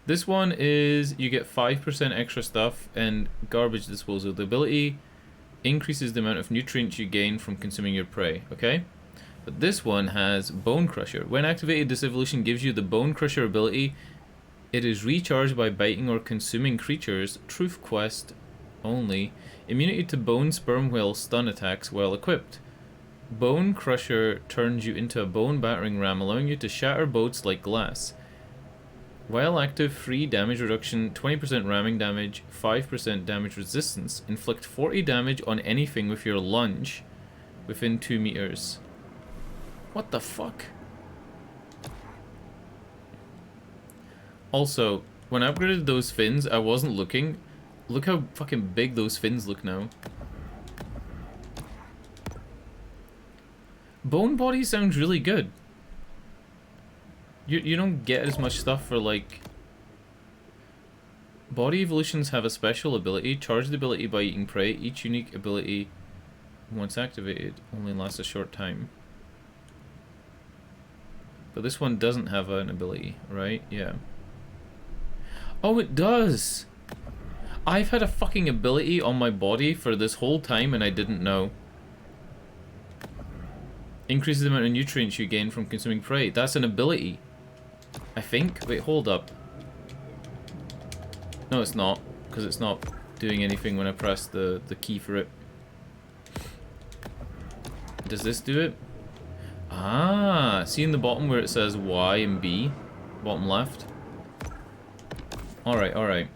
This one is you get 5% extra stuff and garbage disposal. The ability increases the amount of nutrients you gain from consuming your prey, okay? But this one has Bone Crusher. When activated, this evolution gives you the Bone Crusher ability. It is recharged by biting or consuming creatures. Truth quest only. Immunity to bone sperm whale stun attacks while equipped. Bone Crusher turns you into a bone battering ram, allowing you to shatter boats like glass. While active, free damage reduction, 20% ramming damage, 5% damage resistance. Inflict 40 damage on anything with your lunge within 2 meters. What the fuck? Also, when I upgraded those fins, I wasn't looking. Look how fucking big those fins look now. Bone body sounds really good. You don't get as much stuff for, like... Body evolutions have a special ability. Charge the ability by eating prey. Each unique ability, once activated, only lasts a short time. But this one doesn't have an ability, right? Yeah. Oh, it does! I've had a fucking ability on my body for this whole time and I didn't know. Increases the amount of nutrients you gain from consuming prey. That's an ability. I think. Wait, hold up. No, it's not, because it's not doing anything when I press the key for it. Does this do it? Ah, see in the bottom where it says Y and B? Bottom left? Alright.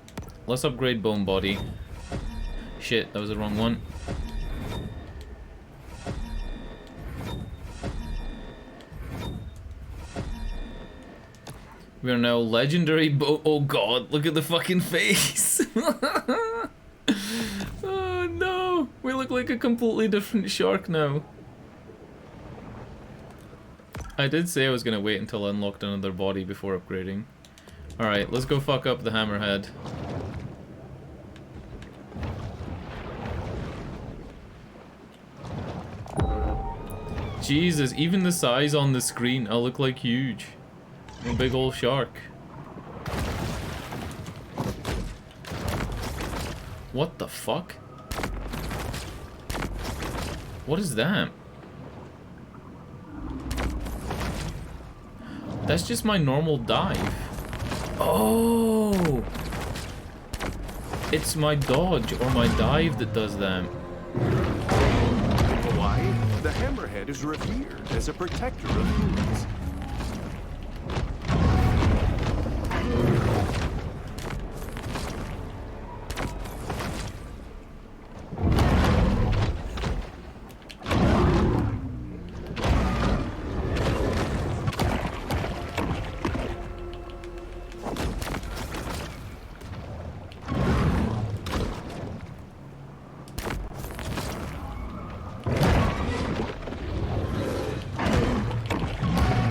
Let's upgrade Bone Body. Shit, that was the wrong one. We are now legendary boat. Oh god, look at the fucking face. Oh no, we look like a completely different shark now. I did say I was gonna wait until I unlocked another body before upgrading. Alright, let's go fuck up the hammerhead. Jesus, even the size on the screen, I look like huge. I'm a big old shark. What the fuck? What is that? That's just my normal dive. Oh! It's my dodge or my dive that does that. Hawaii, the hammerhead is revered as a protector of humans.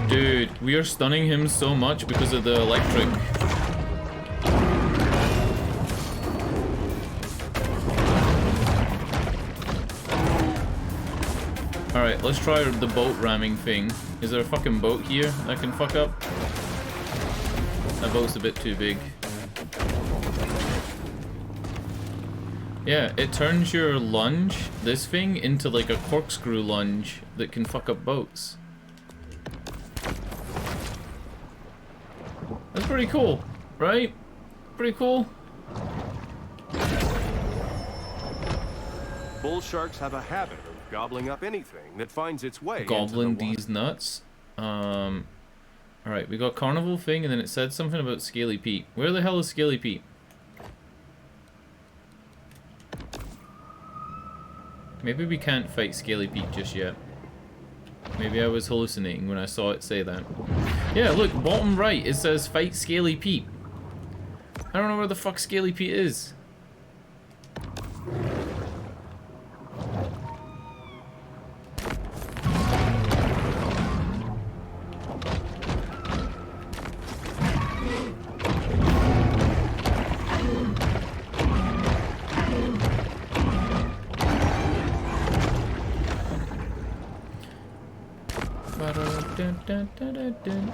Dude, we are stunning him so much because of the electric. Alright, let's try the boat ramming thing. Is there a fucking boat here I can fuck up? That boat's a bit too big. Yeah, it turns your lunge, this thing, into like a corkscrew lunge that can fuck up boats. That's pretty cool, right? Pretty cool. Bull sharks have a habit of gobbling up anything that finds its way Goblin into the water. these nuts. Alright, we got carnival thing and then it said something about Scaly Pete. Where the hell is Scaly Pete? Maybe we can't fight Scaly Pete just yet. Maybe I was hallucinating when I saw it say that. Yeah, look, bottom right, it says fight Scaly Pete. I don't know where the fuck Scaly Pete is. Dun, dun, dun, dun.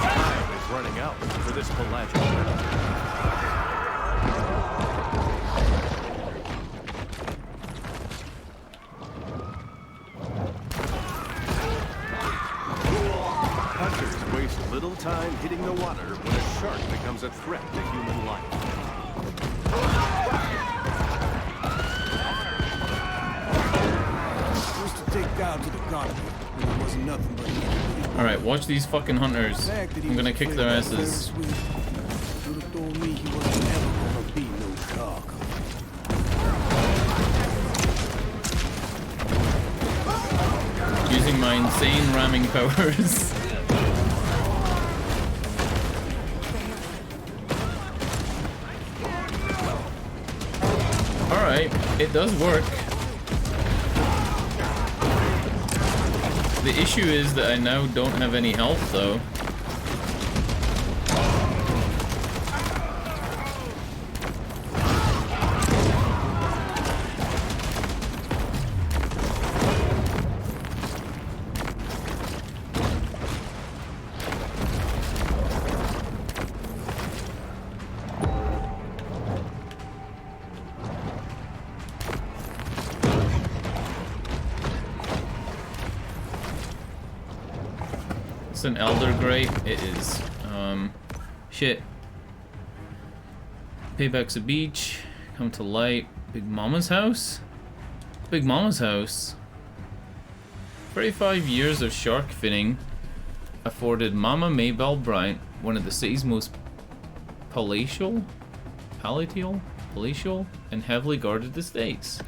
Time is running out for this pelagic. Little time hitting the water when a shark becomes a threat to human life. Used to take down to the carnival when there wasn't nothing but Alright, watch these fucking hunters. I'm gonna kick their asses. Should have told me he wasn't ever gonna be no shark. Using my insane ramming powers. Alright, it does work. The issue is that I now don't have any health though. An elder grate? It is. Shit. Payback's a beach. Come to light. Big Mama's house? Big Mama's house. 35 years of shark finning afforded Mama Maybelle Bryant one of the city's most palatial and heavily guarded estates.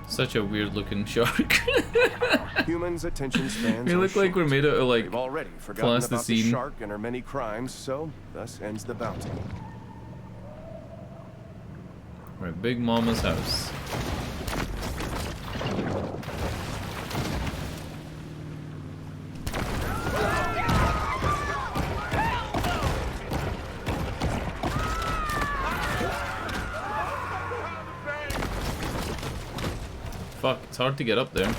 Such a weird looking shark. Humans' attention spans We are look like short. we're made out of like We've already forgotten about the plasticine. shark and her many crimes, so thus ends the bounty. We're at Big Mama's house. Fuck, it's hard to get up there.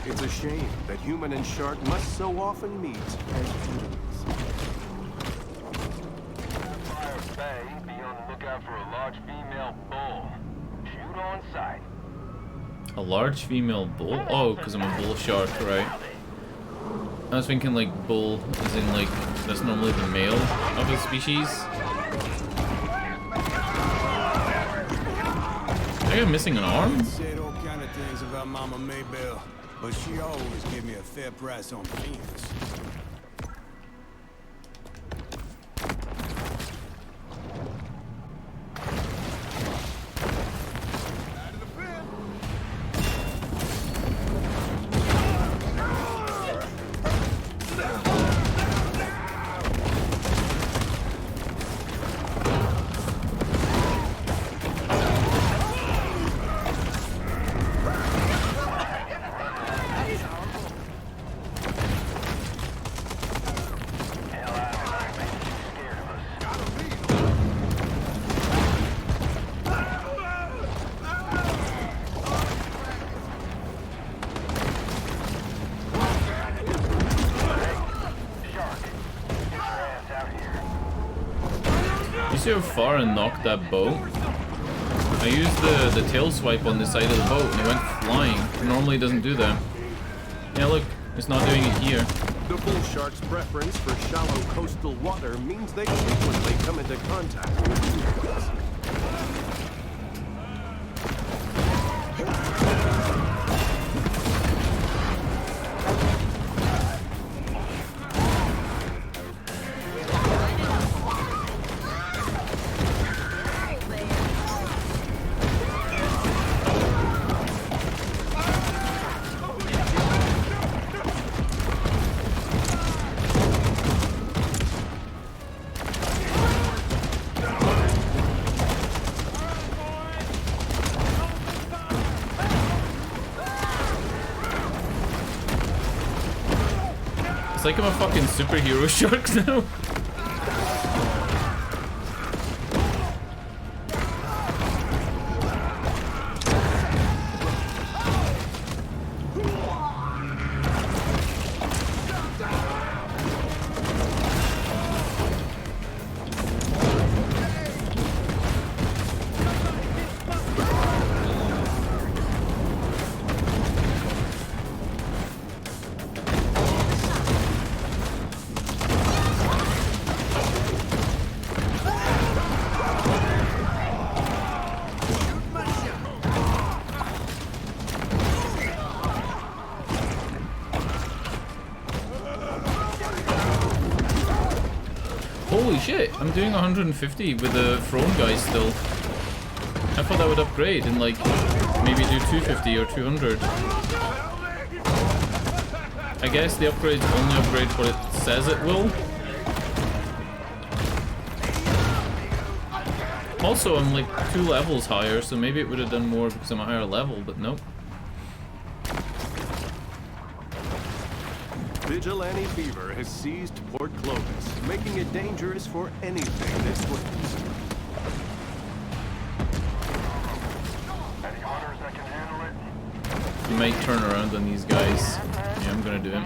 It's a shame that human and shark must so often meet as enemies. Bay, be on the lookout for a large female bull. Shoot on sight. A large female bull? Oh, because I'm a bull shark, right? I was thinking like bull as in like that's normally the male of a species. I think I'm missing an arm? Said all kind of things about Mama Maybelle, but she always gave me a fair price on penis. You see how far I knocked that boat? I used the tail swipe on the side of the boat and it went flying. Normally it doesn't do that. Yeah, look, it's not doing it here. The bull shark's preference for shallow coastal water means they frequently come into contact with humans. It's like I'm a fucking superhero shark now. Holy shit, I'm doing 150 with the throne guy still. I thought that would upgrade and like maybe do 250 or 200. I guess the upgrades only upgrade what it says it will. Also, I'm like 2 levels higher, so maybe it would have done more because I'm a higher level, but nope. Vigilante fever has seized Port Clovis, making it dangerous for anything that swims. Any hunters that can handle it? You might turn around on these guys. Yeah, I'm gonna do it.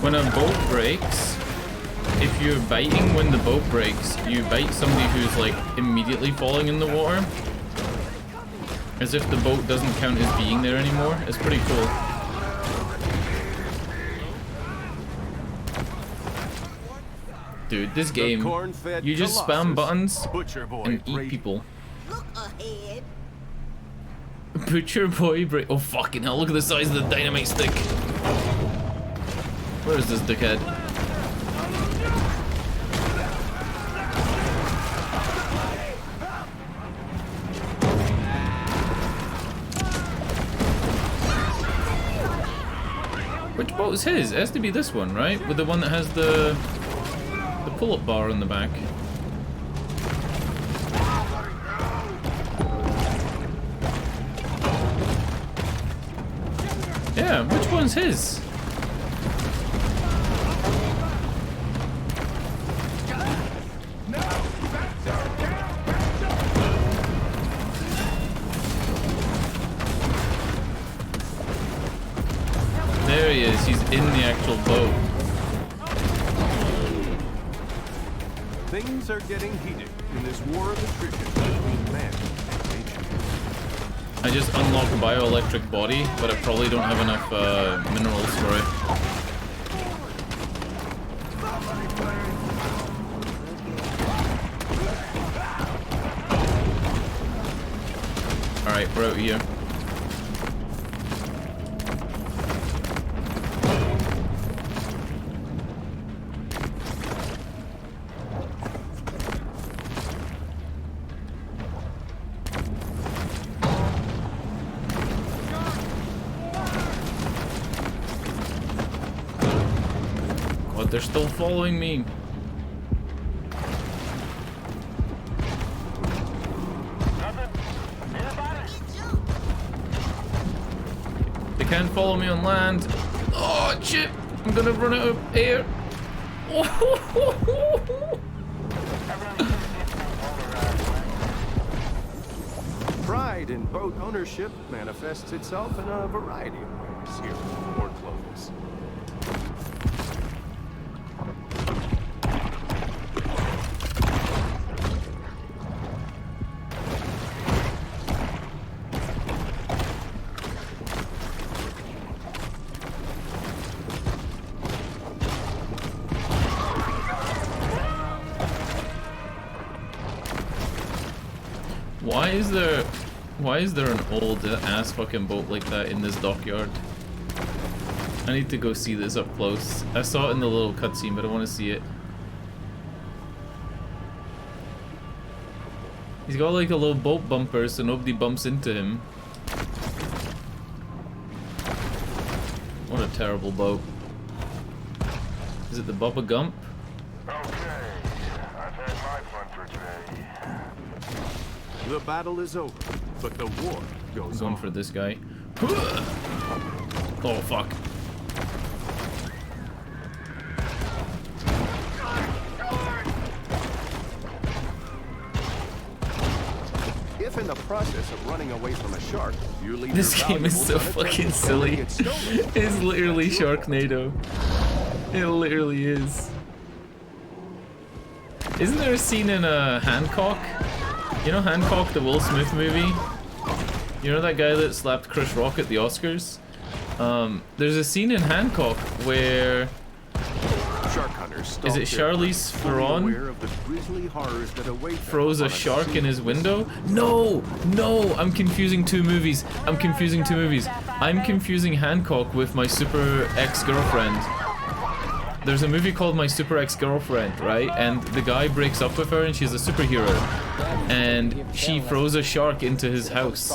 When a boat breaks, if you're biting when the boat breaks, you bite somebody who's like immediately falling in the water. As if the boat doesn't count as being there anymore. It's pretty cool. Dude, this game, you just spam buttons and eat people. Look ahead. Butcher boy break. Oh fucking hell, look at the size of the dynamite stick. Where is this dickhead? Which boat is his? It has to be this one, right? With the one that has the pull-up bar on the back. Yeah, which one's his? There he is, he's in the actual boat. Things are getting heated in this war of attrition between man and nature. I just unlocked a bioelectric body, but I probably don't have enough minerals for it. Alright, we're out here. God, they're still following me. They can't follow me on land. Oh shit! I'm gonna run out of air. Pride in boat ownership manifests itself in a variety of ways here in Port Clovis. Why is there an old ass fucking boat like that in this dockyard? I need to go see this up close. I saw it in the little cutscene, but I want to see it. He's got like a little boat bumper so nobody bumps into him. What a terrible boat. Is it the Bubba Gump? Okay, I've had my fun for today. The battle is over, but the war I'm goes going on. for this guy. Oh fuck. If in the process of running away from a shark, you leave This your game is so valuables fucking unattended, silly. they get stolen. It's literally That's your Sharknado. It literally is. Isn't there a scene in Hancock? You know Hancock, the Will Smith movie? You know that guy that slapped Chris Rock at the Oscars? There's a scene in Hancock where... Shark hunters Is it Charlize Theron throws a shark in his window? No! No! I'm confusing two movies. I'm confusing Hancock with My Super Ex-Girlfriend. There's a movie called My Super Ex-Girlfriend, right? And the guy breaks up with her and she's a superhero. And she throws a shark into his house.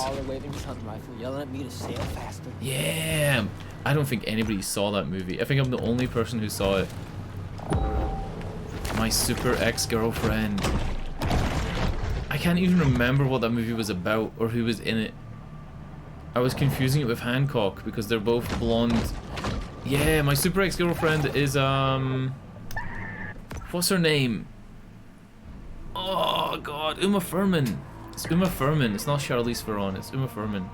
Yeah! I don't think anybody saw that movie. I think I'm the only person who saw it. My Super Ex-Girlfriend. I can't even remember what that movie was about or who was in it. I was confusing it with Hancock because they're both blonde. Yeah, My Super Ex-Girlfriend is, what's her name? Oh, God, Uma Thurman. It's Uma Thurman. It's not Charlize Theron. It's Uma Thurman.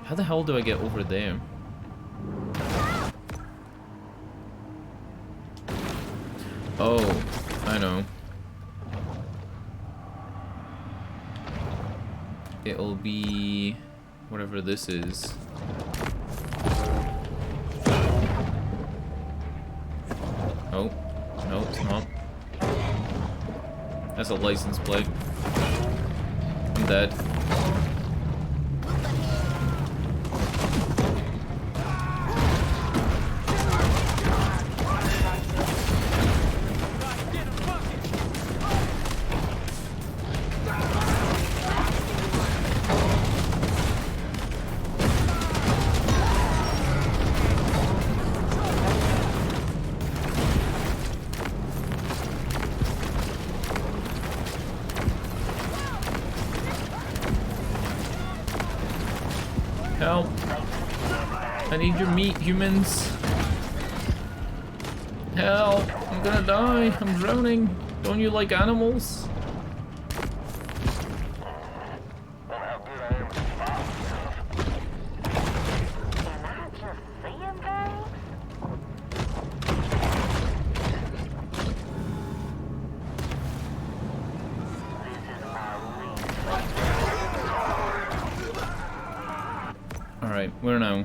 How the hell do I get over there? Oh, I know. It'll be whatever this is. Oh, no, it's not. That's a license plate. I'm dead. Help. I need your meat, humans. Help. I'm gonna die. I'm drowning. Don't you like animals? Alright, where now?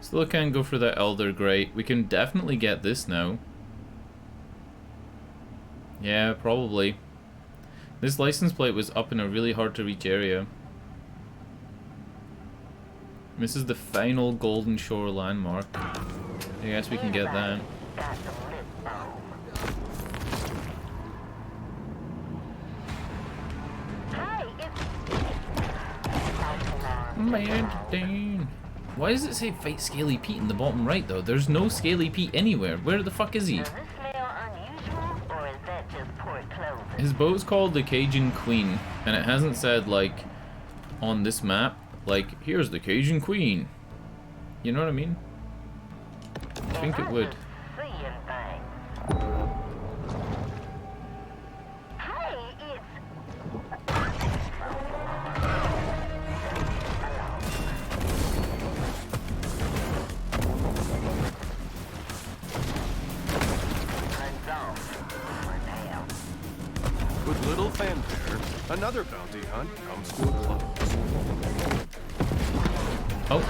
Still can't go for that Elder Great. We can definitely get this now. Yeah, probably. This license plate was up in a really hard to reach area. This is the final Golden Shore landmark. I guess we can get that. Man, why does it say fight Scaly Pete in the bottom right though? There's no Scaly Pete anywhere. Where the fuck is he? His boat's called the Cajun Queen, and it hasn't said like on this map, like here's the Cajun Queen. You know what I mean? I think it would. With little fanfare, another bounty hunt comes to a close. Oh.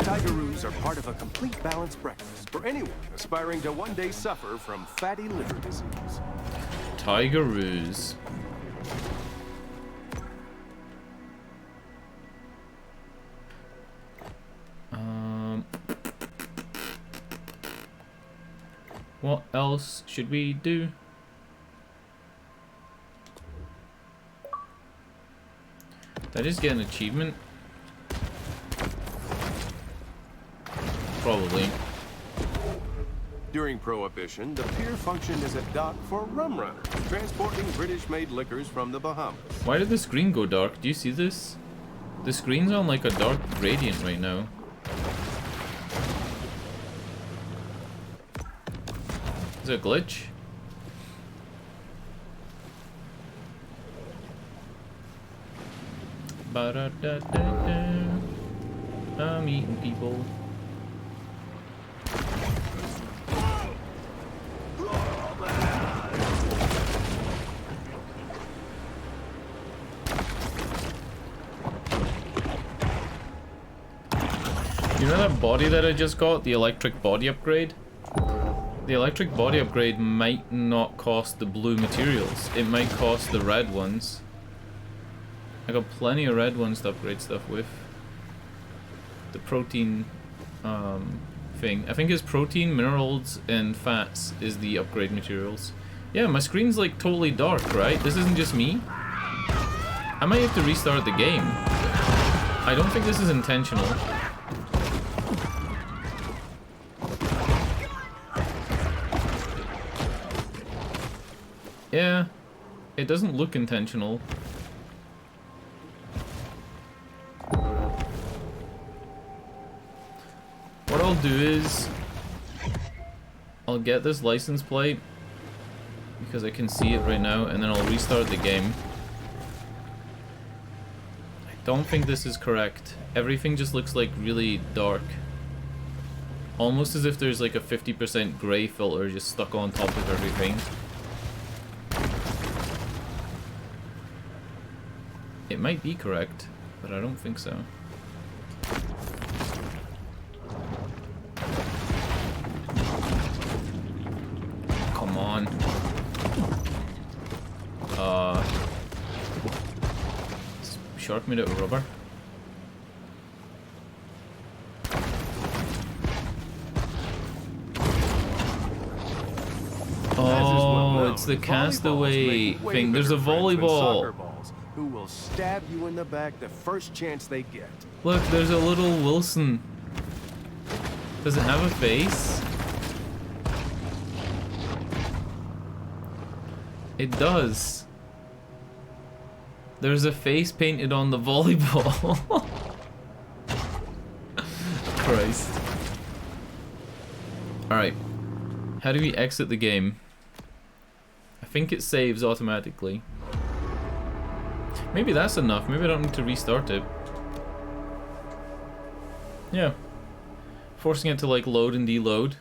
Tigeroos are part of a complete balanced breakfast for anyone aspiring to one day suffer from fatty liver disease. Tigeroos. What else should we do? Did I just get an achievement? Probably. During Prohibition, the pier functioned as a dock for rum runners, transporting British-made liquors from the Bahamas. Why did the screen go dark? Do you see this? The screen's on like a dark gradient right now. Is it a glitch? Ba-da-da-da-da. I'm eating people. You know that body that I just got? The electric body upgrade? The electric body upgrade might not cost the blue materials. It might cost the red ones. I got plenty of red ones to upgrade stuff with. The protein thing. I think it's protein, minerals, and fats is the upgrade materials. Yeah, my screen's like totally dark, right? This isn't just me. I might have to restart the game. I don't think this is intentional. Yeah, it doesn't look intentional. What I'll do is I'll get this license plate because I can see it right now, and then I'll restart the game. I don't think this is correct. Everything just looks like really dark. Almost as if there's like a 50% gray filter just stuck on top of everything. It might be correct, but I don't think so. Come on. Shark made out of rubber. Oh, it's the castaway thing. There's a volleyball. Who will stab you in the back the first chance they get. Look, there's a little Wilson. Does it have a face? It does. There's a face painted on the volleyball. Christ. Alright. How do we exit the game? I think it saves automatically. Maybe that's enough. Maybe I don't need to restart it. Yeah. Forcing it to like load and deload.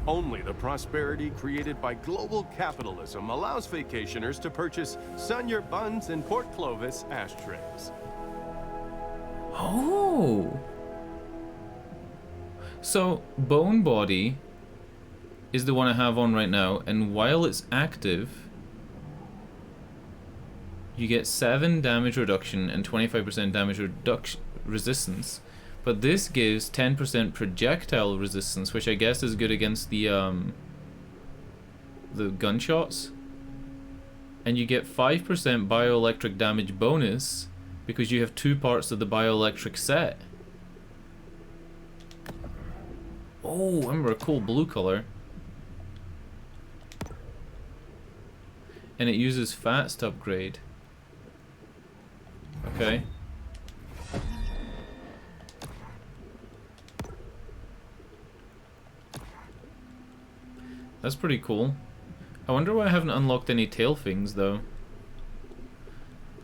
Only the prosperity created by global capitalism allows vacationers to purchase Sunyer buns and Port Clovis ashtrays. Oh. So, Bone Body is the one I have on right now, and while it's active, you get 7 damage reduction and 25% damage resistance. But this gives 10% projectile resistance, which I guess is good against the gunshots. And you get 5% bioelectric damage bonus because you have 2 parts of the bioelectric set. Oh, I remember a cool blue color. And it uses fats to upgrade. Okay. That's pretty cool. I wonder why I haven't unlocked any tail things though.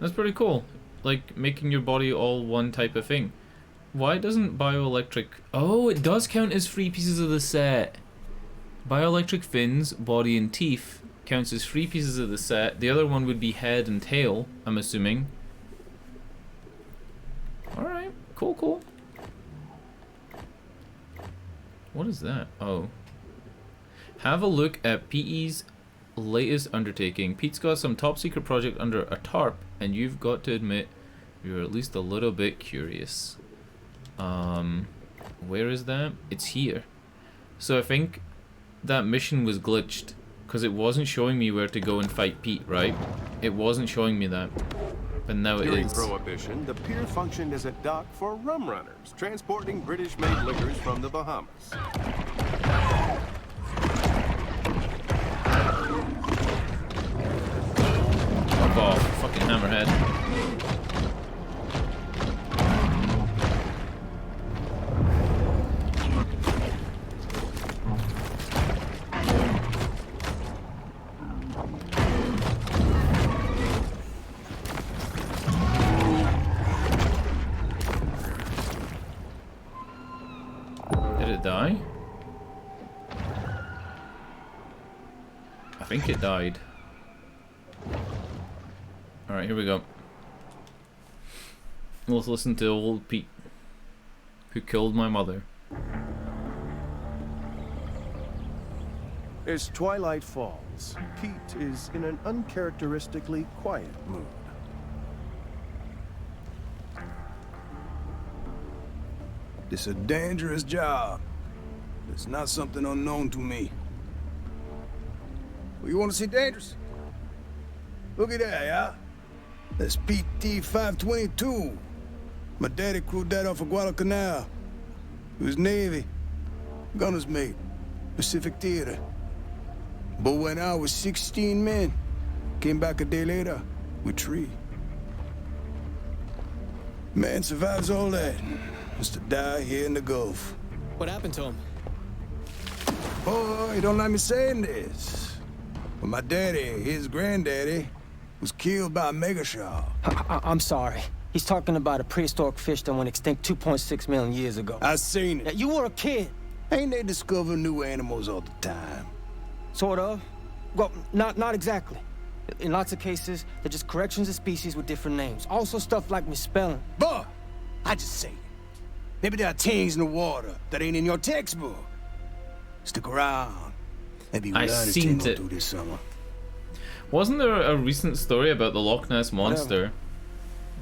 That's pretty cool. Like making your body all one type of thing. Why doesn't bioelectric... Oh, it does count as 3 pieces of the set. Bioelectric fins, body and teeth counts as 3 pieces of the set. The other one would be head and tail, I'm assuming. Alright, cool, cool. What is that? Oh. Have a look at PE's latest undertaking. Pete's got some top secret project under a tarp, and you've got to admit you're at least a little bit curious. Where is that? It's here. So I think that mission was glitched because it wasn't showing me where to go and fight Pete, right? It wasn't showing me that. But now it During is. Prohibition, the pier functioned as a dock for rum runners, transporting British-made liquors from the Bahamas. Fuck off, fucking hammerhead. it die? I think it died. Alright, here we go. Let's listen to old Pete, who killed my mother. As twilight falls, Pete is in an uncharacteristically quiet mood. It's a dangerous job. It's not something unknown to me. Well, you want to see dangerous? Look at that, yeah? That's PT 522. My daddy crewed that off of Guadalcanal. He was Navy. Gunner's mate. Pacific Theater. But when I was 16 men, came back a day later with 3. Man survives all that. Is to die here in the Gulf. What happened to him? Boy, don't like me saying this. But my daddy, his granddaddy, was killed by a mega shark. I'm sorry. He's talking about a prehistoric fish that went extinct 2.6 million years ago. I seen it. Yeah, you were a kid. Ain't they discover new animals all the time? Sort of. Well, not exactly. In lots of cases, they're just corrections of species with different names. Also stuff like misspelling. But I just say it. Maybe there are things in the water that ain't in your textbook. Stick around. Maybe we'll I learn a seen thing or it. two this summer. Wasn't there a recent story about the Loch Ness Monster?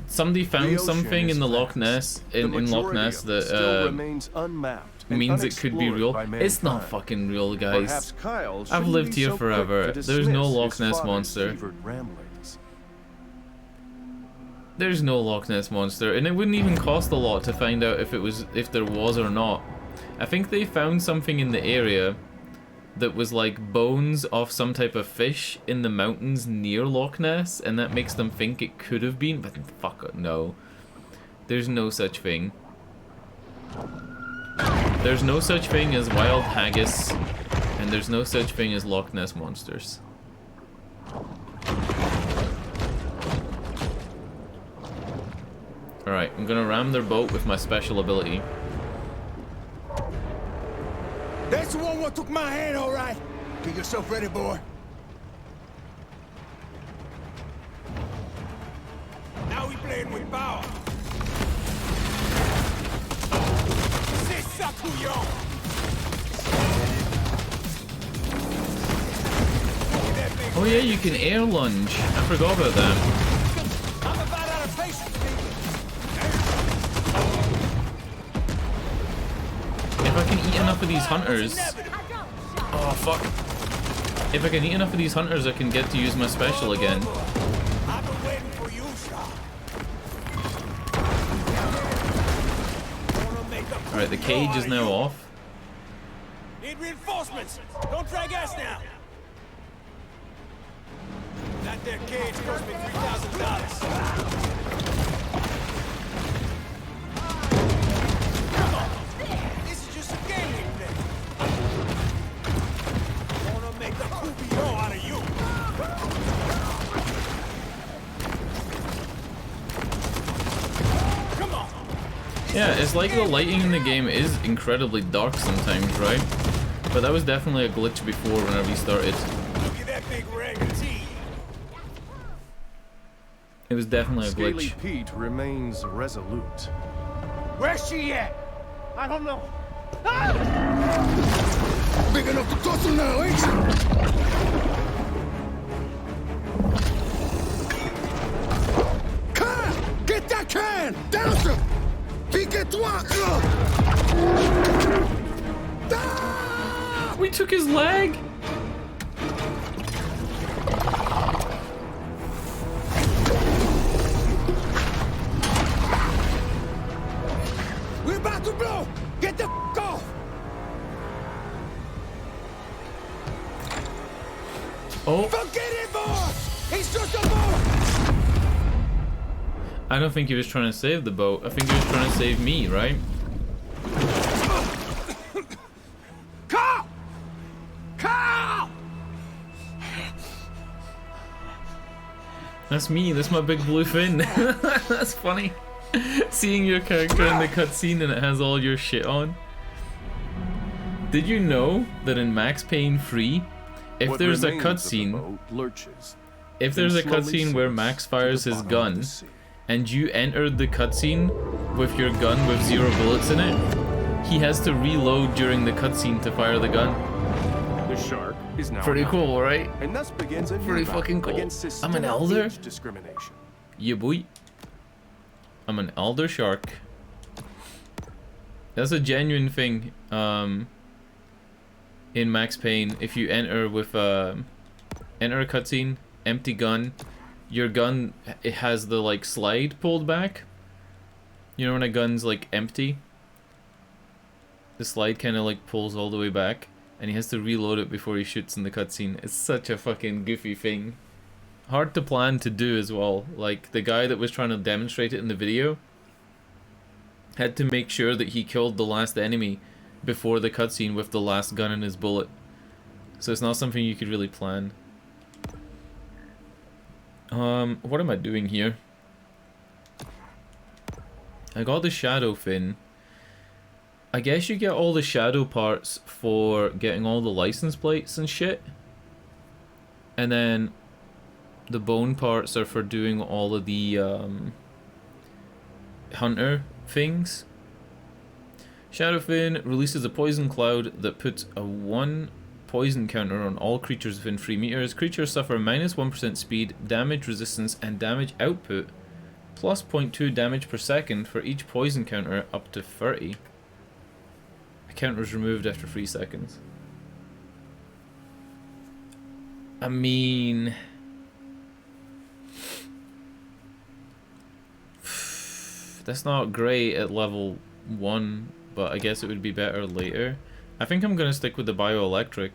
Somebody found something in the Loch Ness, in Loch Ness still that remains unmapped and means it could be unexplored real. by It's not mankind. fucking real, guys. Perhaps Kyle I've shouldn't lived be here so quick forever. to There's no dismiss Loch his Ness father's Monster. fevered ramblings. There's no Loch Ness Monster, and it wouldn't even cost a lot to find out if there was or not. I think they found something in the area that was like bones of some type of fish in the mountains near Loch Ness, and that makes them think it could have been, but fuck it, no. There's no such thing. There's no such thing as wild haggis, and there's no such thing as Loch Ness monsters. Alright, I'm gonna ram their boat with my special ability. That's the one what took my hand, all right. Get yourself ready, boy. Now we playing with power. C'est ça, couillon. Oh yeah, you can air lunge. I forgot about that. I'm about out of patience, If I can eat enough of these hunters... Oh, fuck. If I can eat enough of these hunters, I can get to use my special again. I've been waiting for you, Shaw. Alright, the cage is now off. Need reinforcements. Don't drag us now. That there cage cost me $3,000. Come on. This is just a game we play. Wanna make a coupillon out of you. Come on. Yeah, it's like the lighting in the game is incredibly dark sometimes, right? But that was definitely a glitch before when I restarted. Look at that big ring of teeth. It was definitely a Scaly glitch. Pete remains resolute. Where's she at? I don't know. Big enough to tussle now, ain't you? Can! Get that can! Down, sir! Pique-toi! We took his leg! We're about to blow! Get the off! Oh, Forget it, boy! He's just a boy! I don't think he was trying to save the boat. I think he was trying to save me, right? Carl! Carl! That's me, that's my big blue fin. That's funny. Seeing your character in the cutscene and it has all your shit on. Did you know that in Max Payne 3, if What there's a remains of the cutscene, boat lurches, if then there's a slowly cutscene where sinks Max to fires the his bottom of the gun, sea. and you entered the cutscene with your gun with 0 bullets in it, he has to reload during the cutscene to fire the gun. The shark is now Pretty an cool, right? elder, and thus begins a new Pretty battle fucking cool. against I'm an systemic elder? age discrimination. Yeah, boy. I'm an elder shark. That's a genuine thing. In Max Payne, if you enter with enter a cutscene, empty gun, your gun, it has the like slide pulled back. You know when a gun's like empty, the slide kind of like pulls all the way back, and he has to reload it before he shoots in the cutscene. It's such a fucking goofy thing. Hard to plan to do as well. Like the guy that was trying to demonstrate it in the video had to make sure that he killed the last enemy before the cutscene with the last gun in his bullet. So it's not something you could really plan. What am I doing here? I got the shadow fin. I guess you get all the shadow parts for getting all the license plates and shit. And then the bone parts are for doing all of the hunter things. Shadowfin releases a poison cloud that puts a 1 poison counter on all creatures within 3 meters. Creatures suffer minus 1% speed, damage resistance, and damage output, plus 0.2 damage per second for each poison counter up to 30. The counter is removed after 3 seconds. I mean, that's not great at level 1. But I guess it would be better later. I think I'm gonna stick with the bioelectric.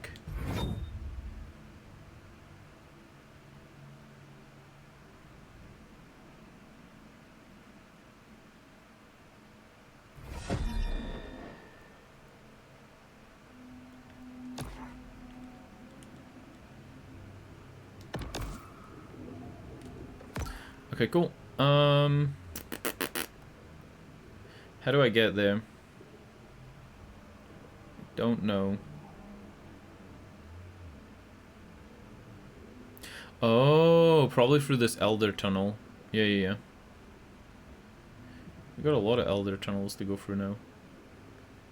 Okay, cool. How do I get there? Don't know. Oh, probably through this elder tunnel. Yeah. We got a lot of elder tunnels to go through now.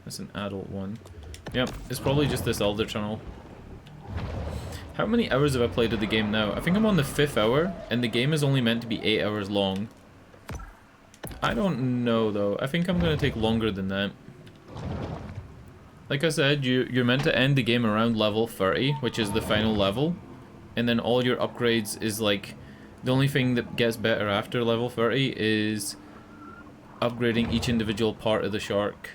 That's an adult one. Yep, it's probably just this elder tunnel. How many hours have I played of the game now? I think I'm on the 5th hour, and the game is only meant to be 8 hours long. I don't know though. I think I'm gonna take longer than that. Like I said, you're meant to end the game around level 30, which is the final level. And then all your upgrades is like... The only thing that gets better after level 30 is upgrading each individual part of the shark.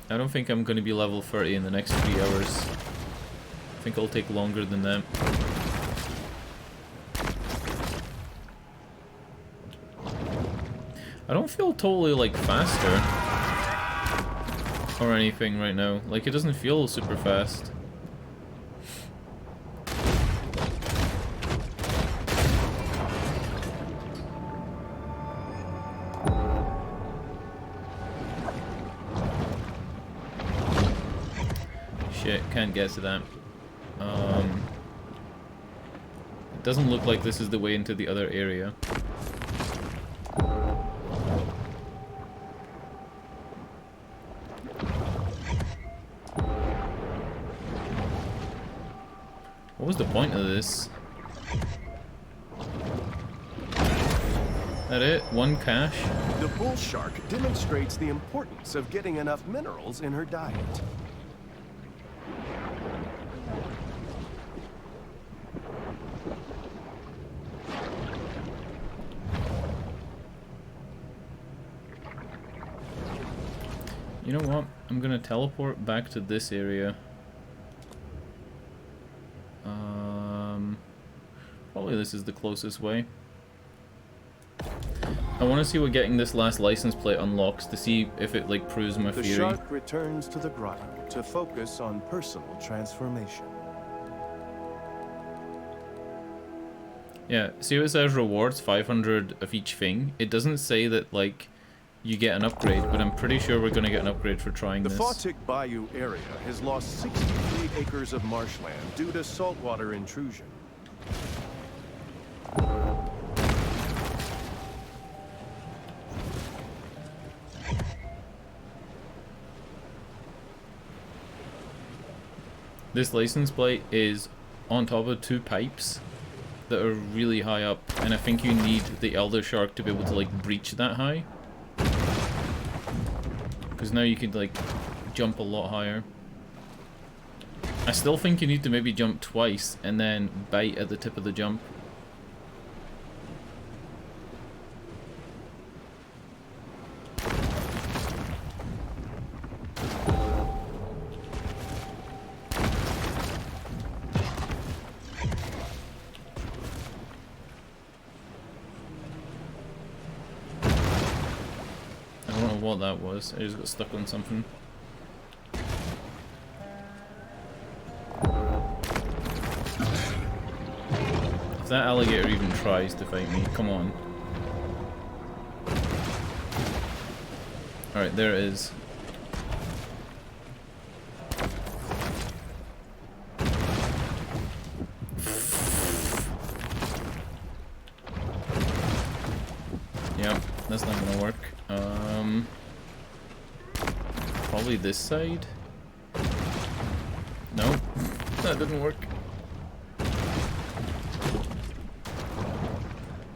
I don't think I'm going to be level 30 in the next 3 hours. I think it'll take longer than that. I don't feel totally like faster or anything right now. Like it doesn't feel super fast. Shit, can't get to that. It doesn't look like this is the way into the other area. What was the point of this? That it? 1 cache? The bull shark demonstrates the importance of getting enough minerals in her diet. You know what? I'm gonna teleport back to this area. Probably this is the closest way. I want to see what getting this last license plate unlocks to see if it like proves my The theory. shark returns to the grotto to focus on personal transformation. Yeah, see how it says rewards 500 of each thing? It doesn't say that, like, you get an upgrade, but I'm pretty sure we're going to get an upgrade for trying The this. Fawtick Bayou area has lost 63 acres of marshland due to saltwater intrusion. This license plate is on top of 2 pipes that are really high up, and I think you need the Elder Shark to be able to, like, breach that high. Because now you could, like, jump a lot higher. I still think you need to maybe jump twice and then bite at the tip of the jump. What that was. I just got stuck on something. If that alligator even tries to fight me, come on. Alright, there it is. Yep, that's not gonna work. Probably this side? No, that didn't work.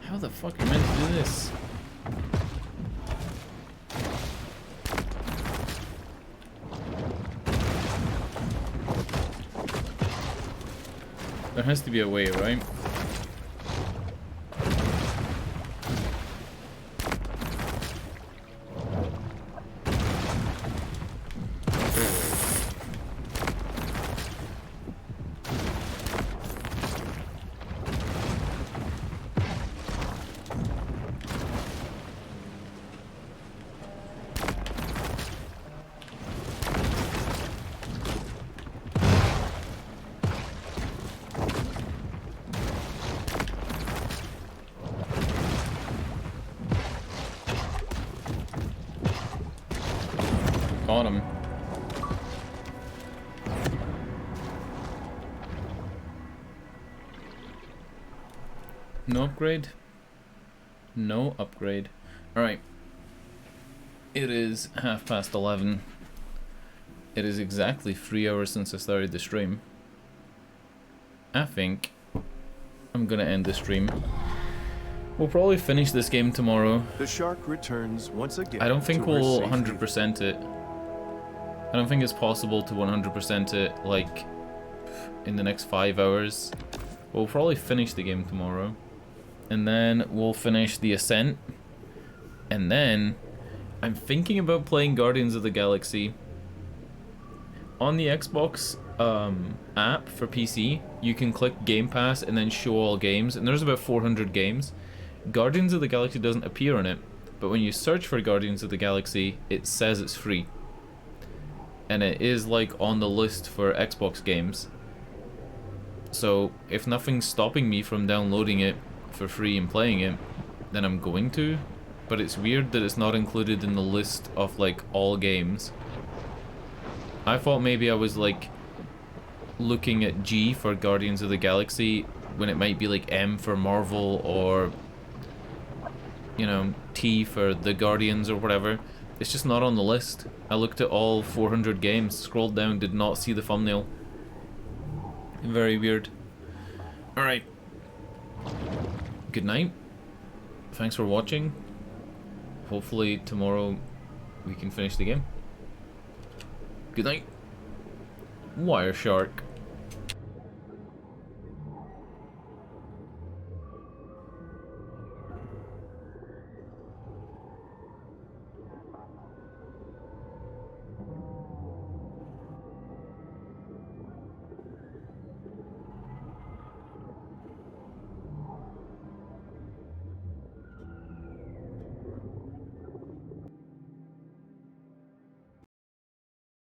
How the fuck are you meant to do this? There has to be a way, right? Got him. No upgrade? No upgrade. Alright. It is 11:30. It is exactly 3 hours since I started the stream. I think I'm gonna end the stream. We'll probably finish this game tomorrow. The shark returns once again. I don't think to her we'll safe 100% it. I don't think it's possible to 100% it, like, in the next 5 hours. We'll probably finish the game tomorrow. And then we'll finish the Ascent. And then I'm thinking about playing Guardians of the Galaxy. On the Xbox app for PC, you can click Game Pass and then show all games. And there's about 400 games. Guardians of the Galaxy doesn't appear on it. But when you search for Guardians of the Galaxy, it says it's free. And it is, like, on the list for Xbox games. So if nothing's stopping me from downloading it for free and playing it, then I'm going to. But it's weird that it's not included in the list of, like, all games. I thought maybe I was, like, looking at G for Guardians of the Galaxy when it might be, like, M for Marvel or, you know, T for the Guardians or whatever. It's just not on the list. I looked at all 400 games, scrolled down, did not see the thumbnail. Very weird. Alright. Good night. Thanks for watching. Hopefully tomorrow we can finish the game. Good night. Wire Shark.